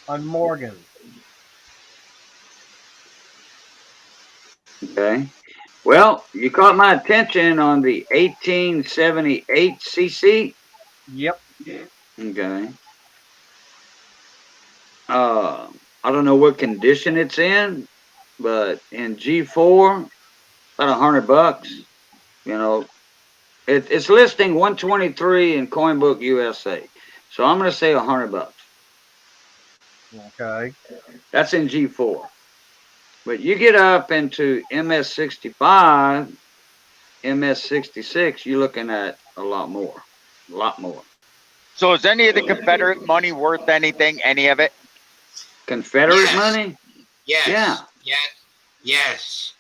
Speaker 1: on Morgan.
Speaker 5: Okay. Well, you caught my attention on the 1878 CC.
Speaker 1: Yep.
Speaker 5: Okay. I don't know what condition it's in, but in G4, about $100. It's listing 123 in CoinBook USA, so I'm going to say $100.
Speaker 1: Okay.
Speaker 5: That's in G4. But you get up into MS65, MS66, you're looking at a lot more. A lot more.
Speaker 8: So is any of the Confederate money worth anything? Any of it?
Speaker 5: Confederate
Speaker 6: Yes.
Speaker 5: money?
Speaker 6: Yes.
Speaker 5: Yeah.
Speaker 6: Yes.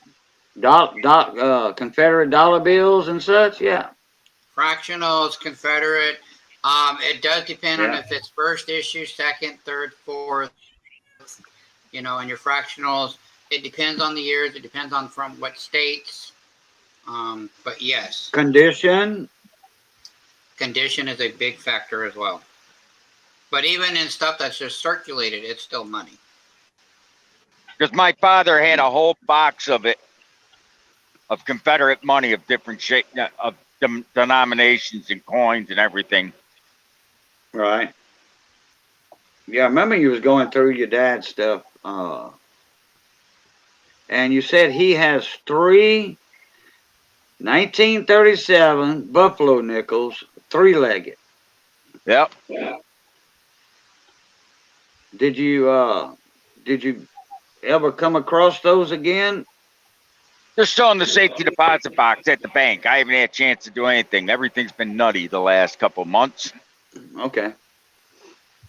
Speaker 5: Confederate dollar bills and such. Yeah.
Speaker 6: Fractionals, Confederate. It does depend on
Speaker 5: Yeah.
Speaker 6: if it's first issue, second, third, fourth. You know, and your fractionals. It depends on the years. It depends on from what states. But yes,
Speaker 5: Condition.
Speaker 6: condition is a big factor as well. But even in stuff that's just circulated, it's still money.
Speaker 8: Because my father had a whole box of it, of Confederate money of different shape, of denominations and coins and everything.
Speaker 5: Right. Yeah, I remember you was going through your dad's stuff. And you said he has 3 1937 Buffalo nickels, 3-legged.
Speaker 8: Yep.
Speaker 5: Did you ever come across those again?
Speaker 8: They're still in the safety deposit box at the bank. I haven't had a chance to do anything. Everything's been nutty the last couple of months.
Speaker 5: Okay.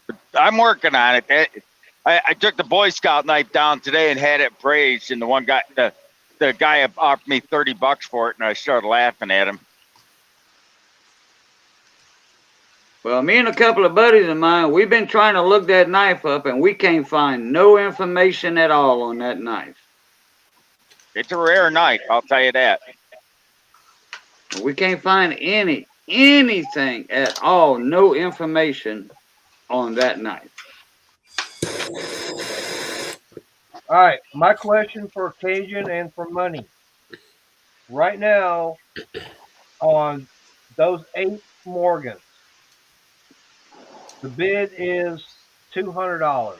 Speaker 8: But I'm working on it. I took the Boy Scout knife down today and had it appraised, and the guy offered me $30 for it, and I started laughing at him.
Speaker 5: Well, me and a couple of buddies of mine, we've been trying to look that knife up, and we can't find no information at all on that knife.
Speaker 8: It's a rare knife, I'll tell you that.
Speaker 5: We can't find anything at all, no information on that knife.
Speaker 1: All right, my question for Cajun and for money. Right now, on those 8 Morgans, the bid is $200.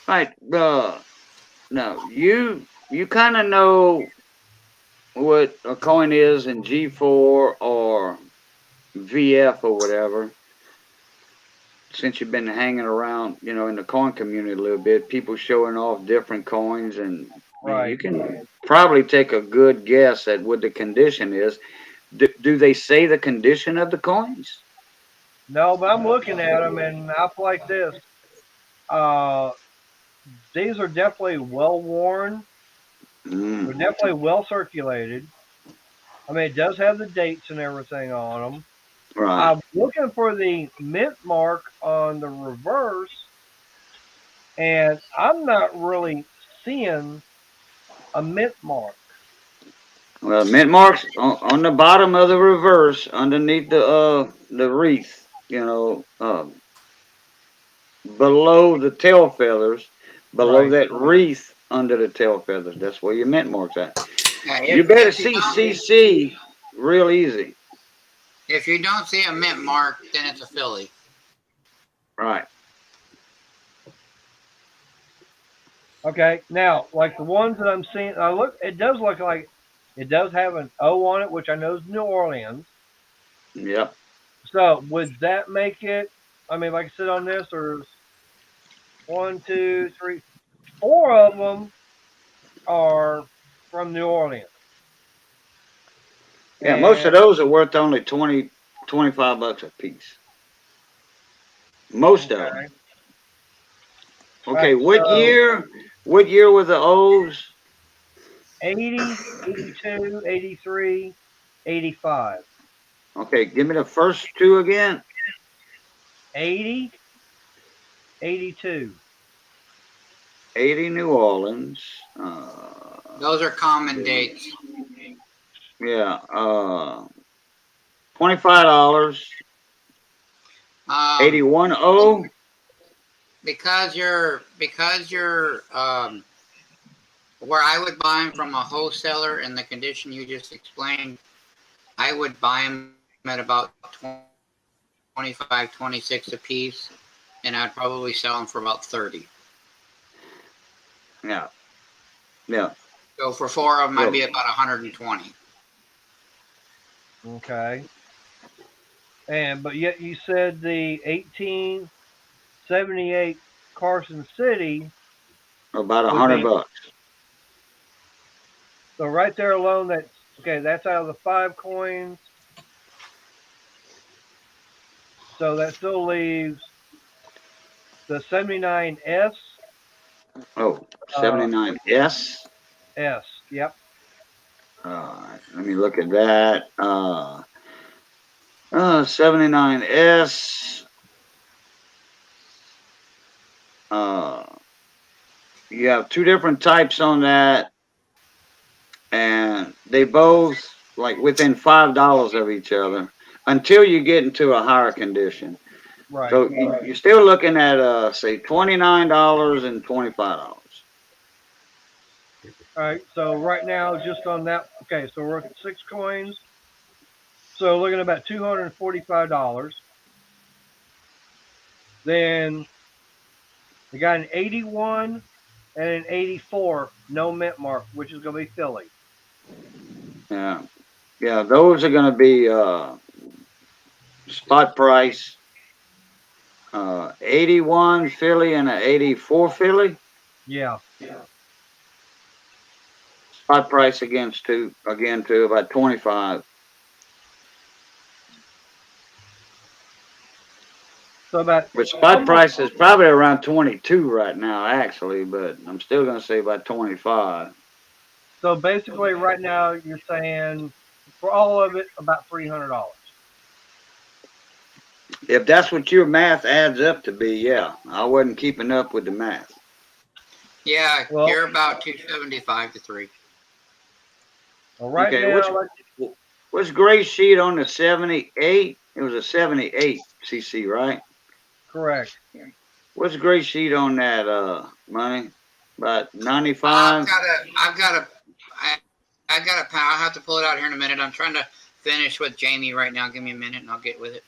Speaker 5: Right. Now you kind of know what a coin is in G4 or VF or whatever. Since you've been hanging around, in the coin community a little bit, people showing off different coins, and
Speaker 1: Right.
Speaker 5: you can probably take a good guess at what the condition is. Do they say the condition of the coins?
Speaker 1: No, but I'm looking at them and I feel like this. These are definitely well worn. They're definitely well circulated. I mean, it does have the dates and everything on them.
Speaker 5: Right.
Speaker 1: I'm looking for the mint mark on the reverse, and I'm not really seeing a mint mark.
Speaker 5: Well, mint marks on the bottom of the reverse, underneath the wreath, below the tail feathers, below
Speaker 1: Right.
Speaker 5: that wreath under the tail feathers. That's where your mint marks at.
Speaker 6: Yeah,
Speaker 5: You better see CC real easy.
Speaker 6: If you don't see a mint mark, then it's a filly.
Speaker 5: Right.
Speaker 1: Okay, now like the ones that I'm seeing, it does look like it does have an O on it, which I know is New Orleans.
Speaker 5: Yep.
Speaker 1: So would that make it? I mean, like I said on this, there's 1, 2, 3, 4 of them are from New Orleans.
Speaker 5: Yeah, most of
Speaker 1: And-
Speaker 5: those are worth only $20, $25 a piece. Most of them. Okay,
Speaker 1: Right,
Speaker 5: what year? What year were the O's?
Speaker 1: 80, 82, 83, 85.
Speaker 5: Okay, give me the first 2 again.
Speaker 1: 80, 82.
Speaker 5: 80 New Orleans.
Speaker 6: Those are common dates.
Speaker 5: Yeah. $25. 81 O.
Speaker 6: Because you're where I would buy them from a wholesaler in the condition you just explained, I would buy them at about 25, 26 a piece, and I'd probably sell them for about 30.
Speaker 5: Yeah. Yeah.
Speaker 6: So for 4 of them, I'd be about 120.
Speaker 1: Okay. But yet you said the 1878 Carson City.
Speaker 5: About $100.
Speaker 1: So right there alone, that's Okay, that's out of the 5 coins. So that still leaves the 79S.
Speaker 5: Oh,
Speaker 1: Uh,
Speaker 5: 79S.
Speaker 1: S. Yep.
Speaker 5: Let me look at that. 79S. You have 2 different types on that, and they both like within $5 of each other until you get into a higher condition.
Speaker 1: Right.
Speaker 5: So you're still looking at say $29 and $25.
Speaker 1: All right. So right now, just on that. Okay. So we're at 6 coins. So looking at about $245. Then we got an 81 and an 84, no mint mark, which is going to be Philly.
Speaker 5: Yeah, yeah, those are going to be spot price. 81 Philly and an 84 Philly.
Speaker 1: Yeah.
Speaker 5: Spot price against to about 25.
Speaker 1: So about
Speaker 5: But spot
Speaker 1: almost.
Speaker 5: price is probably around 22 right now, actually, but I'm still going to say about 25.
Speaker 1: So basically, right now you're saying for all of it about $300.
Speaker 5: If that's what your math adds up to be, yeah. I wasn't keeping up with the math.
Speaker 6: Yeah,
Speaker 1: Well,
Speaker 6: you're about 275 to 3.
Speaker 1: well right
Speaker 5: Okay,
Speaker 1: now,
Speaker 5: what's gray sheet on the 78? It was a 78 CC, right?
Speaker 1: correct.
Speaker 5: What's gray sheet on that money? About
Speaker 6: I've
Speaker 5: 95?
Speaker 6: got a, I've got a, I got a pound. I'll have to pull it out here in a minute. I'm trying to finish with Jamie right now. Give me a minute and I'll get with it.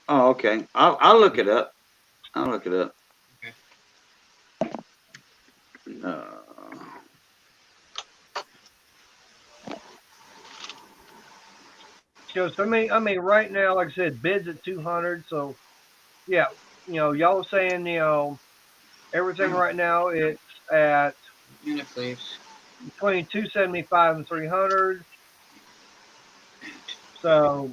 Speaker 5: Oh, okay. I'll look it up. I'll look it up.
Speaker 6: Okay.
Speaker 1: So I mean, right now, like I said, bids at 200. So yeah, y'all saying, everything right now it's at
Speaker 6: Minute, please.
Speaker 1: between 275 and 300. So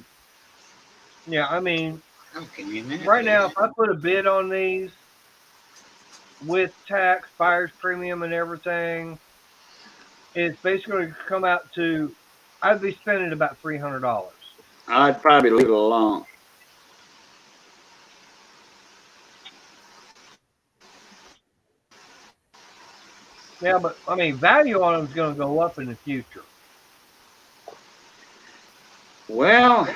Speaker 1: yeah, I mean,
Speaker 6: Oh, give me a minute,
Speaker 1: right
Speaker 6: please.
Speaker 1: now, if I put a bid on these with tax, buyer's premium, and everything, it's basically going to come out to, I'd be spending about $300.
Speaker 5: I'd probably leave it alone.
Speaker 1: Yeah, but I mean, value on them is going to go up in the future.
Speaker 5: Well,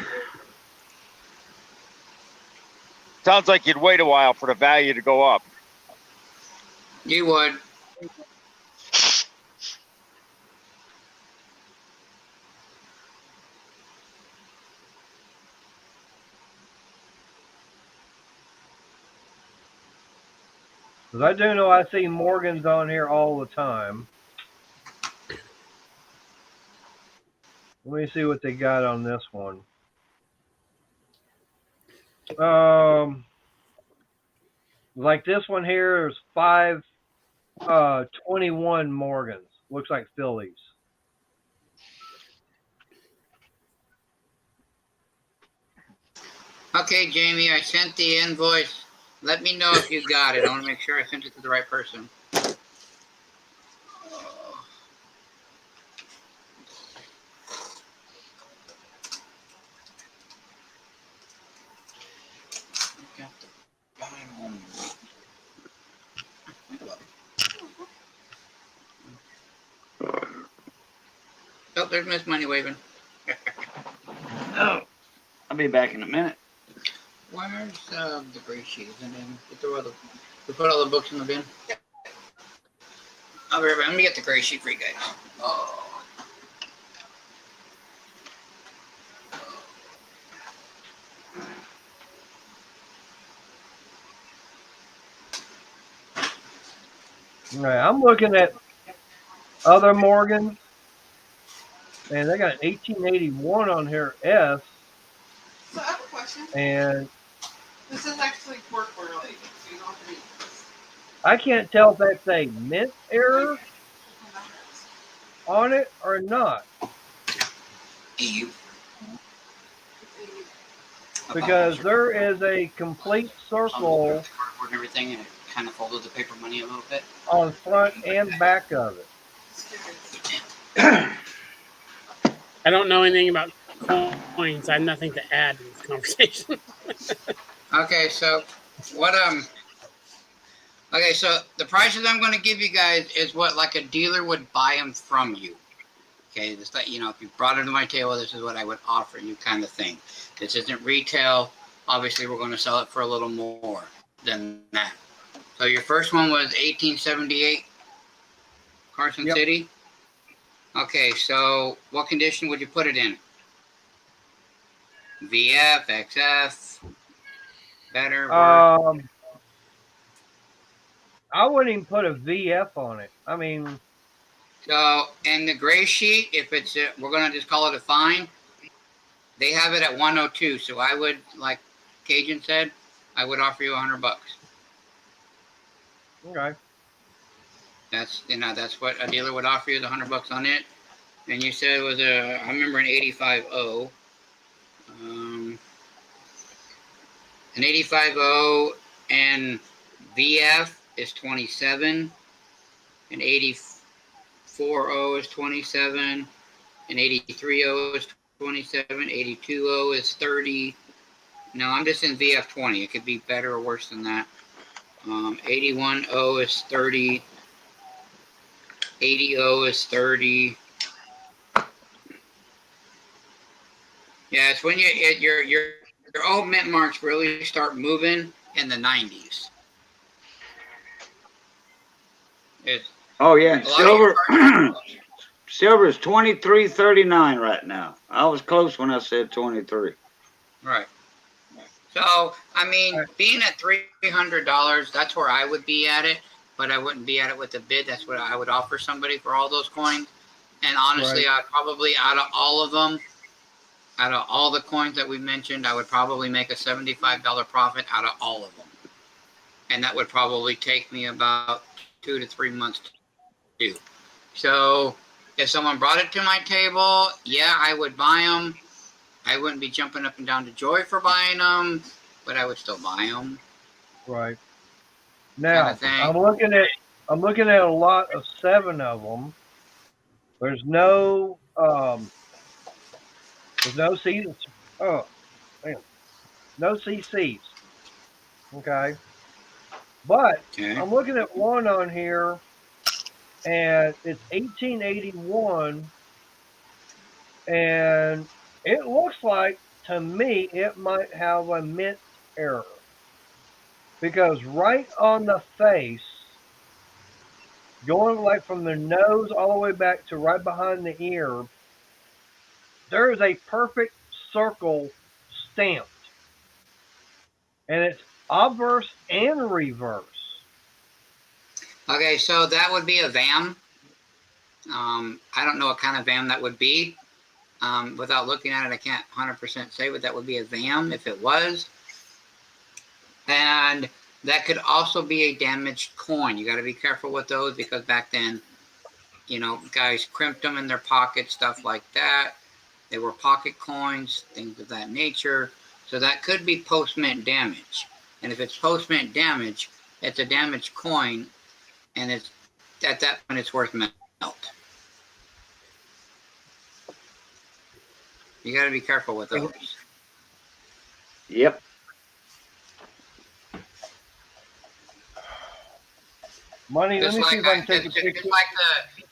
Speaker 8: Sounds like you'd wait a while for the value to go up.
Speaker 6: You would.
Speaker 1: Because I do know I see Morgans on here all the time. Let me see what they got on this one. Like this one here is 521 Morgans. Looks like Phillies.
Speaker 6: Okay, Jamie, I sent the invoice. Let me know if you got it. I want to make sure I sent it to the right person. Oh, there's Miss Money waving.
Speaker 5: oh, I'll be back in a minute.
Speaker 6: Where's the gray sheet? And then we put all the books in the bin. I'll be right back. Let me get the gray sheet for you guys. Oh.
Speaker 1: All right, I'm looking at other Morgans, and they got 1881 on here S.
Speaker 7: So I have a question.
Speaker 1: And
Speaker 7: This is actually work related, so you don't have to read this.
Speaker 1: I can't tell if that's a mint error on it or not.
Speaker 6: Eve.
Speaker 1: because there is a complete circle
Speaker 6: Cardboard and everything, and it kind of folded the paper money a little bit.
Speaker 1: on front and back of it.
Speaker 4: I don't know anything about coins. I have nothing to add to this conversation.
Speaker 6: Okay, so what okay, so the prices I'm going to give you guys is what like a dealer would buy them from you. Okay, this like, you know, if you brought them to my table, this is what I would offer you, kind of thing. This isn't retail. Obviously, we're going to sell it for a little more than that. So your first one was 1878 Carson
Speaker 1: Yep.
Speaker 6: City. Okay, so what condition would you put it in? VF, XF, better, worse?
Speaker 1: I wouldn't even put a VF on it. I mean,
Speaker 6: So, and the gray sheet, if it's, we're going to just call it a fine, they have it at 102. So I would, like Cajun said, I would offer you $100.
Speaker 1: okay.
Speaker 6: That's, you know, that's what a dealer would offer you, the $100 on it. And you said it was I remember an 85.0. An 85.0 and VF is 27. An 84.0 is 27. An 83.0 is 27. 82.0 is 30. No, I'm just in VF 20. It could be better or worse than that. 81.0 is 30. 80.0 is 30. Yeah, it's when your old mint marks really start moving in the 90s. It's
Speaker 5: Oh yeah,
Speaker 6: a lot of your
Speaker 5: silver. Silver is 23.39 right now. I was close when I said 23.
Speaker 6: right. So I mean,
Speaker 1: Right.
Speaker 6: being at $300, that's where I would be at it, but I wouldn't be at it with the bid. That's what I would offer somebody for all those coins. And honestly, I'd probably, out of all of them, out of all the coins that we mentioned, I would probably make a $75 profit out of all of them. And that would probably take me about 2 to 3 months to do. So if someone brought it to my table, yeah, I would buy them. I wouldn't be jumping up and down to joy for buying them, but I would still buy them.
Speaker 1: Right. Now,
Speaker 6: Kinda thing.
Speaker 1: I'm looking at a lot of 7 of them. There's no C's. Oh, man. No CCs. Okay. But
Speaker 6: Okay.
Speaker 1: I'm looking at one on here, and it's 1881, and it looks like, to me, it might have a mint error. Because right on the face, going like from the nose all the way back to right behind the ear, there is a perfect circle stamped. And it's obverse and reverse.
Speaker 6: Okay, so that would be a VAM. I don't know what kind of VAM that would be. Without looking at it, I can't 100% say what that would be a VAM if it was. And that could also be a damaged coin. You got to be careful with those because back then, you know, guys crimped them in their pockets, stuff like that. They were pocket coins, things of that nature. So that could be post-mint damage. And if it's post-mint damage, it's a damaged coin, and it's at that point it's worth melt. You got to be careful with those.
Speaker 5: Yep.
Speaker 1: Money, let
Speaker 6: Just
Speaker 1: me see
Speaker 6: like,
Speaker 1: if I can take a picture.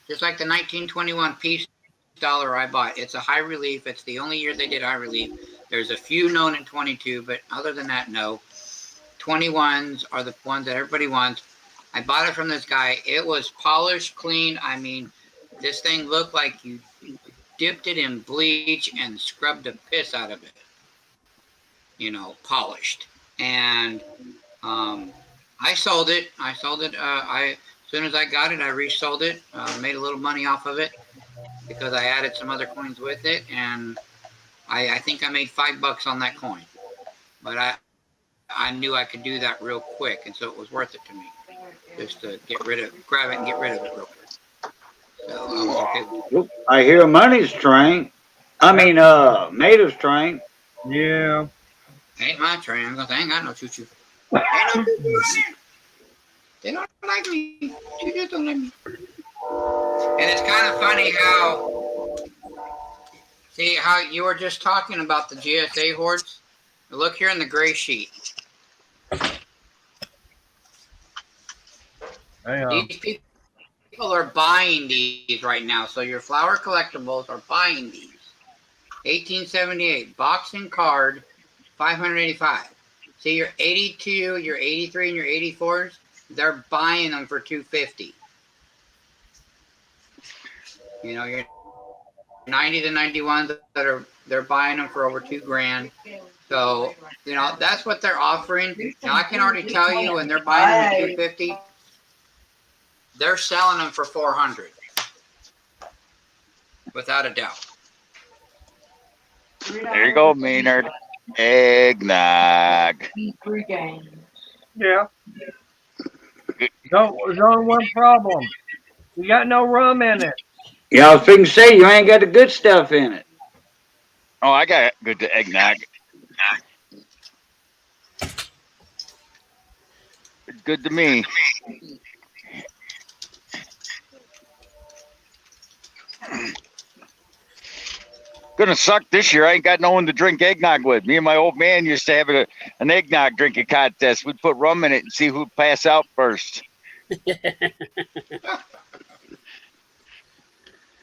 Speaker 6: just like the 1921 piece dollar I bought. It's a high relief. It's the only year they did high relief. There's a few known in 22, but other than that, no. 21s are the ones that everybody wants. I bought it from this guy. It was polished, clean. I mean, this thing looked like you dipped it in bleach and scrubbed the piss out of it. You know, polished. And I sold it. As soon as I got it, I resold it. Made a little money off of it because I added some other coins with it, and I think I made $5 on that coin. But I knew I could do that real quick, and so it was worth it to me just to grab it and get rid of it real quick. So I was okay with it.
Speaker 5: I hear a money's train. I mean, Mater's train.
Speaker 1: Yeah.
Speaker 6: Ain't my train. I'm gonna say, I ain't got no choo-choo. Ain't no choo-choo in there. They don't like me. Choo-choo don't like me. And it's kind of funny how you were just talking about the GSA hordes. Look here in the gray sheet.
Speaker 1: Hang on.
Speaker 6: These people are buying these right now. So your flower collectibles are buying these. 1878 boxing card, 585. See your 82, your 83, and your 84s. They're buying them for 250. You know, your 90 to 91s they're buying them for over $2,000. So you know that's what they're offering. Now I can already tell you when they're buying them at 250, they're selling them for 400, without a doubt.
Speaker 8: There you go, Maynard. Eggnog.
Speaker 1: Yeah. No, there's only one problem. You got no rum in it.
Speaker 5: Yeah, I was fixing to say you ain't got the good stuff in it.
Speaker 8: Oh, I got good eggnog. It's good to me. Gonna suck this year. I ain't got no one to drink eggnog with. Me and my old man used to have an eggnog drinking contest. We'd put rum in it and see who'd pass out first.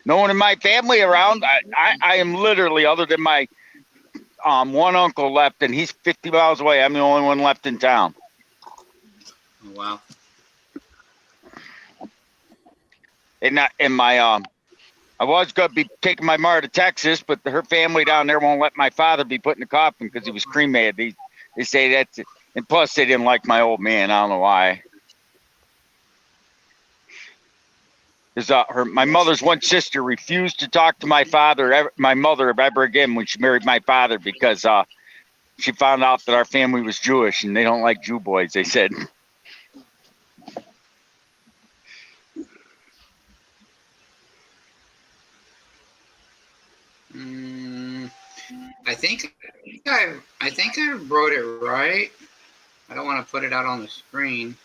Speaker 8: No one in my family around. I am literally, other than my one uncle left, and he's 50 miles away. I'm the only one left in town.
Speaker 6: Oh, wow.
Speaker 8: And my I was gonna be taking my mother to Texas, but her family down there won't let my father be put in the coffin because he was cremated. They say that's it. And plus they didn't like my old man. I don't know why. My mother's one sister refused to talk to my mother ever again when she married my father because she found out that our family was Jewish and they don't like Jew boys. They said.
Speaker 6: I think I wrote it right. I don't want to put it out on the screen.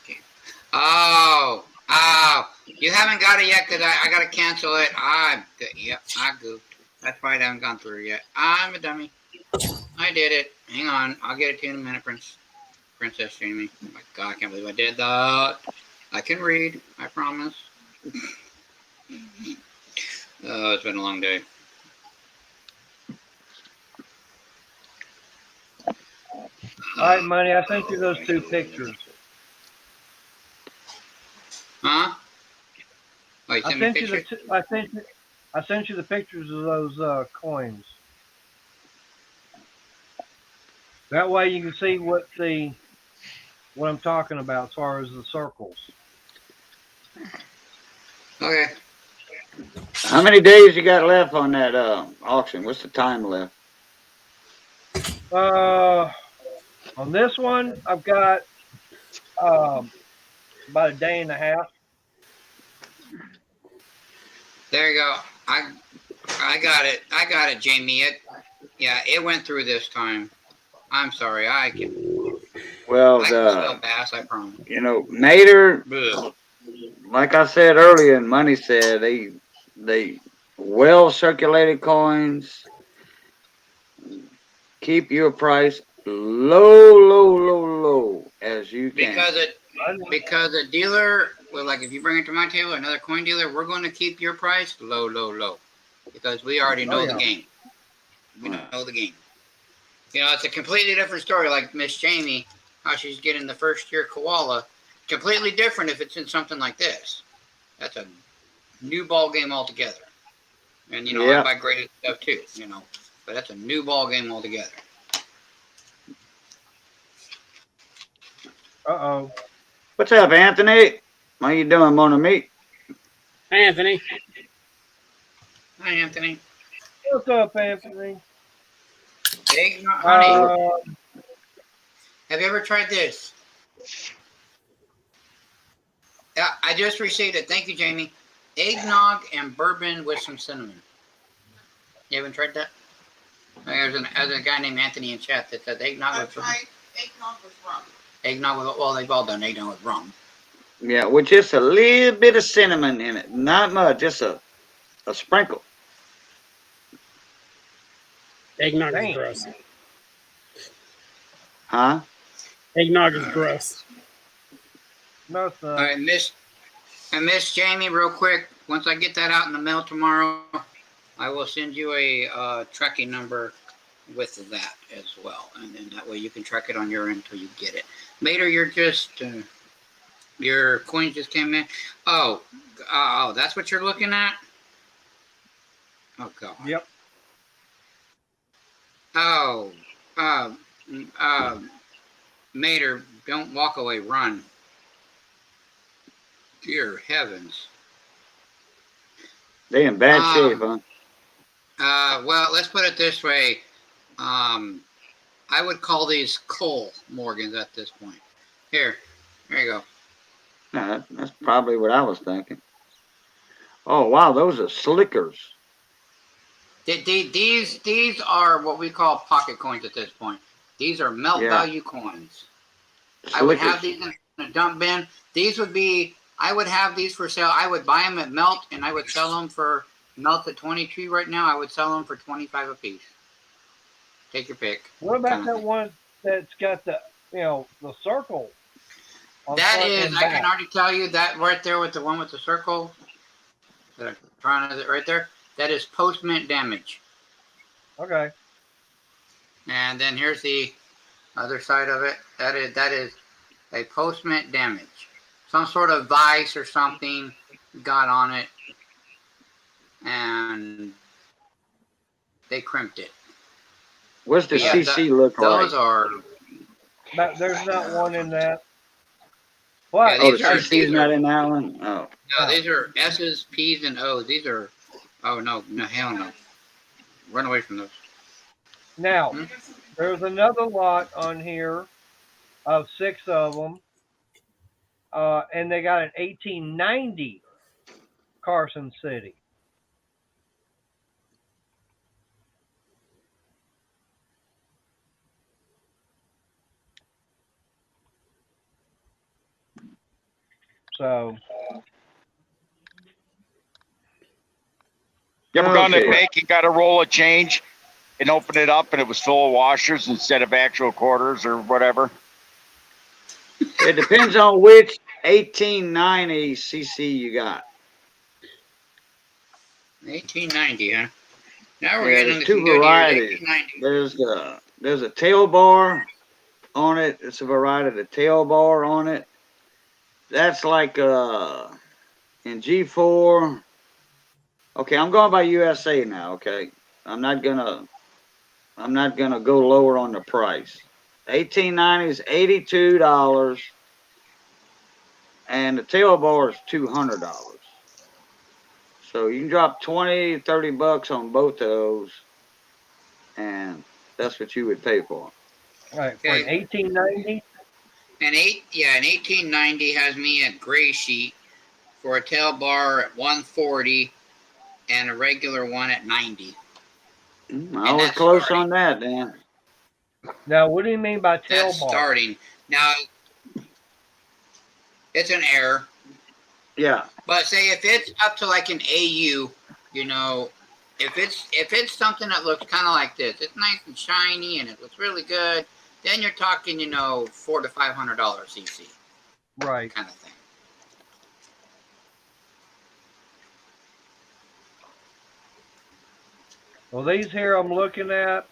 Speaker 6: Okay. Oh, you haven't got it yet because I got to cancel it. Yep, I goofed. That's why it hasn't gone through yet. I'm a dummy. I did it. Hang on. I'll get it to you in a minute, Princess Jamie. Oh my God, I can't believe I did that. I can read. I promise. Oh, it's been a long day.
Speaker 1: All right, Money, I sent you those two pictures.
Speaker 6: Huh? Oh, you
Speaker 1: I
Speaker 6: sent me a
Speaker 1: sent you
Speaker 6: picture?
Speaker 1: I sent you the pictures of those coins. That way you can see what I'm talking about as far as the circles.
Speaker 6: Okay.
Speaker 5: How many days you got left on that auction? What's the time left?
Speaker 1: On this one, I've got about a day and a half.
Speaker 6: There you go. I got it. I got it, Jamie. It went through this time. I'm sorry. I can spell bass, I promise.
Speaker 5: You know, Mater,
Speaker 6: Ugh.
Speaker 5: like I said earlier, and Money said they well circulated coins. Keep your price low as you can.
Speaker 6: Because a dealer, well, like if you bring it to my table, another coin dealer, we're going to keep your price low. Because we already know the game. We know the game. You know, it's a completely different story. Like Miss Jamie, how she's getting the first year koala. Completely different if it's in something like this. That's a new ball game altogether. And you know, I buy graded stuff too. You know, but that's a new ball game altogether.
Speaker 1: Uh-oh.
Speaker 5: What's up, Anthony? How you doing, mon ami?
Speaker 4: Hi, Anthony.
Speaker 6: Hi, Anthony.
Speaker 1: What's up, Anthony?
Speaker 6: Egg, honey. Have you ever tried this? Yeah, I just received it. Thank you, Jamie. Eggnog and bourbon with some cinnamon. You haven't tried that? There's a guy named Anthony in chat that said eggnog with rum.
Speaker 7: Eggnog with rum.
Speaker 6: Eggnog with, well, they've all done eggnog with rum.
Speaker 5: Yeah, with just a little bit of cinnamon in it. Not much, just a sprinkle.
Speaker 4: Eggnog is
Speaker 1: Dang.
Speaker 4: gross.
Speaker 5: Huh?
Speaker 4: Eggnog is gross.
Speaker 1: No, it's
Speaker 6: All
Speaker 1: not.
Speaker 6: right, Miss Jamie, real quick. Once I get that out in the mail tomorrow, I will send you a tracking number with that as well, and then that way you can track it on your end until you get it. Later, you're just your coins just came in. Oh, that's what you're looking at. Oh God.
Speaker 1: Yep.
Speaker 6: Oh, Mater, don't walk away, run. Dear heavens.
Speaker 5: They in bad shape, huh?
Speaker 6: Well, let's put it this way. I would call these coal Morgans at this point. Here, there you go.
Speaker 5: No, that's probably what I was thinking. Oh wow, those are slickers.
Speaker 6: These are what we call pocket coins at this point. These are melt value coins.
Speaker 5: Slickers.
Speaker 6: I would have these in a dump bin. These would be, I would have these for sale. I would buy them at melt and I would sell them for melt at 22 right now. I would sell them for 25 a piece. Take your pick.
Speaker 1: What about that one that's got the the circle?
Speaker 6: That is, I can already tell you that right there with the one with the circle. Right there. That is post-mint damage.
Speaker 1: Okay.
Speaker 6: And then here's the other side of it. That is a post-mint damage. Some sort of vice or something got on it, and they crimped it.
Speaker 5: What's the CC look like?
Speaker 6: Those are.
Speaker 1: There's not one in that. What?
Speaker 6: Yeah,
Speaker 5: The CC's not in that one? Oh.
Speaker 6: No, these are S's, P's, and O's. These are. Oh, no, hell no. Run away from those.
Speaker 1: Now, there's another lot on here of 6 of them. And they got an 1890 Carson City. So.
Speaker 8: You ever gone to the bank and got a roll of change and opened it up and it was full of washers instead of actual quarters or whatever?
Speaker 5: It depends on which 1890 CC you got.
Speaker 6: 1890, huh? Now we're getting
Speaker 5: There's
Speaker 6: into
Speaker 5: two varieties. There's a tail bar on it. It's a variety of the tail bar on it. That's like in G4. Okay, I'm going by USA now. Okay, I'm not gonna go lower on the price. 1890 is $82, and the tail bar is $200. So you can drop 20, 30 bucks on both of those, and that's what you would pay for.
Speaker 1: All right, for an 1890.
Speaker 6: An 1890 has me a gray sheet for a tail bar at 140 and a regular one at 90.
Speaker 5: I was close on that, Dan.
Speaker 1: Now, what do you mean by tail
Speaker 6: That's
Speaker 1: bar?
Speaker 6: starting. Now, it's an error.
Speaker 5: Yeah.
Speaker 6: But say if it's up to like an AU, if it's something that looks kind of like this, it's nice and shiny and it looks really good, then you're talking, $400 to $500 CC.
Speaker 1: Right.
Speaker 6: Kind of thing.
Speaker 1: Well, these here I'm looking at,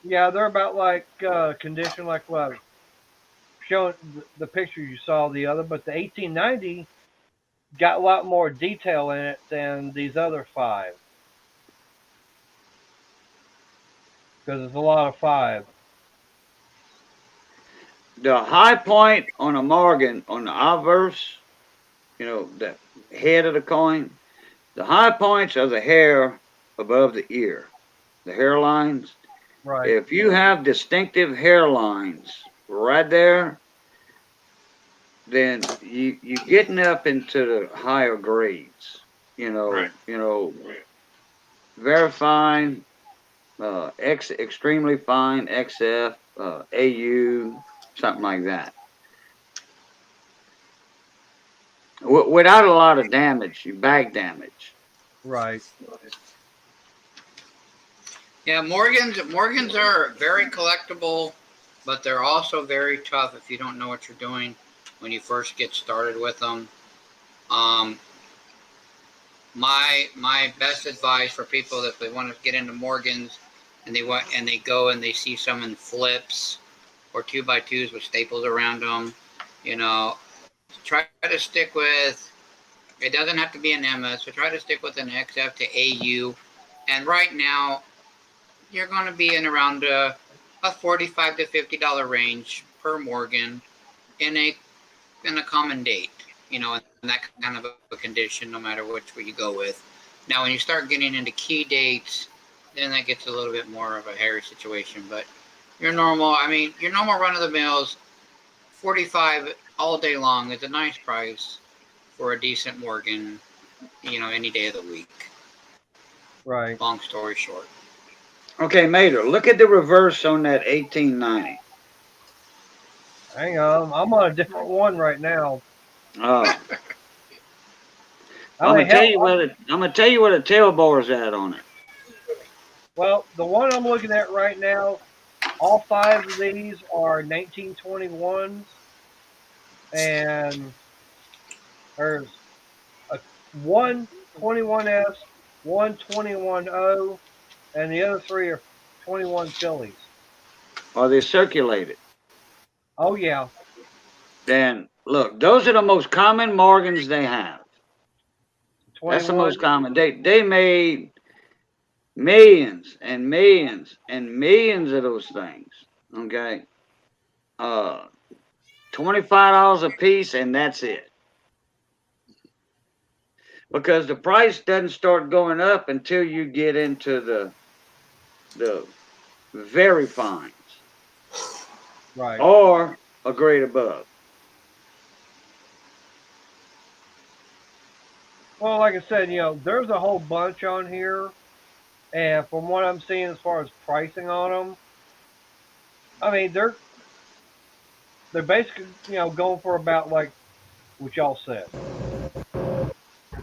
Speaker 1: yeah, they're about like condition like what showing the picture you saw the other, but the 1890 got a lot more detail in it than these other 5. Because it's a lot of 5.
Speaker 5: The high point on a Morgan, on the obverse, the head of the coin, the high points are the hair above the ear, the hairlines.
Speaker 1: Right.
Speaker 5: If you have distinctive hairlines right there, then you getting up into the higher grades.
Speaker 2: Right.
Speaker 5: Very fine, extremely fine, XF, AU, something like that. Without a lot of damage, back damage.
Speaker 1: Right.
Speaker 6: Yeah, Morgans are very collectible, but they're also very tough if you don't know what you're doing when you first get started with them. Um, my best advice for people if they want to get into Morgans and they go and they see some in flips or 2x2s with staples around them, try to stick with. It doesn't have to be an MS, so try to stick with an XF to AU. And right now, you're going to be in around a $45 to $50 range per Morgan in a common date, in that kind of a condition, no matter which way you go with. Now, when you start getting into key dates, then that gets a little bit more of a hairy situation. But your normal run of the mills, 45 all day long is a nice price for a decent Morgan, any day of the week.
Speaker 1: Right.
Speaker 6: Long story short.
Speaker 5: Okay, Mater, look at the reverse on that 1890.
Speaker 1: Hang on, I'm on a different one right now.
Speaker 5: I'm
Speaker 1: I mean,
Speaker 5: gonna tell you where the tail bore's at on it.
Speaker 1: well, the one I'm looking at right now, all 5 of these are 1921s, and there's a 121S, 121O, and the other 3 are 21 Phillies.
Speaker 5: Are they circulated?
Speaker 1: Oh yeah.
Speaker 5: Then look, those are the most common Morgans they have.
Speaker 1: 21.
Speaker 5: That's the most common. They made millions and millions and millions of those things. Okay. $25 a piece, and that's it. Because the price doesn't start going up until you get into the very fines.
Speaker 1: Right.
Speaker 5: Or a grade above.
Speaker 1: Well, like I said, there's a whole bunch on here, and from what I'm seeing as far as pricing on them, I mean they're basically going for about like what y'all said as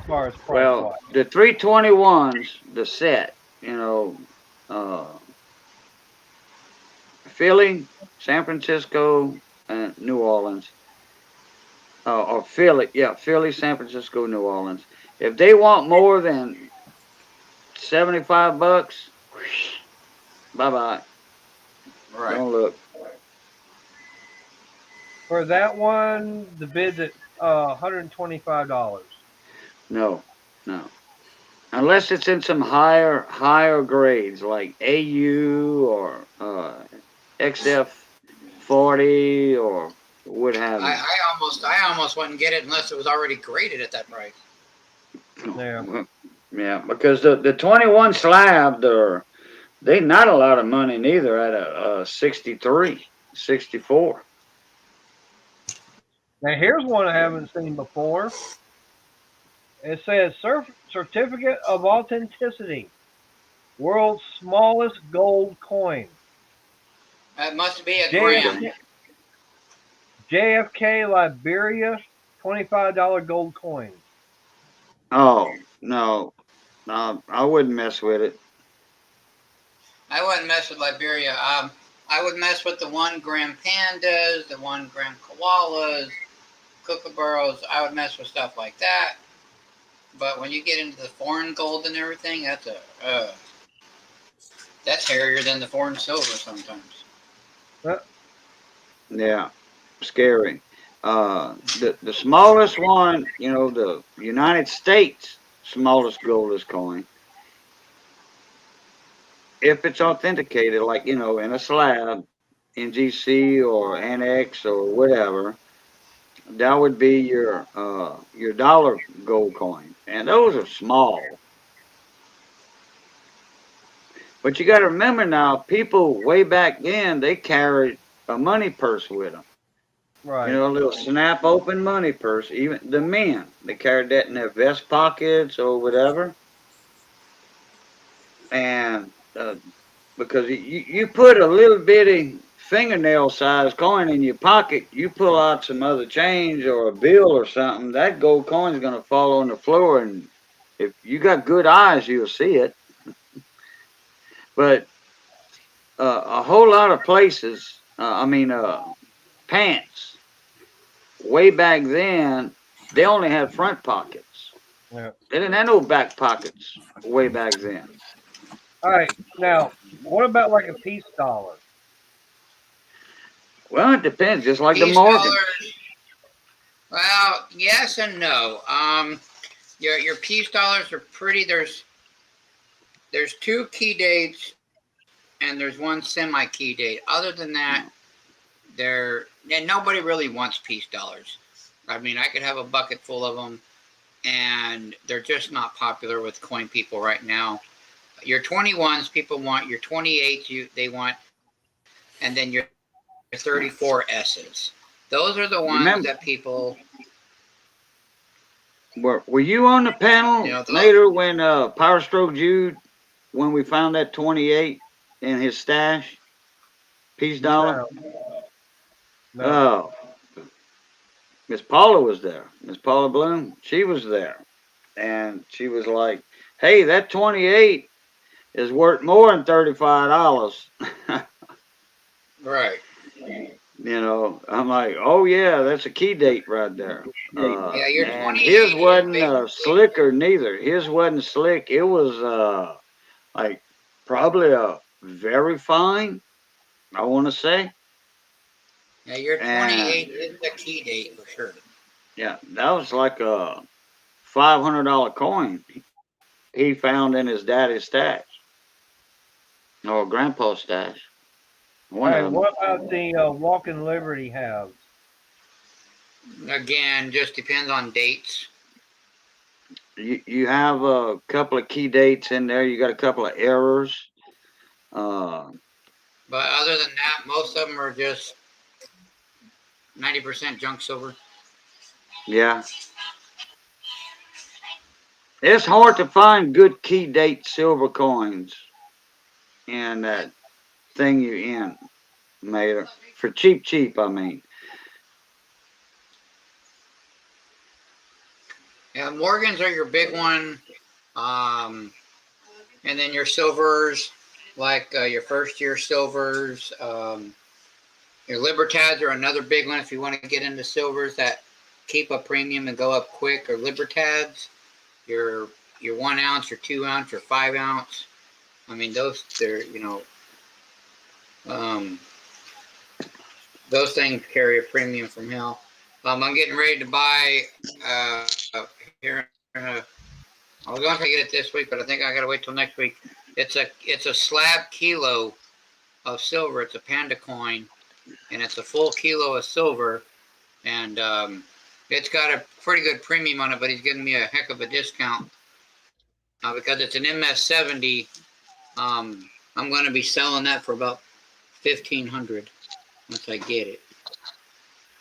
Speaker 1: far as price
Speaker 5: Well,
Speaker 1: wise.
Speaker 5: the 321s, the set, Philly, San Francisco, and New Orleans. Or Philly, Philly, San Francisco, New Orleans. If they want more than $75, bye bye.
Speaker 6: Right.
Speaker 5: Don't look.
Speaker 1: For that one, the bid's at $125.
Speaker 5: No. Unless it's in some higher grades like AU or XF40 or what have you.
Speaker 6: I almost wouldn't get it unless it was already graded at that price.
Speaker 1: Yeah.
Speaker 5: Yeah, because the 21 slab, they not a lot of money neither at a 63, 64.
Speaker 1: Now here's one I haven't seen before. It says Certificate of Authenticity, world's smallest gold coin.
Speaker 6: That must be a gram.
Speaker 1: JFK Liberia, $25 gold coin.
Speaker 5: Oh, no, I wouldn't mess with it.
Speaker 6: I wouldn't mess with Liberia. I would mess with the 1 gram pandas, the 1 gram koalas, kookaburras. I would mess with stuff like that. But when you get into the foreign gold and everything, that's hairier than the foreign silver sometimes.
Speaker 5: Yeah, scary. The smallest one, the United States smallest gold coin, if it's authenticated, like in a slab, NGC or Annex or whatever, that would be your dollar gold coin, and those are small. But you got to remember now, people way back then they carried a money purse with them.
Speaker 1: Right.
Speaker 5: You know, a little snap open money purse. Even the men, they carried that in their vest pockets or whatever. And because you put a little bitty fingernail size coin in your pocket, you pull out some other change or a bill or something, that gold coin's going to fall on the floor. And if you got good eyes, you'll see it. But a whole lot of places, pants, way back then, they only had front pockets.
Speaker 1: Yeah.
Speaker 5: They didn't have no back pockets way back then.
Speaker 1: All right. Now, what about like a peace dollar?
Speaker 5: Well, it depends, just like the
Speaker 6: Peace
Speaker 5: Morgan.
Speaker 6: dollars. Well, yes and no. Your peace dollars are pretty. There's 2 key dates and there's 1 semi key date. Other than that, and nobody really wants peace dollars. I mean, I could have a bucket full of them, and they're just not popular with coin people right now. Your 21s people want, your 28s they want, and then your 34 S's. Those are the ones that people.
Speaker 5: Were you on the panel later when Power Stroke Jude, when we found that 28 in his stash? Peace dollar?
Speaker 1: No.
Speaker 5: Oh. Miss Paula was there. Miss Paula Bloom, she was there. And she was like, hey, that 28 is worth more than $35.
Speaker 6: Right.
Speaker 5: You know, I'm like, oh yeah, that's a key date right there.
Speaker 6: Yeah, your
Speaker 5: and
Speaker 6: 28
Speaker 5: his wasn't slicker neither. His wasn't slick. It was like probably a very fine, I want to say.
Speaker 6: Yeah, your 28 is the key date for sure.
Speaker 5: Yeah, that was like a $500 coin he found in his daddy's stash or grandpa's stash. One
Speaker 1: Hey,
Speaker 5: of them.
Speaker 1: what about the Walking Liberty halves?
Speaker 6: Again, just depends on dates.
Speaker 5: You have a couple of key dates in there. You got a couple of errors.
Speaker 6: But other than that, most of them are just 90% junk silver.
Speaker 5: Yeah. It's hard to find good key date silver coins in that thing you in, Mater. For cheap, I mean.
Speaker 6: Yeah, Morgans are your big one. And then your silvers, like your first year silvers. Your Libertads are another big one if you want to get into silvers that keep a premium and go up quick, or Libertads. Your 1 ounce, your 2 ounce, your 5 ounce. I mean, those those things carry a premium from hell. I'm getting ready to buy here. I was going to get it this week, but I think I got to wait till next week. It's a slab kilo of silver. It's a panda coin, and it's a full kilo of silver, and it's got a pretty good premium on it. But he's giving me a heck of a discount because it's an MS70. I'm going to be selling that for about $1,500 once I get it.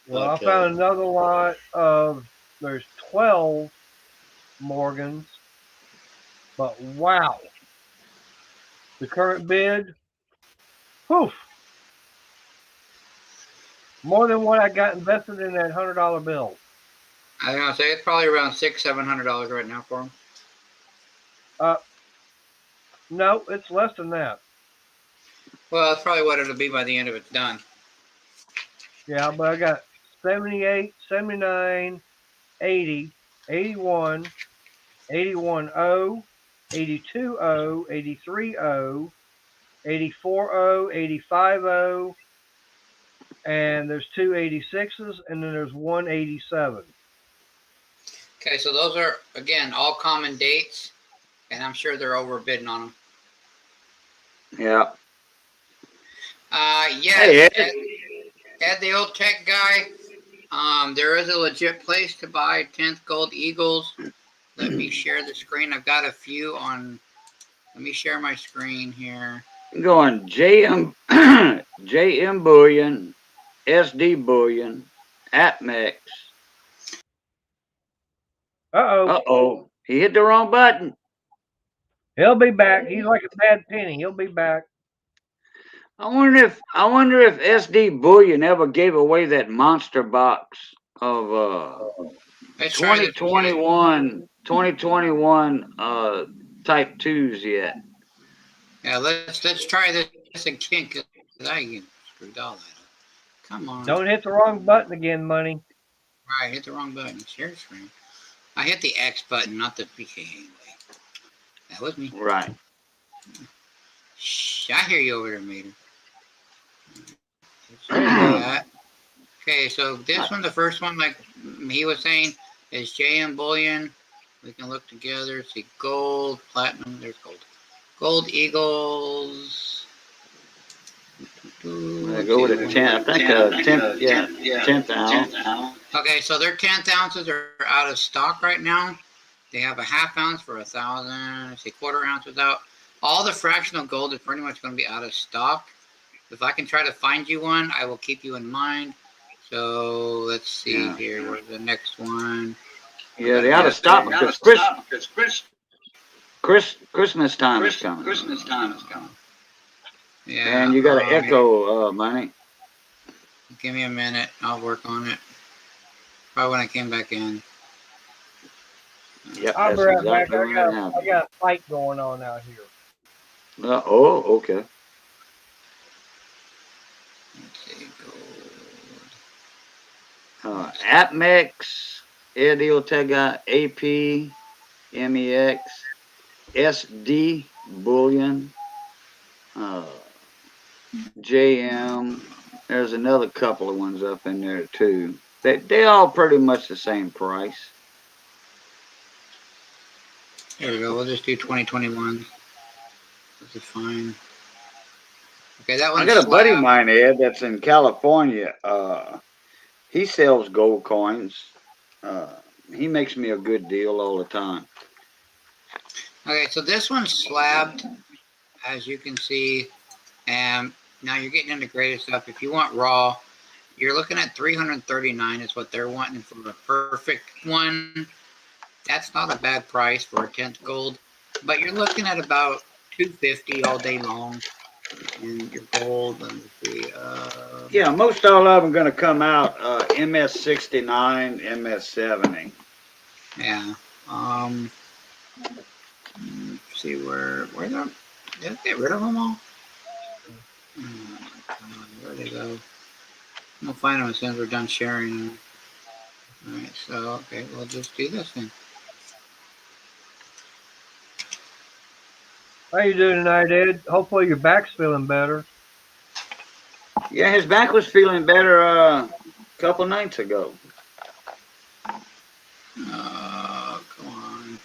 Speaker 1: Well, I found another lot of, there's 12 Morgans, but wow, the current bid, poof, more than what I got invested in that $100 bill.
Speaker 6: I was going to say it's probably around $600-700 right now for them.
Speaker 1: No, it's less than that.
Speaker 6: Well, that's probably what it'll be by the end of it's done.
Speaker 1: Yeah, but I got 78, 79, 80, 81, 81.0, 82.0, 83.0, 84.0, 85.0, and there's 2 86s, and then there's 1 87.
Speaker 6: Okay, so those are, again, all common dates, and I'm sure they're overbidding on them.
Speaker 5: Yeah.
Speaker 6: Yes, hey, Ed, the old tech guy, there is a legit place to buy 10th Gold Eagles. Let me share the screen. I've got a few on. Let me share my screen here.
Speaker 5: Going JM Bullion, SD Bullion, Atmex.
Speaker 1: Uh-oh.
Speaker 5: Uh-oh. He hit the wrong button.
Speaker 1: He'll be back. He's like a bad penny. He'll be back.
Speaker 5: I wonder if SD Bullion ever gave away that monster box of
Speaker 6: Let's try this.
Speaker 5: 2021 type 2s yet.
Speaker 6: Yeah, let's try this again because I screwed all that up. Come on.
Speaker 1: Don't hit the wrong button again, Money.
Speaker 6: Right, hit the wrong button. Share screen. I hit the X button, not the PK anyway. That was me.
Speaker 5: Right.
Speaker 6: Shh, I hear you over there, Mater. Okay, so this one, the first one, like he was saying, is JM Bullion. We can look together, see gold, platinum, there's gold. Gold Eagles.
Speaker 5: I go with a 10, I think 10th ounce.
Speaker 6: Okay, so their 10th ounces are out of stock right now. They have a half ounce for $1,000. Let's see, quarter ounce without. All the fractional gold is pretty much going to be out of stock. If I can try to find you one, I will keep you in mind. So let's see here. Where's the next one?
Speaker 5: Yeah, they're out of stock because Christmas time is coming.
Speaker 6: Yeah.
Speaker 5: And you got to echo Money.
Speaker 6: Give me a minute. I'll work on it. Probably when I came back in.
Speaker 5: Yep,
Speaker 1: I'll
Speaker 5: that's
Speaker 1: be right
Speaker 5: exactly
Speaker 1: back.
Speaker 5: what
Speaker 1: I
Speaker 5: happened.
Speaker 1: got a fight going on out here.
Speaker 5: Oh, okay.
Speaker 6: Let's see, gold.
Speaker 5: Atmex, Edeotega, AP, MEX, SD, Bullion, JM. There's another couple of ones up in there too. They all pretty much the same price.
Speaker 6: There we go. We'll just do 2021. This is fine. Okay, that one.
Speaker 5: I got a buddy of mine, Ed, that's in California. He sells gold coins. He makes me a good deal all the time.
Speaker 6: Okay, so this one's slabbed, as you can see, and now you're getting into graded stuff. If you want raw, you're looking at $339 is what they're wanting for the perfect one. That's not a bad price for a 10th gold, but you're looking at about $250 all day long. And your gold, let me see.
Speaker 5: Yeah, most all of them going to come out MS69, MS70.
Speaker 6: Yeah. Let's see where them. Did I get rid of them all? Where they go? We'll find them as soon as we're done sharing them. All right. So okay, we'll just do this then.
Speaker 1: How you doing tonight, Ed? Hopefully your back's feeling better.
Speaker 5: Yeah, his back was feeling better a couple nights ago.
Speaker 6: Come on.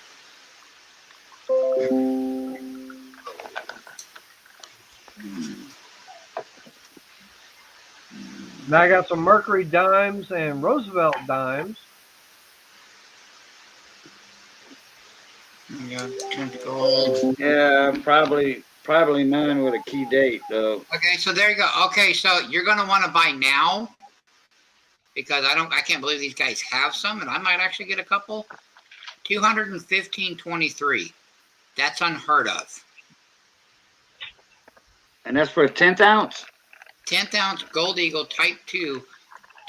Speaker 1: Now I got some Mercury dimes and Roosevelt dimes.
Speaker 6: Yeah, gold.
Speaker 5: Yeah, probably none with a key date though.
Speaker 6: Okay, so there you go. Okay, so you're gonna want to buy now because I can't believe these guys have some, and I might actually get a couple. 215.23. That's unheard of.
Speaker 5: And that's for a 10th ounce?
Speaker 6: 10th ounce Gold Eagle Type 2,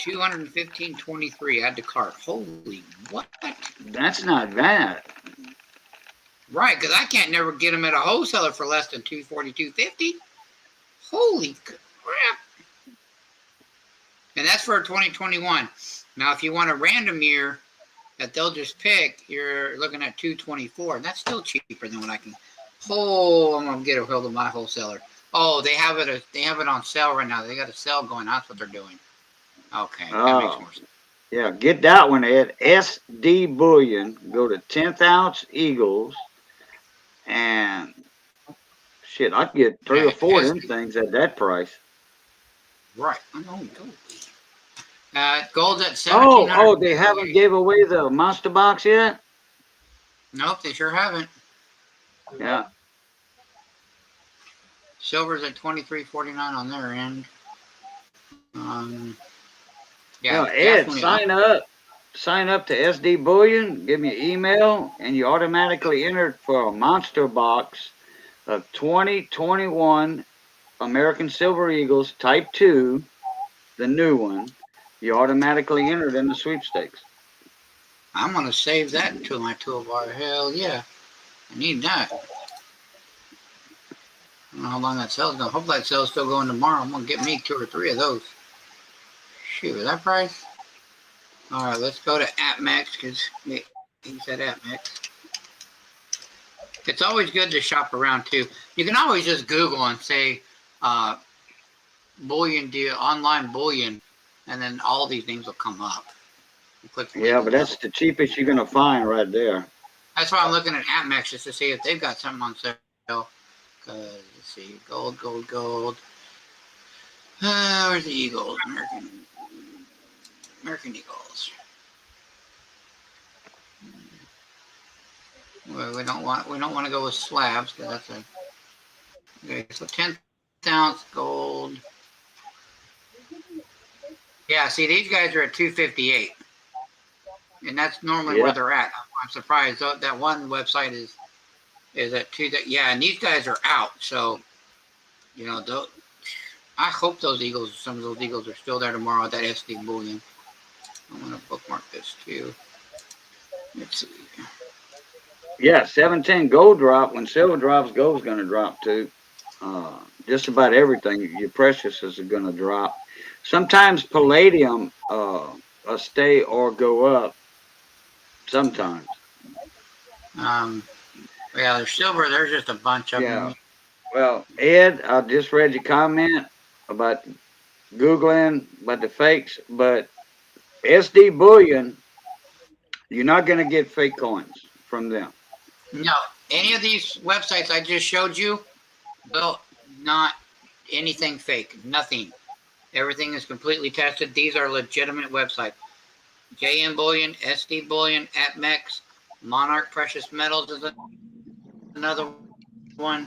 Speaker 6: 215.23. Add to cart. Holy what?
Speaker 5: That's not bad.
Speaker 6: Right, because I can't never get them at a wholesaler for less than $242.50. Holy crap! And that's for 2021. Now, if you want a random year that they'll just pick, you're looking at $224, and that's still cheaper than what I can. Oh, I'm gonna get a hold of my wholesaler. Oh, they have it. They have it on sale right now. They got a sale going. That's what they're doing. Okay, that makes more sense.
Speaker 5: Yeah, get that one, Ed. SD Bullion. Go to 10th ounce Eagles, and shit, I could get 3 or 4 of them things at that price.
Speaker 6: Right. Oh, gold's at 1700.
Speaker 5: Oh, they haven't gave away the monster box yet?
Speaker 6: Nope, they sure haven't.
Speaker 5: Yeah.
Speaker 6: Silver's at $23.49 on their end.
Speaker 5: Now,
Speaker 6: Yeah,
Speaker 5: Ed,
Speaker 6: definitely.
Speaker 5: sign up to SD Bullion, give me an email, and you automatically entered for a monster box of 2021 American Silver Eagles Type 2, the new one. You automatically entered in the sweepstakes.
Speaker 6: I'm gonna save that to my toolbar. Hell yeah, I need that. I don't know how long that sale's gonna. Hope that sale's still going tomorrow. I'm gonna get me 2 or 3 of those. Shoot, that price. All right, let's go to AppMax because he said AppMax. It's always good to shop around too. You can always just Google and say bullion deal, online bullion, and then all these things will come up. You click the
Speaker 5: Yeah,
Speaker 6: link
Speaker 5: but
Speaker 6: and
Speaker 5: that's the cheapest you're gonna find right there.
Speaker 6: that's why I'm looking at AppMax just to see if they've got something on sale. Let's see, gold. Where's the Eagles? American Eagles. Well, we don't want to go with slabs because that's a okay. So 10th ounce gold. Yeah, see these guys are at 258, and that's normally where they're at. I'm surprised that one website is at 2. Yeah, and these guys are out. So you know, I hope some of those Eagles are still there tomorrow at that SD bullion. I'm gonna bookmark this too. Let's see.
Speaker 5: Yeah, 710 gold drop. When silver drops, gold's gonna drop too. Just about everything, your precious is gonna drop. Sometimes palladium stay or go up. Sometimes.
Speaker 6: Yeah, there's silver. There's just a bunch of
Speaker 5: Yeah.
Speaker 6: them.
Speaker 5: Well, Ed, I just read your comment about Googling about the fakes, but SD Bullion, you're not going to get fake coins from them.
Speaker 6: No, any of these websites I just showed you, well, not anything fake. Nothing. Everything is completely tested. These are legitimate websites. JM Bullion, SD Bullion, AppMex, Monarch Precious Metals is another one.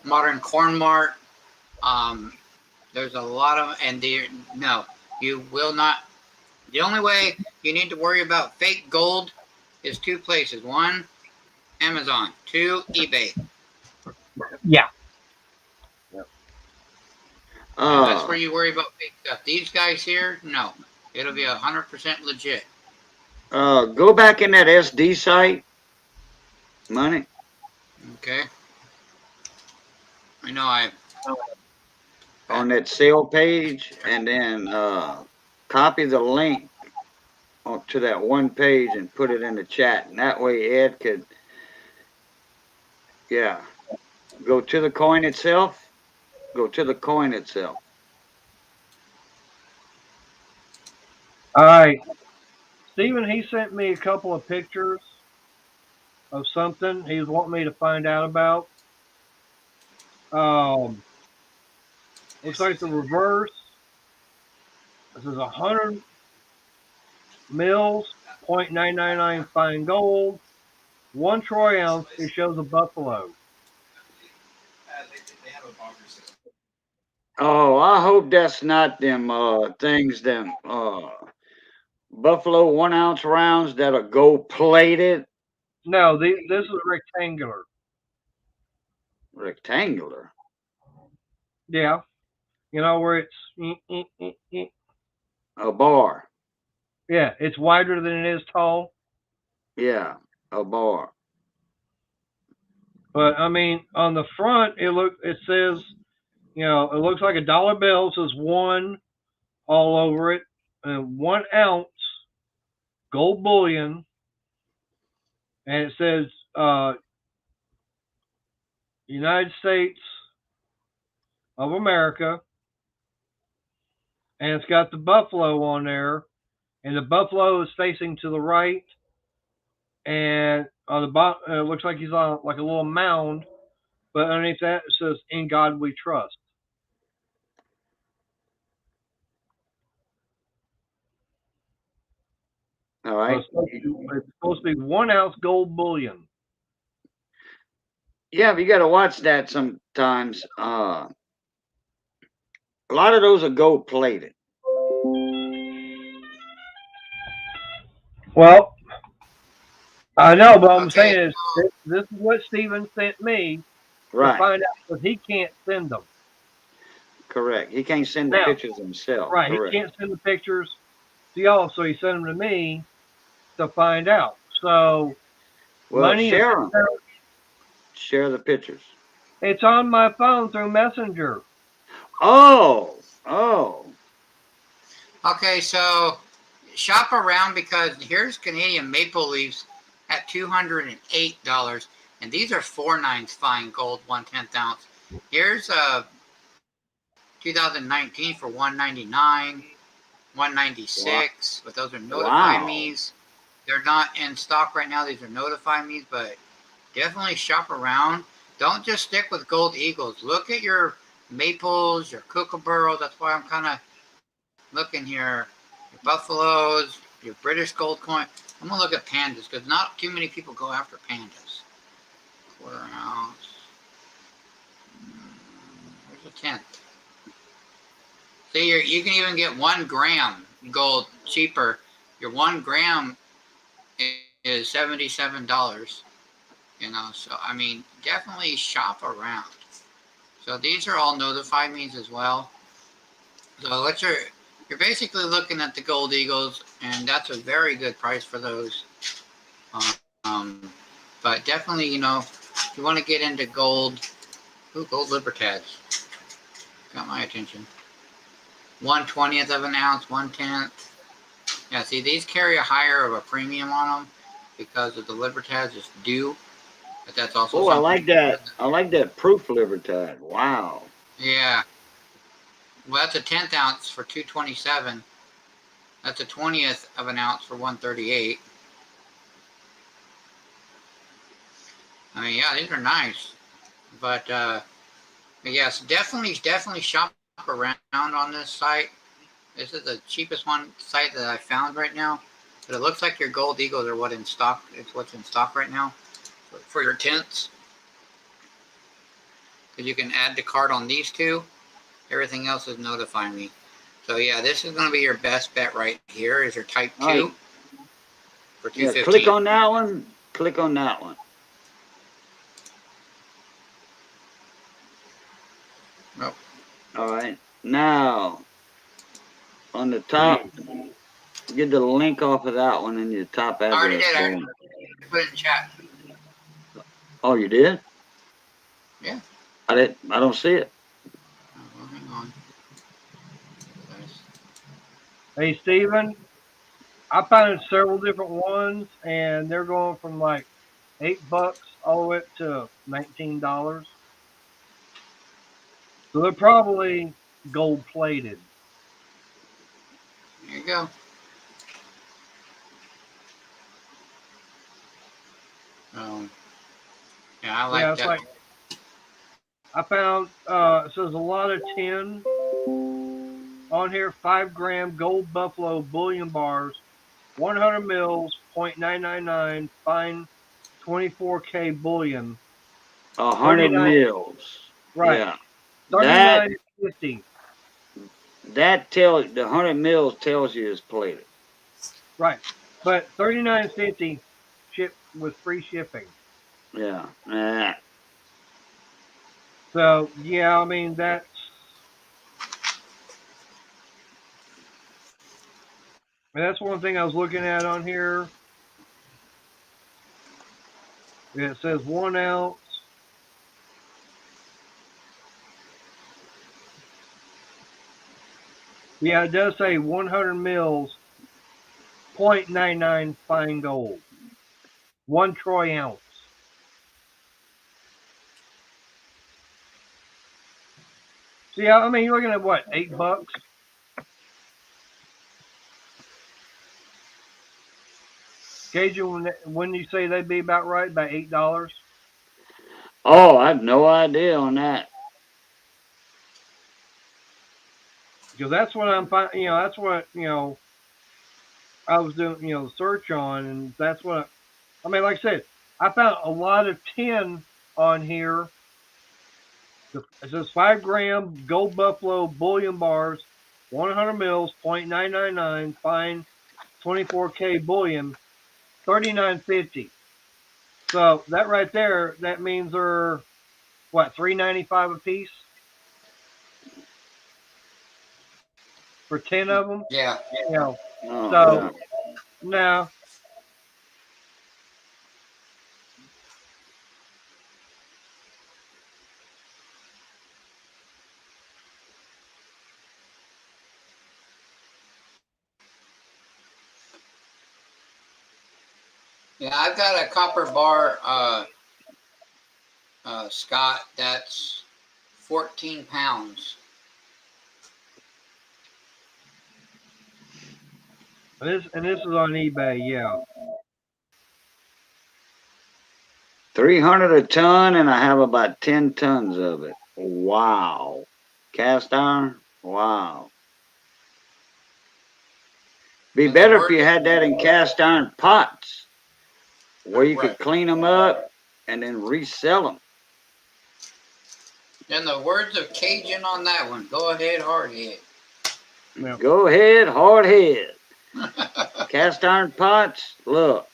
Speaker 6: Modern Corn Mart. There's a lot of, and no, you will not. The only way you need to worry about fake gold is 2 places. 1, Amazon. 2, eBay.
Speaker 1: Yeah.
Speaker 6: That's where you worry about fake stuff. These guys here, no. It'll be 100% legit.
Speaker 5: Go back in that SD site, money.
Speaker 6: Okay. I know
Speaker 5: On that sale page, and then copy the link to that one page and put it in the chat. And that way Ed could, go to the coin itself. Go to the coin itself.
Speaker 1: All right. Stephen, he sent me a couple of pictures of something he was wanting me to find out about. Looks like the reverse. This is 100 mils, 0.999 fine gold, 1 troy ounce. It shows a buffalo.
Speaker 5: Oh, I hope that's not them things, them Buffalo 1 ounce rounds that are gold plated.
Speaker 1: No, this is rectangular.
Speaker 5: Rectangular.
Speaker 1: Yeah. You know where it's
Speaker 5: A bar.
Speaker 1: yeah, it's wider than it is tall.
Speaker 5: Yeah, a bar.
Speaker 1: But I mean, on the front, it says, it looks like a dollar bill. It says 1 all over it, and 1 ounce gold bullion, and it says United States of America, and it's got the buffalo on there, and the buffalo is facing to the right, and on the bottom, it looks like he's on like a little mound, but underneath that it says "In God We Trust."
Speaker 5: All right.
Speaker 1: So it's supposed to be 1 ounce gold bullion.
Speaker 5: Yeah, but you got to watch that sometimes. A lot of those are gold plated.
Speaker 1: Well, I know, but I'm
Speaker 6: Okay,
Speaker 1: saying is this is what Steven sent me to
Speaker 5: Right.
Speaker 1: find out because he can't send them.
Speaker 5: Correct. He can't send the
Speaker 1: Now,
Speaker 5: pictures himself.
Speaker 1: right, he
Speaker 5: Correct.
Speaker 1: can't send the pictures to y'all, so he sent them to me to find out. So
Speaker 5: Well,
Speaker 1: money is
Speaker 5: share them. Share the pictures.
Speaker 1: it's on my phone through Messenger.
Speaker 5: Oh, oh.
Speaker 6: okay, so shop around because here's Canadian maple leaves at $208, and these are 4/9 fine gold 1/10 ounce. Here's 2019 for 199, 196, but those are notify
Speaker 5: Wow.
Speaker 6: me's. They're not in stock right now. These are notify me's, but definitely shop around. Don't just stick with gold eagles. Look at your maples, your kookaburras. That's why I'm kind of looking here. Your buffaloes, your British gold coin. I'm gonna look at pandas because not too many people go after pandas. Quarter ounce. Where's the 10th? See, you can even get 1 gram gold cheaper. Your 1 gram is $77. You know, so I mean, definitely shop around. So these are all notified means as well. So what you're basically looking at the gold eagles, and that's a very good price for those. Um, but definitely, you know, if you want to get into gold, ooh, gold Libertads got my attention. 1/20th of an ounce, 1/10. Yeah, see, these carry a higher of a premium on them because of the Libertads is due, but that's also
Speaker 5: Oh, I
Speaker 6: something.
Speaker 5: like that. I like that proof Libertad. Wow.
Speaker 6: Yeah. Well, that's a 10th ounce for 227. That's a 20th of an ounce for 138. I mean, yeah, these are nice, but yes, definitely shop around on this site. This is the cheapest one site that I found right now. But it looks like your gold eagles are what in stock. It's what's in stock right now for your tints. Because you can add the card on these two. Everything else is notifying me. So yeah, this is going to be your best bet right here. Is your Type 2
Speaker 5: Right.
Speaker 6: for
Speaker 5: Yeah,
Speaker 6: 215.
Speaker 5: click on that one. Click on that one.
Speaker 6: Oh.
Speaker 5: All right. Now, on the top, get the link off of that one in your top
Speaker 6: I already
Speaker 5: address.
Speaker 6: did. I
Speaker 5: Boom.
Speaker 6: put it in chat.
Speaker 5: Oh, you did?
Speaker 6: Yeah.
Speaker 5: I don't see it.
Speaker 6: Oh, well, hang on.
Speaker 1: Hey Steven, I found several different ones and they're going from like $8 all the way up to $19. So they're probably gold plated.
Speaker 6: There you go. Yeah, I like
Speaker 1: Yeah, it's
Speaker 6: that.
Speaker 1: like I found it says a lot of 10 on here, 5 gram gold buffalo bullion bars, 100 mils, 0.999 fine 24K bullion,
Speaker 5: 100
Speaker 1: 39,
Speaker 5: mils.
Speaker 1: right,
Speaker 5: Yeah. That
Speaker 1: 39.50,
Speaker 5: the 100 mils tells you it's plated.
Speaker 1: right, but 39.50 shipped with free shipping.
Speaker 5: Yeah. Nah.
Speaker 1: So yeah, I mean that's one thing I was looking at on here. It says 1 ounce. Yeah, it does say 100 mils, 0.99 fine gold, 1 troy ounce. So yeah, I mean you're looking at what, $8? Cajun, when you say they'd be about right, about $8.
Speaker 5: Oh, I have no idea on that.
Speaker 1: Because that's what I'm finding. That's what I was doing. Search on, and that's what I mean. Like I said, I found a lot of 10 on here. It says 5 gram gold buffalo bullion bars, 100 mils, 0.999 fine, 24K bullion. $39.50. So that right there, that means they're what, $3.95 a piece for 10 of them.
Speaker 6: Yeah.
Speaker 1: You know,
Speaker 5: Oh,
Speaker 1: so
Speaker 5: God.
Speaker 1: no.
Speaker 6: Yeah, I've got a copper bar, Scott, that's 14 pounds.
Speaker 1: And this is on eBay, yeah.
Speaker 5: 300 a ton, and I have about 10 tons of it. Wow. Cast iron? Wow. Be
Speaker 6: And the
Speaker 5: better if
Speaker 6: word,
Speaker 5: you had that in cast iron pots where you could
Speaker 6: right.
Speaker 5: clean them up and then resell them.
Speaker 6: And the words of Cajun on that one. Go ahead, hardhead.
Speaker 1: Yeah.
Speaker 5: Go ahead, hard head. Cast iron pots, look,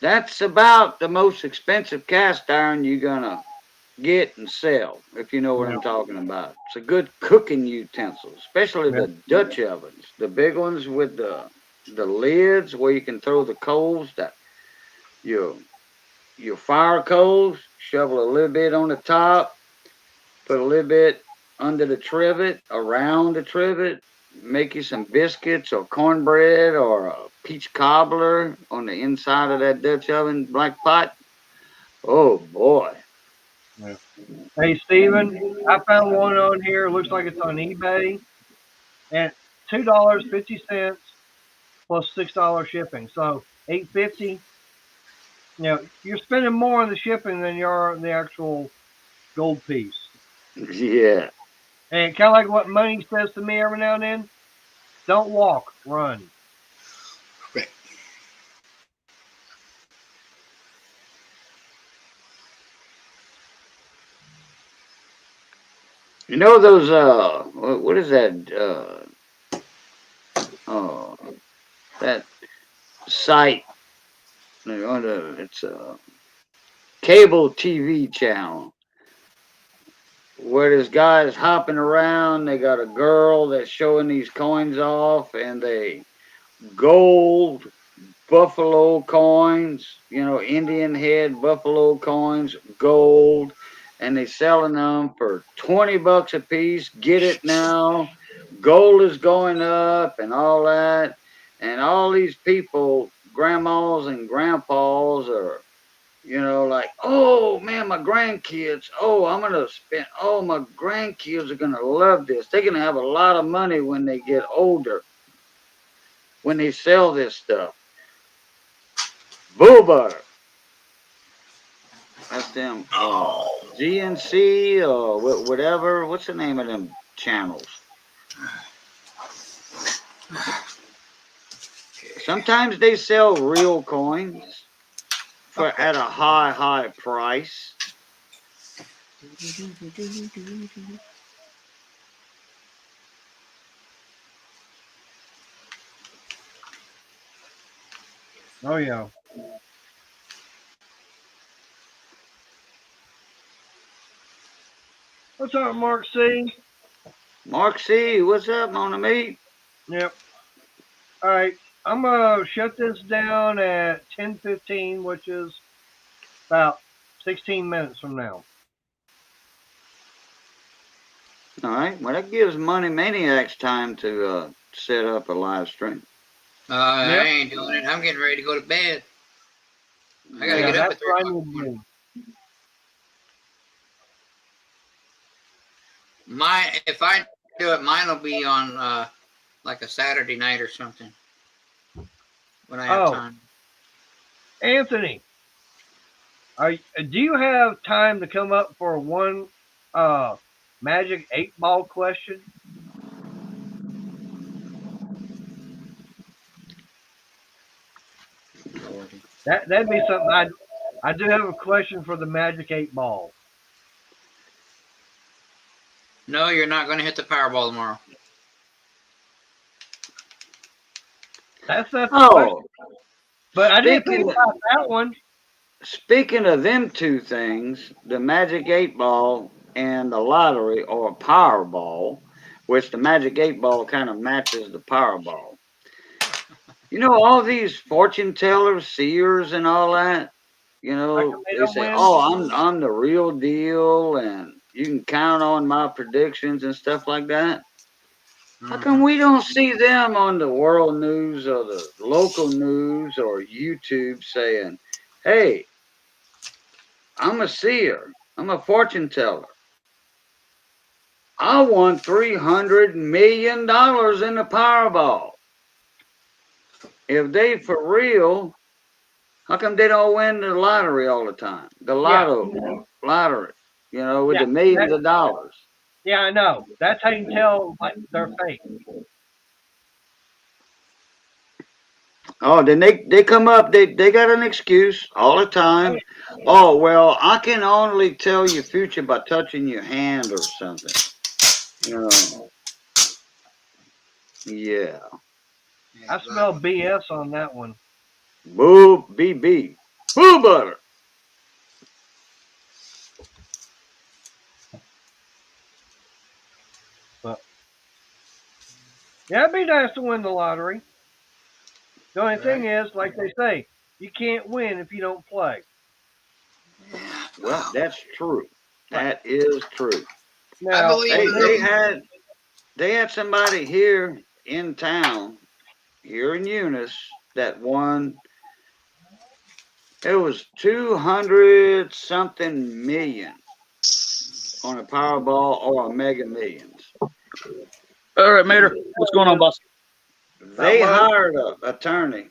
Speaker 5: that's about the most expensive cast iron you're gonna get and sell, if you know what
Speaker 1: Yeah.
Speaker 5: I'm talking about. It's a good cooking utensil, especially
Speaker 1: Yeah.
Speaker 5: the Dutch ovens, the big ones with the lids where you can throw the coals, that your fire coals, shovel a little bit on the top, put a little bit under the trivet, around the trivet, make you some biscuits or cornbread or a peach cobbler on the inside of that Dutch oven black pot. Oh boy.
Speaker 1: Yeah. Hey, Steven, I found one on here. Looks like it's on eBay. And $2.50 plus $6 shipping. So $8.50. You know, you're spending more on the shipping than you are on the actual gold piece.
Speaker 5: Yeah.
Speaker 1: And kind of like what money says to me every now and then, don't walk, run.
Speaker 6: Right.
Speaker 5: You know those what is that that site, it's a cable TV channel where this guy's hopping around, they got a girl that's showing these coins off, and they gold buffalo coins, Indian head buffalo coins, gold, and they selling them for $20 a piece. Get it now. Gold is going up and all that. And all these people, grandmas and grandpas are, like, oh man, my grandkids, my grandkids are gonna love this. They're gonna have a lot of money when they get older, when they sell this stuff. Bull butter. That's them GNC or whatever. What's the name of them channels? Sometimes they sell real coins at a high price.
Speaker 1: Oh, yeah. What's up, Mark C?
Speaker 5: Mark C, what's up, Mona Meat?
Speaker 1: Yep. All right. I'm going to shut this down at 10:15, which is about 16 minutes from now.
Speaker 5: All right. Well, that gives Money Maniacs time to set up a live stream.
Speaker 6: I
Speaker 1: Yep.
Speaker 6: ain't doing it. I'm getting ready to go to bed. I gotta
Speaker 1: Yeah,
Speaker 6: get up
Speaker 1: that's
Speaker 6: at 3
Speaker 1: what I
Speaker 6: o'clock.
Speaker 1: need to do.
Speaker 6: If I do it, mine will be on like a Saturday night or something when I have time.
Speaker 1: Anthony, do you have time to come up for one Magic 8-Ball question? That'd be something. I do have a question for the Magic 8-Ball.
Speaker 6: No, you're not going to hit the Powerball tomorrow.
Speaker 1: That's not the question. But I didn't
Speaker 5: Speaking
Speaker 1: think
Speaker 5: of,
Speaker 1: about that one.
Speaker 5: speaking of them two things, the Magic 8 Ball and the lottery or Powerball, which the Magic 8 Ball kind of matches the Powerball. You know, all these fortune tellers, seers, and all that. You
Speaker 1: How come
Speaker 5: know,
Speaker 1: they
Speaker 5: they
Speaker 1: don't
Speaker 5: say,
Speaker 1: win?
Speaker 5: "Oh, I'm the real deal, and you can count on my predictions and stuff like that." How come we don't see them on the world news or the local news or YouTube saying, "Hey, I'm a seer. I'm a fortune teller. I won $300 million in the Powerball." If they for real, how come they don't win the lottery all the time? The
Speaker 1: Yeah,
Speaker 5: lottery, with
Speaker 1: yeah,
Speaker 5: the millions of dollars.
Speaker 1: yeah. I know. That's how you can tell like they're fake.
Speaker 5: Oh, then they come up, they got an excuse all the time. Oh, well, I can only tell your future by touching your hand or something. You know, yeah.
Speaker 1: I smell BS on that one.
Speaker 5: Boo BB. Boo butter.
Speaker 1: But yeah, it'd be nice to win the lottery. The only thing is, like they say, you can't win if you don't play.
Speaker 5: Well, that's true.
Speaker 1: Right.
Speaker 5: That is true.
Speaker 6: I
Speaker 1: Now,
Speaker 6: believe
Speaker 5: They
Speaker 6: in
Speaker 5: they
Speaker 6: them.
Speaker 5: had they had somebody here in town, here in Eunice, that won. It was 200 something million on a Powerball or a Mega Millions.
Speaker 2: All right, Mater. What's going on, boss?
Speaker 5: They
Speaker 1: much.
Speaker 5: hired an attorney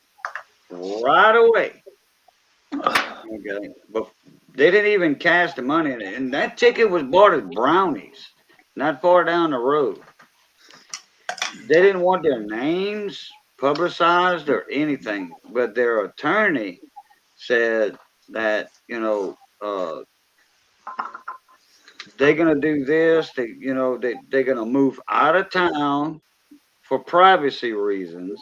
Speaker 5: right away. Okay, but they didn't even cash the money in it, and that ticket was bought at Brownies, not far down the road. They didn't want their names publicized or anything, but their attorney said that they're gonna do this. They're gonna move out of town for privacy reasons.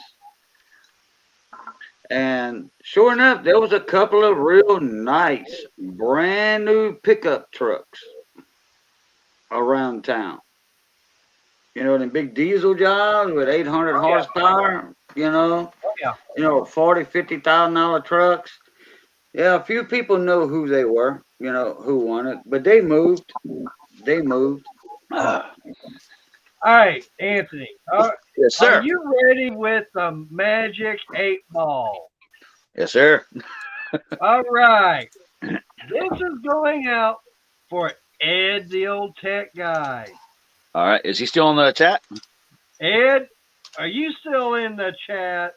Speaker 5: And sure enough, there was a couple of real nice, brand new pickup trucks around town. Them big diesel jobs with 800
Speaker 1: Oh yeah,
Speaker 5: horsepower.
Speaker 1: oh yeah.
Speaker 5: 40, $50,000 trucks. Yeah, a few people know who they were. Who won it, but they moved. They moved.
Speaker 1: All right, Anthony.
Speaker 2: Yes,
Speaker 1: Are
Speaker 2: sir.
Speaker 1: you ready with the Magic 8 Ball?
Speaker 2: Yes, sir.
Speaker 1: All right. This is going out for Ed, the old tech guy.
Speaker 2: All right. Is he still in the chat?
Speaker 1: Ed, are you still in the chat?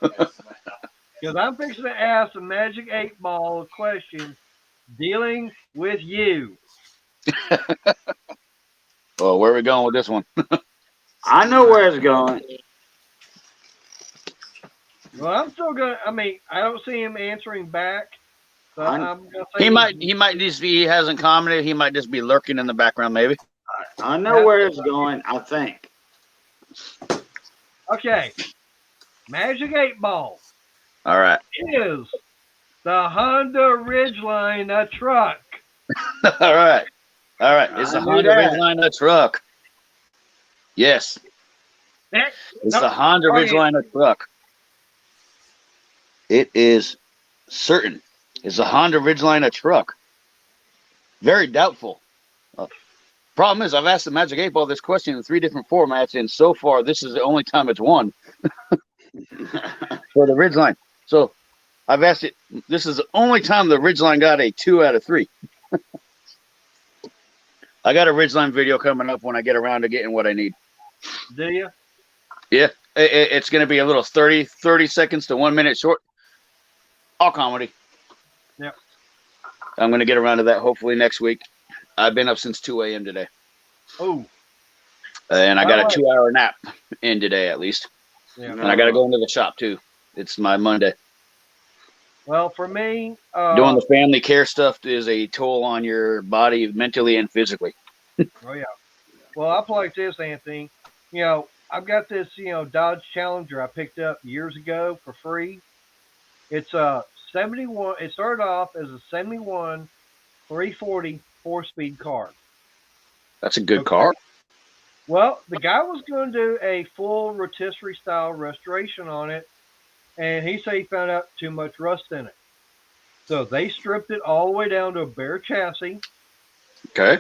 Speaker 1: Because I'm fixing to ask the Magic 8 Ball a question dealing with you.
Speaker 2: Well, where are we going with this one?
Speaker 5: I know where it's going.
Speaker 1: Well, I'm still gonna. I don't see him answering back, so
Speaker 5: I,
Speaker 1: I'm gonna say
Speaker 2: He might just be, he hasn't commented. He might just be lurking in the background, maybe.
Speaker 5: I know where it's going. I think.
Speaker 1: Okay. Magic 8 Ball
Speaker 2: All right.
Speaker 1: is the Honda Ridgeline a truck.
Speaker 2: All right. All right. It's
Speaker 5: I
Speaker 2: the
Speaker 5: knew
Speaker 2: Honda
Speaker 5: that.
Speaker 2: Ridgeline truck. Yes.
Speaker 1: Next.
Speaker 2: It's
Speaker 1: Nope.
Speaker 2: the Honda
Speaker 1: Okay.
Speaker 2: Ridgeline truck. It is certain. It's a Honda Ridgeline truck. Very doubtful. Problem is, I've asked the Magic 8 Ball this question in 3 different formats, and so far, this is the only time it's won for the Ridgeline. So I've asked it. This is the only time the Ridgeline got a 2 out of 3. I got a Ridgeline video coming up when I get around to getting what I need.
Speaker 1: Do you?
Speaker 2: Yeah, it's going to be a little 30 seconds to 1 minute short. All comedy.
Speaker 1: Yep.
Speaker 2: I'm going to get around to that hopefully next week. I've been up since 2 a.m. today.
Speaker 1: Oh.
Speaker 2: And I got a 2-hour nap in today at least.
Speaker 1: Yeah.
Speaker 2: And I got to go into the shop too. It's my Monday.
Speaker 1: Well, for me,
Speaker 2: Doing the family care stuff is a toll on your body mentally and physically.
Speaker 1: Oh yeah. Well, I'll play like this, Anthony. I've got this, Dodge Challenger I picked up years ago for free. It's a 71. It started off as a 71 340 4-speed car.
Speaker 9: That's a good
Speaker 1: Okay.
Speaker 9: car.
Speaker 1: Well, the guy was going to do a full rotisserie style restoration on it, and he said he found out too much rust in it. So they stripped it all the way down to a bare chassis,
Speaker 9: Okay.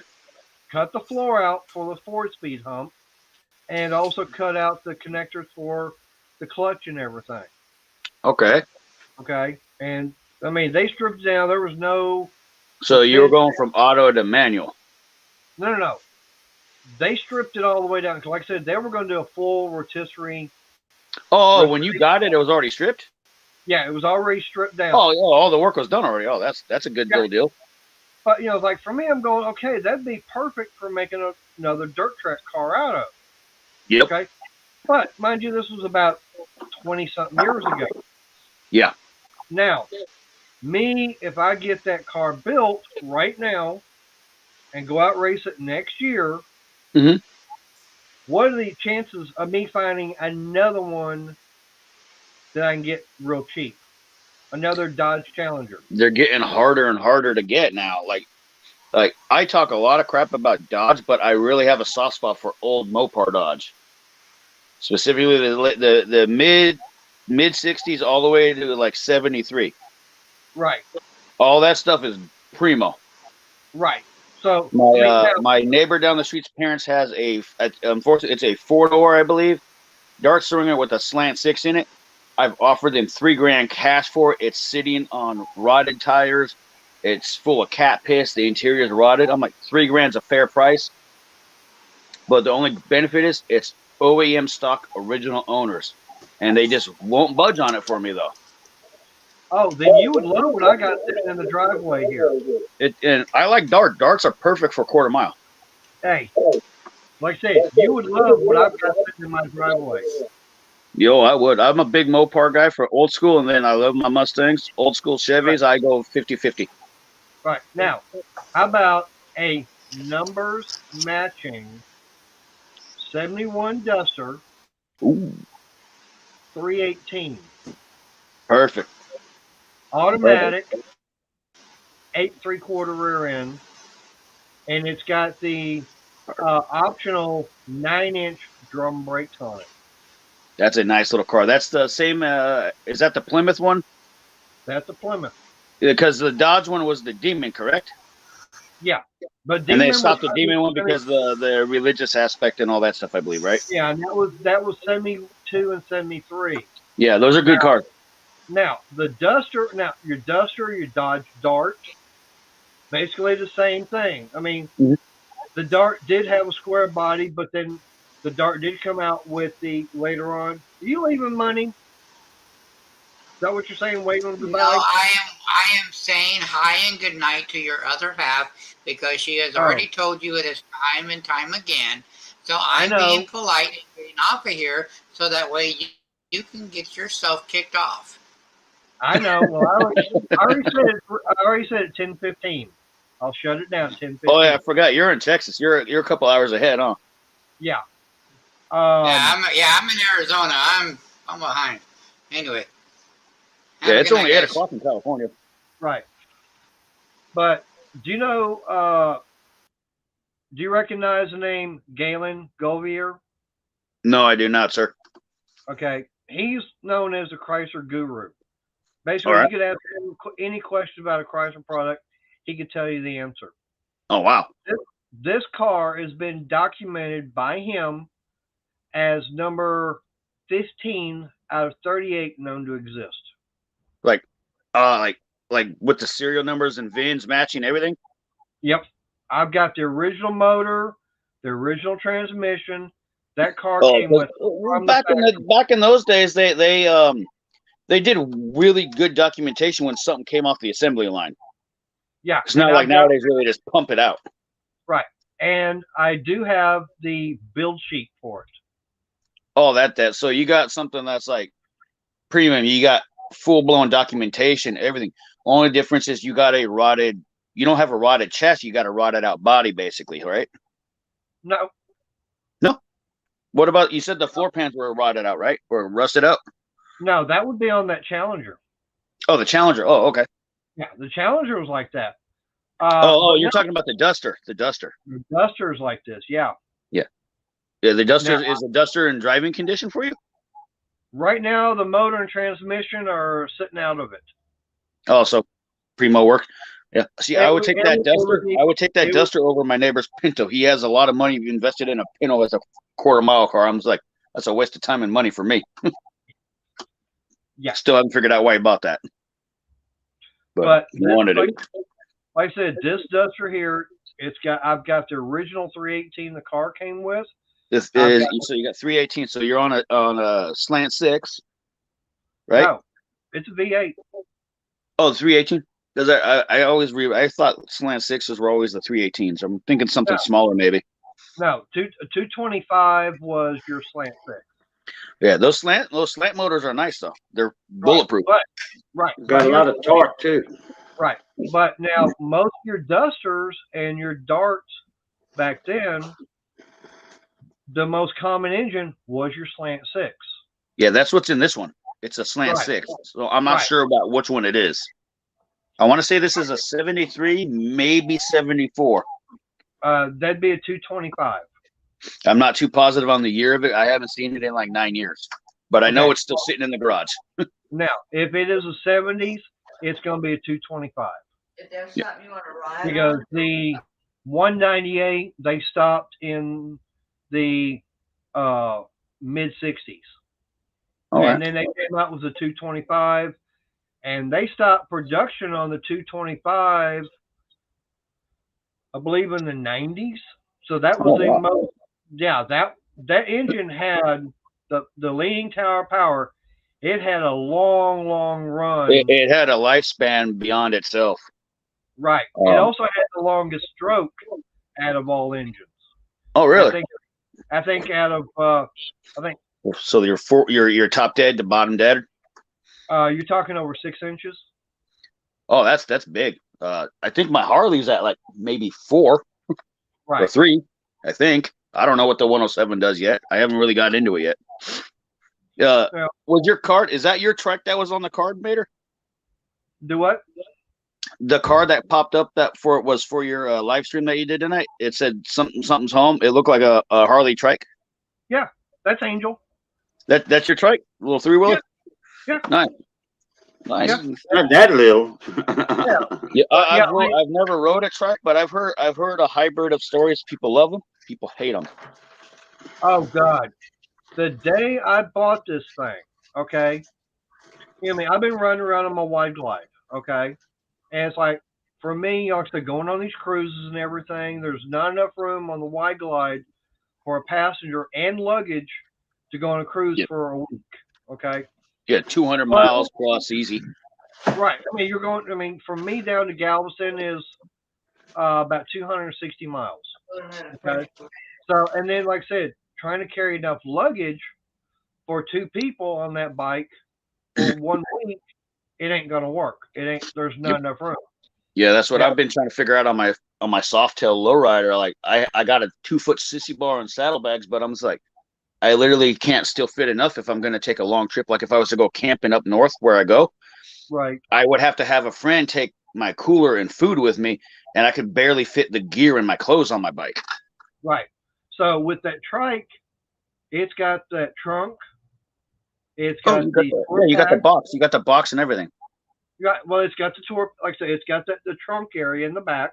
Speaker 1: cut the floor out for the 4-speed hump, and also cut out the connectors for the clutch and everything.
Speaker 9: Okay.
Speaker 1: Okay. And I mean, they stripped it down. There was no.
Speaker 9: So you were going from auto to manual.
Speaker 1: No. They stripped it all the way down. Because, like I said, they were going to do a full rotisserie.
Speaker 9: Oh, when you got it, it was already stripped?
Speaker 1: Yeah, it was already stripped down.
Speaker 9: Oh, yeah, all the work was done already. Oh, that's a good little deal.
Speaker 1: But, like for me, I'm going, okay, that'd be perfect for making another dirt track car out of.
Speaker 9: Yep.
Speaker 1: Okay. But, mind you, this was about 20-something years ago.
Speaker 9: Yeah.
Speaker 1: Now, me, if I get that car built right now and go out race it next year, what are the chances of me finding another one that I can get real cheap? Another Dodge Challenger.
Speaker 9: They're getting harder and harder to get now. Like I talk a lot of crap about Dodge, but I really have a soft spot for old Mopar Dodge, specifically the mid 60s all the way to like 73.
Speaker 1: Right.
Speaker 9: All that stuff is primo.
Speaker 1: Right. So
Speaker 9: my neighbor down the street's parents has unfortunately it's a 4-door, I believe, Dart Springer with a slant 6 in it. I've offered them $3,000 cash for it. It's sitting on rotted tires. It's full of cat piss. The interior is rotted. I'm like, $3,000 is a fair price. But the only benefit is it's OEM stock original owners, and they just won't budge on it for me though.
Speaker 1: Oh, then you would love what I got sitting in the driveway here.
Speaker 9: And I like Dart. Darts are perfect for quarter mile.
Speaker 1: Hey, like I say, you would love what I've got sitting in my driveway.
Speaker 9: Yo, I would. I'm a big Mopar guy for old school, and then I love my Mustangs. Old school Chevys, I go 50-50.
Speaker 1: Right. Now, how about a numbers matching 71 Duster,
Speaker 9: Ooh.
Speaker 1: 318.
Speaker 9: Perfect.
Speaker 1: Automatic, 8 3/4 rear end, and it's got the optional 9-inch drum brakes on it.
Speaker 9: That's a nice little car. That's the same. Is that the Plymouth one?
Speaker 1: That's a Plymouth.
Speaker 9: Because the Dodge one was the Demon, correct?
Speaker 1: Yeah, but
Speaker 9: and they stopped the Demon one because the religious aspect and all that stuff, I believe, right?
Speaker 1: Yeah, and that was 72 and 73.
Speaker 9: Yeah, those are good cars.
Speaker 1: Now the Duster, your Duster, your Dodge Dart, basically the same thing. I mean, the Dart did have a square body, but then the Dart did come out with the later on. Are you leaving money? Is that what you're saying? Waiting on goodbye?
Speaker 6: No, I am saying hi and good night to your other half because she has already told you it is time and time again. So I'm being polite and getting off of here so that way you can get yourself kicked off.
Speaker 1: I know. Well, I already said it 10:15. I'll shut it down 10:15.
Speaker 9: Oh yeah, I forgot. You're in Texas. You're a couple hours ahead, huh?
Speaker 1: Yeah.
Speaker 6: I'm in Arizona. I'm behind. Anyway.
Speaker 9: Yeah, it's only 8 o'clock in California.
Speaker 1: Right. But do you know? Do you recognize the name Galen Govier?
Speaker 9: No, I do not, sir.
Speaker 1: Okay, he's known as the Chrysler Guru. Basically, you could ask him any question about a Chrysler product, he could tell you the answer.
Speaker 9: Oh, wow.
Speaker 1: This car has been documented by him as number 15 out of 38 known to exist.
Speaker 9: Like with the serial numbers and VINs matching everything?
Speaker 1: Yep. I've got the original motor, the original transmission. That car came with
Speaker 9: back in those days they did really good documentation when something came off the assembly line.
Speaker 1: Yeah.
Speaker 9: It's not like nowadays where they just pump it out.
Speaker 1: Right. And I do have the build sheet for it.
Speaker 9: Oh, that. So you got something that's like premium. You got full-blown documentation, everything. Only difference is you don't have a rotted chassis, you got a rotted out body, basically, right?
Speaker 1: No.
Speaker 9: What about, you said the floor pans were rotted out, right? Or rusted out?
Speaker 1: No, that would be on that Challenger.
Speaker 9: Oh, the Challenger. Oh, okay.
Speaker 1: Yeah, the Challenger was like that.
Speaker 9: Oh,
Speaker 1: but
Speaker 9: you're
Speaker 1: now
Speaker 9: talking about the Duster. The Duster.
Speaker 1: the Duster's like this. Yeah.
Speaker 9: Yeah, the Duster
Speaker 1: Now,
Speaker 9: is the Duster in driving condition for you?
Speaker 1: right now, the motor and transmission are sitting out of it.
Speaker 9: Oh, so primo work. Yeah. See, I would take that Duster. I would take that
Speaker 1: it
Speaker 9: Duster over my neighbor's Pinto. He has a lot of money invested in a Pinto as a quarter-mile car. I'm just like, that's a waste of time and money for me.
Speaker 1: Yeah.
Speaker 9: Still haven't figured out why he bought that. But he wanted it.
Speaker 1: Like I said, this Duster here, I've got the original 318 the car came with.
Speaker 9: This is so you got 318. So you're on a slant 6, right?
Speaker 1: No, it's a V8.
Speaker 9: Oh, 318. Because I always I thought slant 6s were always the 318s. I'm thinking something smaller maybe.
Speaker 1: No, 225 was your slant 6.
Speaker 9: Yeah, those slant motors are nice though. They're bulletproof.
Speaker 1: Right.
Speaker 5: Got a lot of torque too.
Speaker 1: Right. But now most of your Dusters and your Darts back then, the most common engine was your slant 6.
Speaker 9: Yeah, that's what's in this one. It's a slant 6. So I'm not sure about which one it is. I want to say this is a 73, maybe 74.
Speaker 1: That'd be a 225.
Speaker 9: I'm not too positive on the year of it. I haven't seen it in like 9 years. But I know it's still sitting in the garage.
Speaker 1: Now, if it is a 70s, it's going to be a 225.
Speaker 7: If there's something you want to ride
Speaker 1: Because
Speaker 7: on.
Speaker 1: the 198, they stopped in the mid 60s. And then they came out with the 225, and they stopped production on the 225, I believe, in the 90s. So that was the most. Yeah, that engine had the leading tower power. It had a long, long run.
Speaker 9: It had a lifespan beyond itself.
Speaker 1: Right. It also had the longest stroke out of all engines.
Speaker 9: Oh, really?
Speaker 1: I think out of
Speaker 9: So your top dead to bottom dead.
Speaker 1: You're talking over 6 inches.
Speaker 9: Oh, that's big. I think my Harley's at like maybe 4 or 3. I think. I don't know what the 107 does yet. I haven't really got into it yet. Was your card? Is that your truck that was on the card, Mater?
Speaker 1: Do what?
Speaker 9: The card that popped up was for your live stream that you did tonight. It said something's home. It looked like a Harley trike.
Speaker 1: Yeah, that's Angel.
Speaker 9: That's your trike, little 3-wheeler.
Speaker 1: Yeah.
Speaker 9: Nice.
Speaker 5: Yeah. Not that little.
Speaker 9: Yeah. I've never rode a trike, but I've heard a hybrid of stories. People love them. People hate them.
Speaker 1: Oh God. The day I bought this thing, okay, I've been running around on my wide glide, okay, and it's like, for me, like I said, going on these cruises and everything, there's not enough room on the wide glide for a passenger and luggage to go on a cruise for a week, okay?
Speaker 9: Yeah, 200 miles plus, easy.
Speaker 1: Right. From me down to Galveston is about 260 miles, okay? So, and then, like I said, trying to carry enough luggage for 2 people on that bike for 1 week, it ain't gonna work. There's not enough room.
Speaker 9: Yeah, that's what I've been trying to figure out on my Softail lowrider. Like I got a 2-foot sissy bar and saddlebags, but I'm just like, I literally can't still fit enough if I'm gonna take a long trip. Like if I was to go camping up north where I go,
Speaker 1: right,
Speaker 9: I would have to have a friend take my cooler and food with me, and I could barely fit the gear and my clothes on my bike.
Speaker 1: Right. So with that trike, it's got that trunk. It's got
Speaker 9: you got the box. You got the box and everything.
Speaker 1: It's got the tour. Like I say, it's got the trunk area in the back.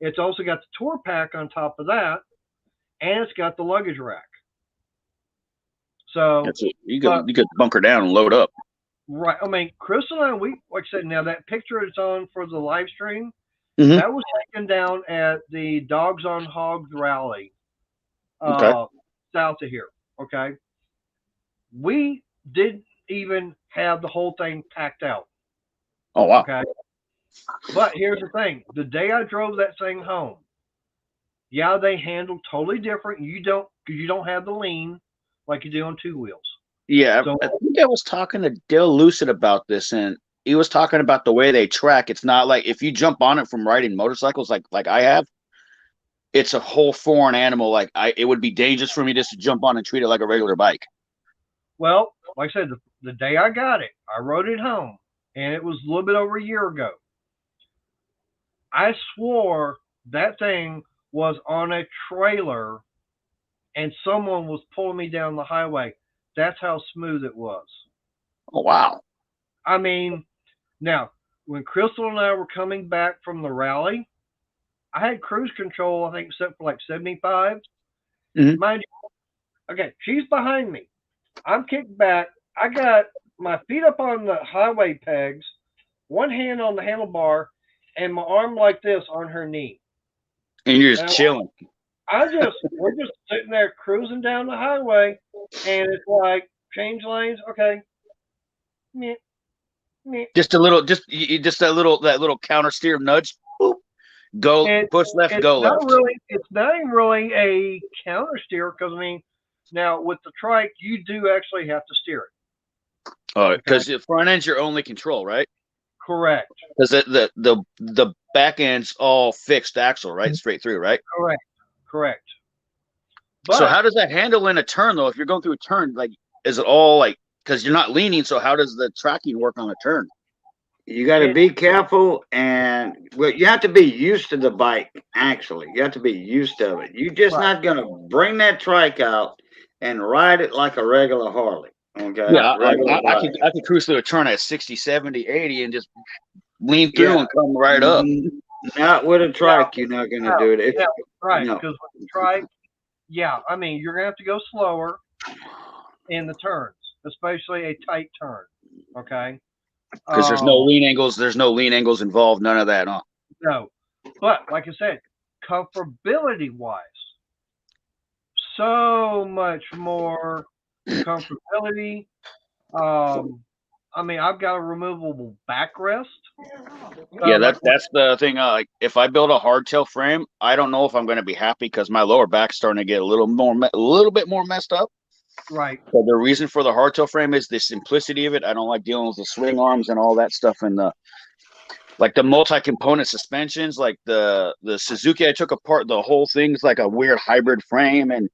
Speaker 1: It's also got the tour pack on top of that, and it's got the luggage rack. So
Speaker 9: that's it. You could bunker down and load up.
Speaker 1: Right. Crystal and I, like I said, now that picture it's on for the live stream,
Speaker 9: Mm-hmm.
Speaker 1: that was taken down at the Dogs on Hogs rally.
Speaker 9: Okay.
Speaker 1: South of here, okay? We didn't even have the whole thing packed out.
Speaker 9: Oh, wow.
Speaker 1: Okay? But here's the thing. The day I drove that thing home, they handle totally different. Because you don't have the lean like you do on 2 wheels.
Speaker 9: Yeah, so, I think I was talking to Dale Lucid about this, and he was talking about the way they track. It's not like if you jump on it from riding motorcycles like I have, it's a whole foreign animal. It would be dangerous for me just to jump on and treat it like a regular bike.
Speaker 1: Well, like I said, the day I got it, I rode it home, and it was a little bit over a year ago. I swore that thing was on a trailer and someone was pulling me down the highway. That's how smooth it was.
Speaker 9: Oh, wow.
Speaker 1: I mean, now, when Crystal and I were coming back from the rally, I had cruise control, I think, set for like 75.
Speaker 9: Mhm.
Speaker 1: Mind you, okay, she's behind me. I'm kicked back. I got my feet up on the highway pegs, one hand on the handlebar, and my arm like this on her knee.
Speaker 9: And you're just
Speaker 1: And
Speaker 9: chilling.
Speaker 1: we're just sitting there cruising down the highway, and it's like, change lanes, okay. Meh, meh.
Speaker 9: Just a little, just that little counter steer nudge. Boop. Go
Speaker 1: And
Speaker 9: push left,
Speaker 1: it's
Speaker 9: go
Speaker 1: not
Speaker 9: left.
Speaker 1: really, it's not even really a counter steer because I mean, now with the trike, you do actually have to steer it.
Speaker 9: Oh, because the front end's your only control, right?
Speaker 1: Correct.
Speaker 9: Because the back end's all fixed axle, right? Straight through, right?
Speaker 1: Correct. Correct. But
Speaker 9: So how does that handle in a turn though? If you're going through a turn, like, is it all like, because you're not leaning, so how does the tracking work on a turn?
Speaker 5: You got to be careful, and well, you have to be used to the bike. Actually, you have to be used to it. You're just not gonna bring that trike out and ride it like a regular Harley. Okay.
Speaker 9: Yeah,
Speaker 5: Regular
Speaker 9: I
Speaker 5: bike.
Speaker 9: could cruise through a turn at 60, 70, 80 and just lean through and come right up.
Speaker 5: Not with a trike, you're not gonna do it. If,
Speaker 1: right,
Speaker 5: no.
Speaker 1: because with the trike, yeah, I mean, you're gonna have to go slower in the turns, especially a tight turn. Okay.
Speaker 9: Because there's no lean angles. There's no lean angles involved. None of that, huh?
Speaker 1: No, but like I said, comfortability wise, so much more comfortability. I mean, I've got a removable backrest.
Speaker 9: Yeah, that's the thing. Like, if I build a hardtail frame, I don't know if I'm going to be happy because my lower back's starting to get a little bit more messed up.
Speaker 1: Right.
Speaker 9: So the reason for the hardtail frame is the simplicity of it. I don't like dealing with the swing arms and all that stuff, and the multi-component suspensions, like the Suzuki I took apart. The whole thing's like a weird hybrid frame, and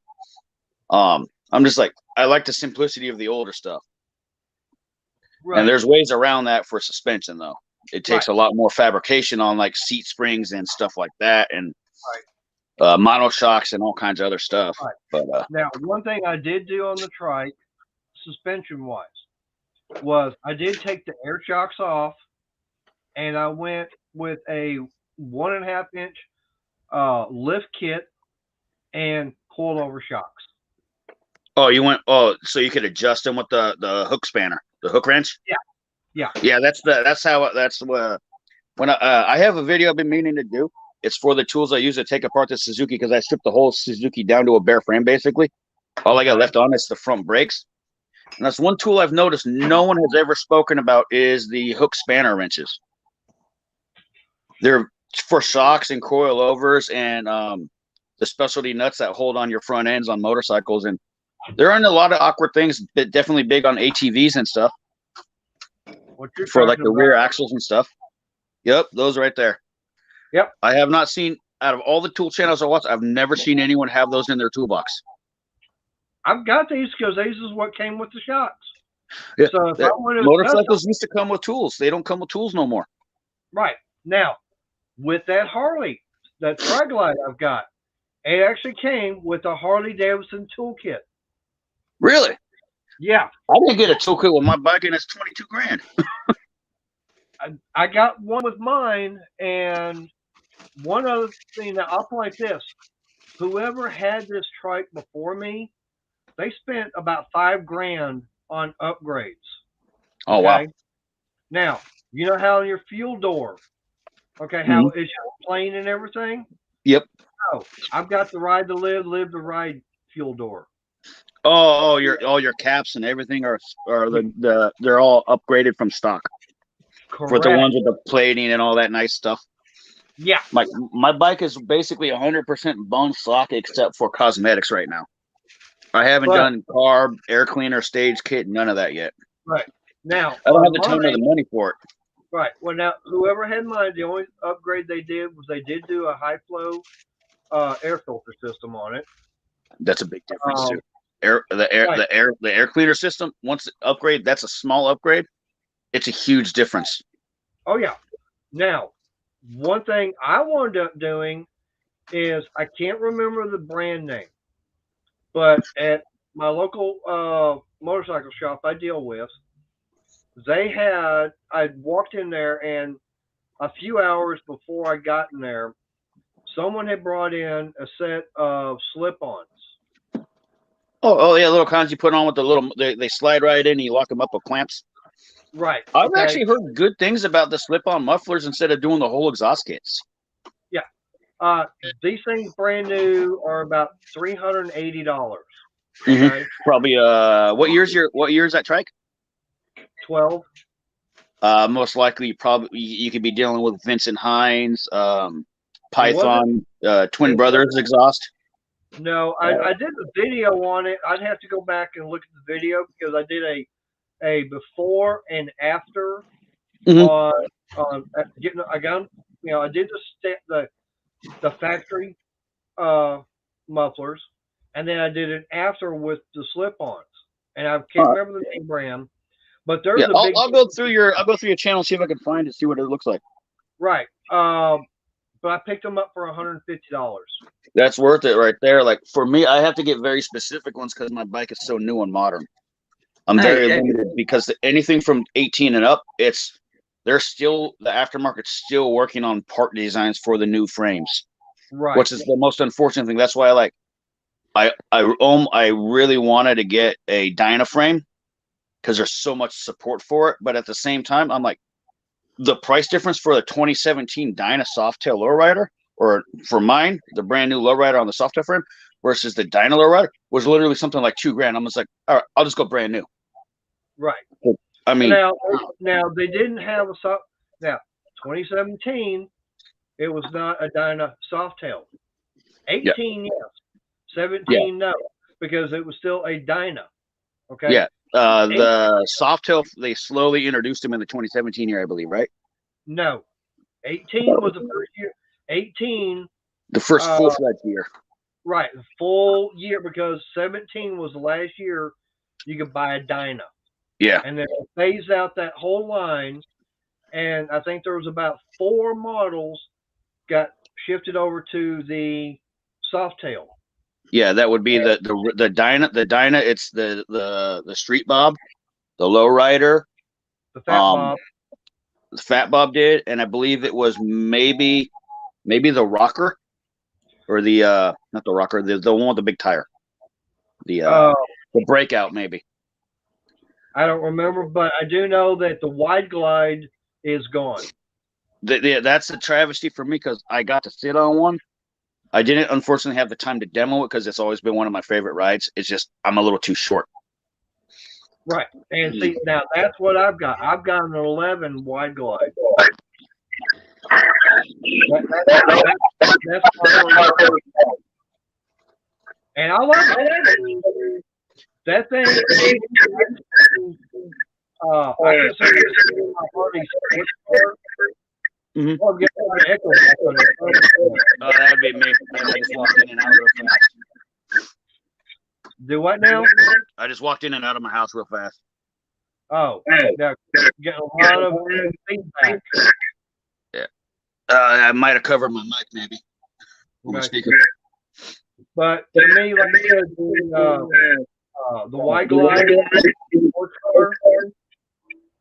Speaker 9: I'm just like, I like the simplicity of the older stuff. Right. And there's ways around that for suspension, though. It takes a lot more fabrication on like seat springs and stuff like that, and monoshocks and all kinds of other stuff.
Speaker 1: Right.
Speaker 9: But
Speaker 1: now, one thing I did do on the trike, suspension-wise, was I did take the air shocks off, and I went with a 1.5 inch lift kit and coiled over shocks.
Speaker 9: Oh, you went. Oh, so you could adjust them with the hook spanner, the hook wrench.
Speaker 1: Yeah.
Speaker 9: That's when I have a video I've been meaning to do. It's for the tools I use to take apart the Suzuki because I stripped the whole Suzuki down to a bare frame basically. All I got left on is the front brakes. And that's one tool I've noticed no one has ever spoken about is the hook spanner wrenches. They're for shocks and coilovers and the specialty nuts that hold on your front ends on motorcycles. And there aren't a lot of awkward things, but definitely big on ATVs and stuff. For like the rear axles and stuff. Yep, those right there.
Speaker 1: Yep.
Speaker 9: I have not seen, out of all the tool channels I watch, I've never seen anyone have those in their toolbox.
Speaker 1: I've got these because these is what came with the shocks.
Speaker 9: Yeah.
Speaker 1: So if I wanted
Speaker 9: motorcycles used to come with tools. They don't come with tools no more.
Speaker 1: Right. Now, with that Harley, that Tri-Glide I've got, it actually came with a Harley Davidson toolkit.
Speaker 9: Really?
Speaker 1: Yeah.
Speaker 9: I didn't get a toolkit with my bike, and it's $22,000.
Speaker 1: I got one with mine, and one other thing that I'll point this: whoever had this trike before me, they spent about $5,000 on upgrades.
Speaker 9: Oh wow!
Speaker 1: Now you know how your fuel door, how it's plain and everything.
Speaker 9: Yep.
Speaker 1: Oh, I've got the ride to live to ride fuel door.
Speaker 9: Oh, all your caps and everything are they're all upgraded from stock.
Speaker 1: Correct.
Speaker 9: For the ones with the plating and all that nice stuff.
Speaker 1: Yeah.
Speaker 9: My bike is basically 100% bone stock except for cosmetics right now. I haven't done carb, air cleaner, stage kit, none of that yet.
Speaker 1: Right. Now
Speaker 9: I don't have the time or the money for it.
Speaker 1: Right. Well, now whoever had mine, the only upgrade they did was they did do a high flow air filter system on it.
Speaker 9: That's a big difference too. The air cleaner system, once upgrade, that's a small upgrade. it's a huge difference.
Speaker 1: Oh yeah. Now, one thing I wound up doing is I can't remember the brand name, but at my local motorcycle shop I deal with, I walked in there, and a few hours before I got in there, someone had brought in a set of slip-ons.
Speaker 9: Oh yeah, little cons you put on with the little they slide right in and you lock them up with clamps.
Speaker 1: Right.
Speaker 9: I've
Speaker 1: Okay.
Speaker 9: actually heard good things about the slip-on mufflers instead of doing the whole exhaust kits.
Speaker 1: These things brand new are about $380. Okay.
Speaker 9: Probably what year's that trike?
Speaker 1: 12.
Speaker 9: Most likely you could be dealing with Vincent Hines, Python, Twin Brothers exhaust.
Speaker 1: No, I did the video on it. I'd have to go back and look at the video because I did a before and after on getting a gun. I did the factory mufflers, and then I did it after with the slip-ons, and I can't remember the name brand, but there's a big.
Speaker 9: I'll go through your channel, see if I can find it, see what it looks like.
Speaker 1: Right. But I picked them up for $150.
Speaker 9: That's worth it right there. Like for me, I have to get very specific ones because my bike is so new and modern. I'm very limited because anything from 18 and up, the aftermarket's still working on part designs for the new frames,
Speaker 1: Right.
Speaker 9: which is the most unfortunate thing. That's why I really wanted to get a Dyna frame because there's so much support for it. But at the same time, I'm like, the price difference for the 2017 Dyna Softail lowrider, or for mine, the brand new lowrider on the Softail frame versus the Dyna lowrider was literally something like $2,000. I'm just like, all right, I'll just go brand new.
Speaker 1: Right.
Speaker 9: I mean,
Speaker 1: now they didn't have a soft. Now 2017, it was not a Dyna Softail. 18, yes. 17, no, because it was still a Dyna. Okay.
Speaker 9: Yeah. The Softail, they slowly introduced them in the 2017 year, I believe, right?
Speaker 1: No. 18 was the first year. 18.
Speaker 9: The first full-fledged year.
Speaker 1: Right, the full year, because 17 was the last year you could buy a Dyna.
Speaker 9: Yeah.
Speaker 1: And then they phased out that whole line, and I think there was about 4 models got shifted over to the Softail.
Speaker 9: Yeah, that would be the Dyna. The Dyna, it's the Street Bob, the Lowrider,
Speaker 1: the Fat Bob.
Speaker 9: The Fat Bob did, and I believe it was maybe the Rocker, or the not the Rocker, the one with the big tire, the Breakout maybe.
Speaker 1: I don't remember, but I do know that the Wide Glide is gone.
Speaker 9: That's a travesty for me because I got to sit on one. I didn't, unfortunately, have the time to demo it because it's always been one of my favorite rides. It's just I'm a little too short.
Speaker 1: Right, and see, now that's what I've got. I've got an 11 Wide Glide. That's and I like that thing. I consider it my Harley sports car.
Speaker 9: Mm-hmm.
Speaker 1: Oh,
Speaker 9: that would be me. I just walked in and out real fast.
Speaker 1: Do what now?
Speaker 9: I just walked in and out of my house real fast.
Speaker 1: Oh, now getting a lot of feedback.
Speaker 9: Yeah, I might have covered my mic maybe.
Speaker 1: Okay. But to me, like I said, the White Glide sports car,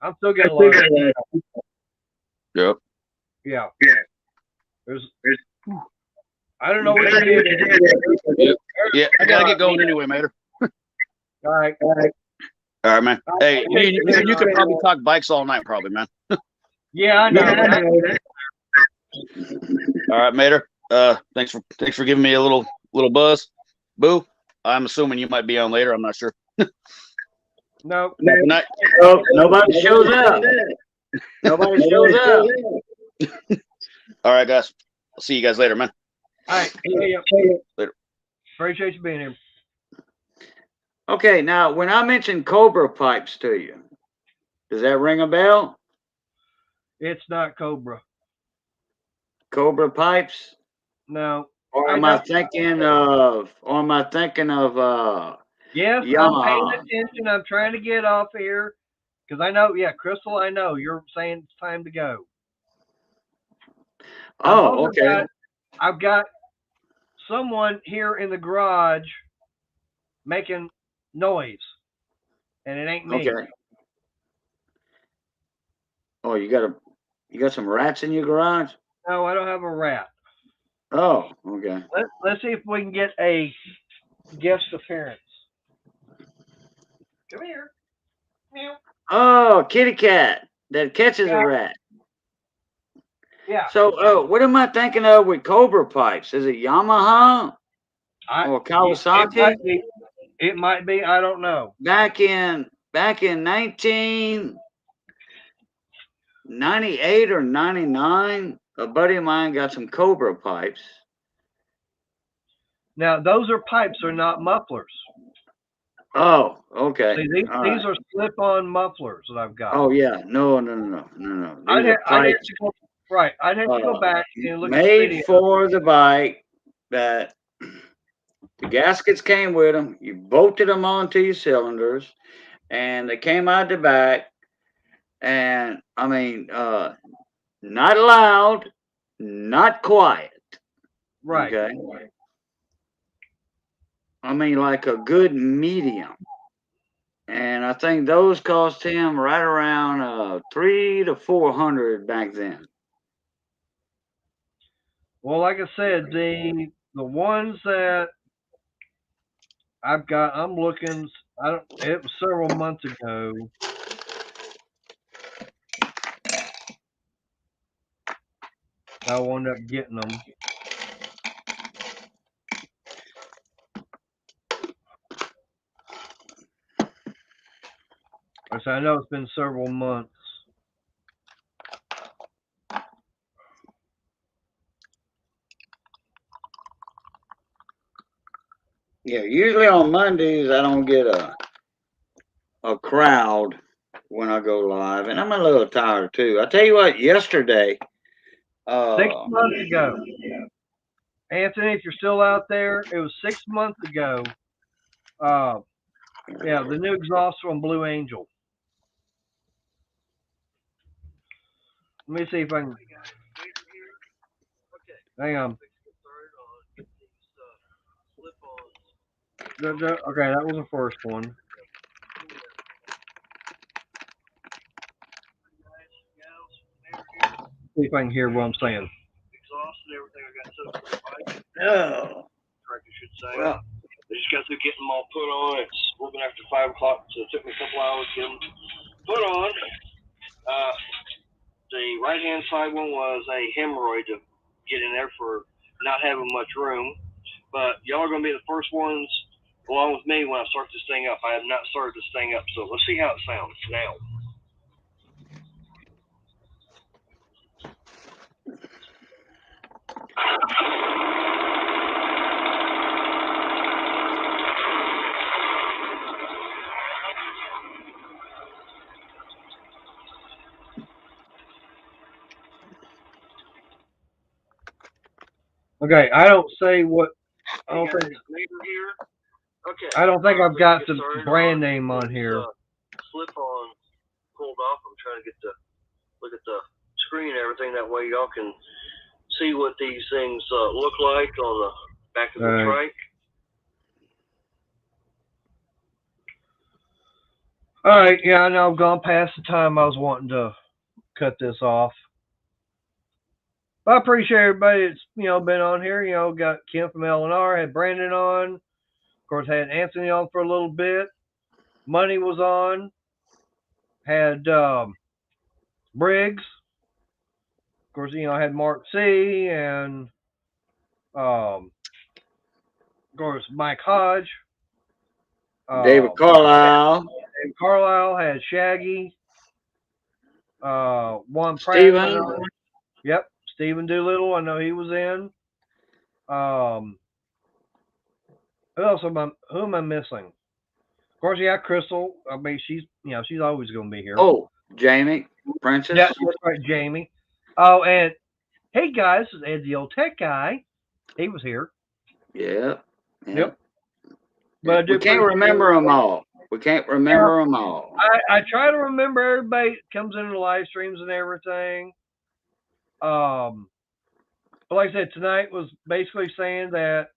Speaker 1: I'm still getting a lot of feedback.
Speaker 9: Yep.
Speaker 1: Yeah. There's I don't know what you did.
Speaker 9: Yeah, I gotta get going anyway, Mater.
Speaker 1: All right,
Speaker 9: man. Hey, you could probably talk bikes all night, probably, man.
Speaker 1: Yeah, I know.
Speaker 9: All right, Mater. Thanks for giving me a little buzz. Boo. I'm assuming you might be on later. I'm not sure.
Speaker 1: No.
Speaker 9: Good night.
Speaker 5: Oh, nobody shows up. Nobody shows up.
Speaker 9: All right, guys. I'll see you guys later, man.
Speaker 1: All right. See ya.
Speaker 9: Later.
Speaker 1: Appreciate you being here.
Speaker 5: Okay, now when I mentioned Cobra pipes to you, does that ring a bell?
Speaker 1: It's not Cobra.
Speaker 5: Cobra pipes?
Speaker 1: No.
Speaker 5: Or am I thinking of?
Speaker 1: Yes,
Speaker 5: Yamaha?
Speaker 1: I'm paying attention. I'm trying to get off here Because I know, yeah, Crystal, I know you're saying it's time to go.
Speaker 5: Oh, okay.
Speaker 1: I've got someone here in the garage making noise, and it ain't me.
Speaker 5: Okay. Oh, you got some rats in your garage?
Speaker 1: No, I don't have a rat.
Speaker 5: Oh, okay.
Speaker 1: Let's see if we can get a guest appearance. Come here. Meow.
Speaker 5: Oh, kitty cat that catches a rat.
Speaker 1: Yeah.
Speaker 5: So, what am I thinking of with Cobra pipes? Is it Yamaha or Kawasaki?
Speaker 1: It might be. I don't know.
Speaker 5: Back in 1998 or 99, a buddy of mine got some Cobra pipes.
Speaker 1: Now those are pipes, they're not mufflers.
Speaker 5: Oh, okay.
Speaker 1: See, these are slip-on mufflers that I've got.
Speaker 5: Oh yeah, no.
Speaker 1: I'd have to go, right. I'd have to go back and look at the video.
Speaker 5: Made for the bike. That the gaskets came with them. You bolted them onto your cylinders, and they came out the back. And I mean, not loud, not quiet.
Speaker 1: Right.
Speaker 5: Okay. I mean, like a good medium. And I think those cost him right around $300 to $400 back then.
Speaker 1: Well, like I said, the ones that I've got, I'm looking. It was several months ago. I wound up getting them. I know it's been several months.
Speaker 5: Yeah, usually on Mondays I don't get a crowd when I go live, and I'm a little tired too. I tell you what, yesterday,
Speaker 1: 6 months ago, Anthony, if you're still out there, it was 6 months ago. Yeah, the new exhaust from Blue Angel. Let me see if I can. Hang on. Okay, that was the first one. See if I can hear what I'm saying. Exhaust and everything. I got
Speaker 5: oh,
Speaker 1: I should say.
Speaker 5: well,
Speaker 1: They just got through getting them all put on. It's working after 5 o'clock, so it took me a couple hours to get them put on. The right-hand side one was a hemorrhoid to get in there for not having much room. But y'all are going to be the first ones, along with me, when I start this thing up. I have not started this thing up, so let's see how it sounds now. Okay, I don't say what. I don't think. Okay. I don't think I've got the brand name on here. Slip on pulled off. I'm trying to look at the screen and everything. That way y'all can see what these things look like on the back of the trike. All right, yeah, I know I've gone past the time I was wanting to cut this off. But I appreciate everybody that's, been on here. Got Kim from L&R, had Brandon on. Of course, had Anthony on for a little bit. Money was on. Had Briggs. Of course, I had Mark C. and of course, Mike Hodge.
Speaker 5: David Carlisle.
Speaker 1: David Carlisle had Shaggy. Juan Pratt.
Speaker 5: Steven.
Speaker 1: Yep, Stephen Doolittle. I know he was in. Who else who am I missing? Of course, yeah, Crystal. I mean, she's always going to be here.
Speaker 5: Oh, Jamie, Princess.
Speaker 1: Yeah, that's right, Jamie. Oh, and hey guys, this is Ed, the old tech guy. He was here.
Speaker 5: Yeah.
Speaker 1: Yep. But
Speaker 5: we can't remember them all. We can't remember them all.
Speaker 1: I try to remember everybody that comes into the live streams and everything. But like I said, tonight was basically saying that,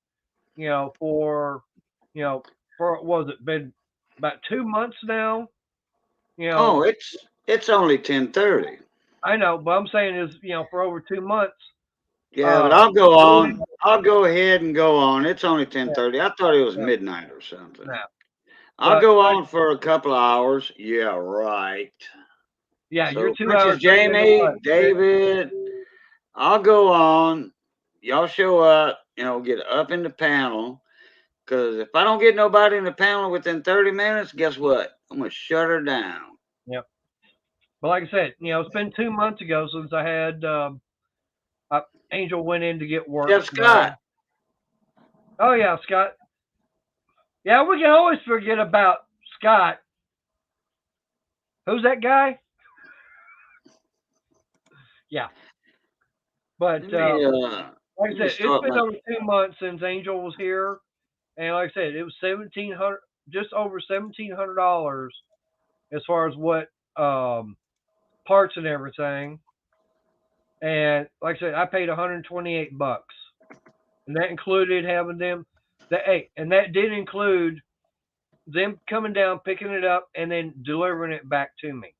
Speaker 1: for what was it, been about 2 months now?
Speaker 5: Oh, it's only 10:30.
Speaker 1: I know, but I'm saying is, for over 2 months.
Speaker 5: Yeah, but I'll go on. I'll go ahead and go on. It's only 10:30. I thought it was midnight or something.
Speaker 1: No.
Speaker 5: I'll go on for a couple of hours. Yeah, right.
Speaker 1: Yeah,
Speaker 5: So,
Speaker 1: you're 2
Speaker 5: Princess
Speaker 1: hours.
Speaker 5: Jamie, David, I'll go on. Y'all show up, get up in the panel. Because if I don't get nobody in the panel within 30 minutes, guess what? I'm going to shut her down.
Speaker 1: Yep. But like I said, it's been 2 months ago since I had Angel went in to get work.
Speaker 5: Yeah, Scott.
Speaker 1: Oh, yeah, Scott. Yeah, we can always forget about Scott. Who's that guy? Yeah. But like I said, it's been over 2 months since Angel was here. And like I said, it was $1,700, just over $1,700 as far as what parts and everything. And like I said, I paid $128, and that included having them. And that did include them coming down, picking it up, and then delivering it back to me.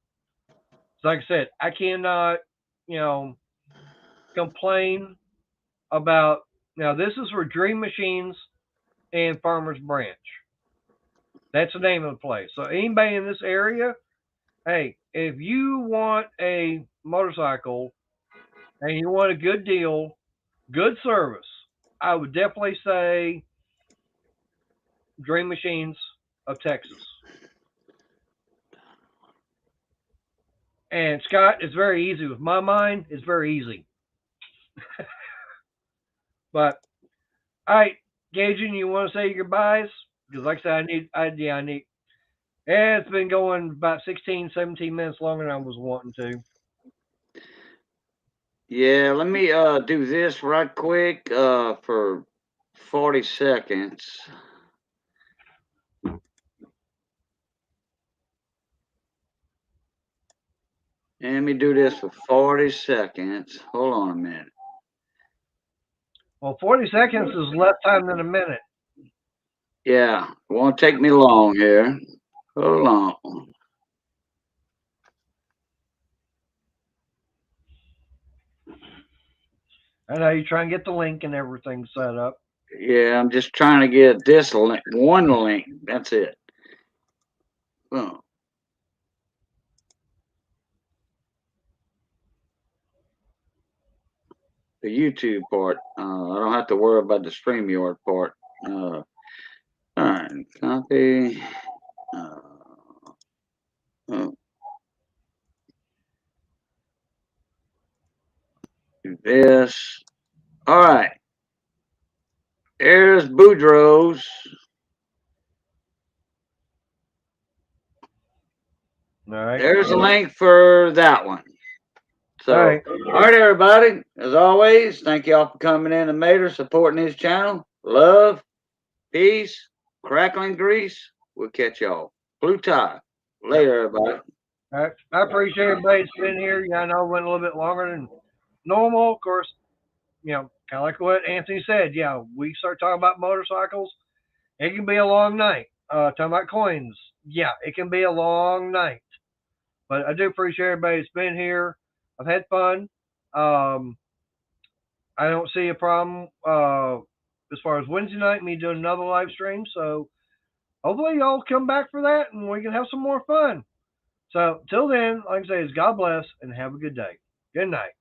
Speaker 1: So like I said, I cannot, complain about. Now this is for Dream Machines and Farmers Branch. That's the name of the place. So anybody in this area, hey, if you want a motorcycle and you want a good deal, good service, I would definitely say Dream Machines of Texas. And Scott, it's very easy. With my mind, it's very easy. But, all right, Gaijin, you want to say your goodbyes? Because like I said, I need. Yeah, it's been going about 16, 17 minutes longer than I was wanting to.
Speaker 5: Yeah, let me do this right quick for 40 seconds. Let me do this for 40 seconds. Hold on a minute.
Speaker 1: Well, 40 seconds is less time than a minute.
Speaker 5: Yeah, it won't take me long here. Hold on.
Speaker 1: I know you try and get the link and everything set up.
Speaker 5: Yeah, I'm just trying to get this link, one link. That's it. Oh. The YouTube part. I don't have to worry about the StreamYard part. All right, copy. Do this. All right. There's Boudreaux's.
Speaker 1: All right.
Speaker 5: There's a link for that one. So, all right, everybody. As always, thank y'all for coming in and Mater, supporting his channel. Love, peace, crackling grease. We'll catch y'all. Blue tie. Later, everybody.
Speaker 1: All right. I appreciate everybody's been here. Yeah, I know it went a little bit longer than normal. Of course, kind of like what Anthony said. Yeah, we start talking about motorcycles. It can be a long night. Talking about coins. Yeah, it can be a long night. But I do appreciate everybody that's been here. I've had fun. I don't see a problem as far as Wednesday night, me doing another live stream. So hopefully y'all come back for that and we can have some more fun. So till then, like I say, is God bless and have a good day. Good night.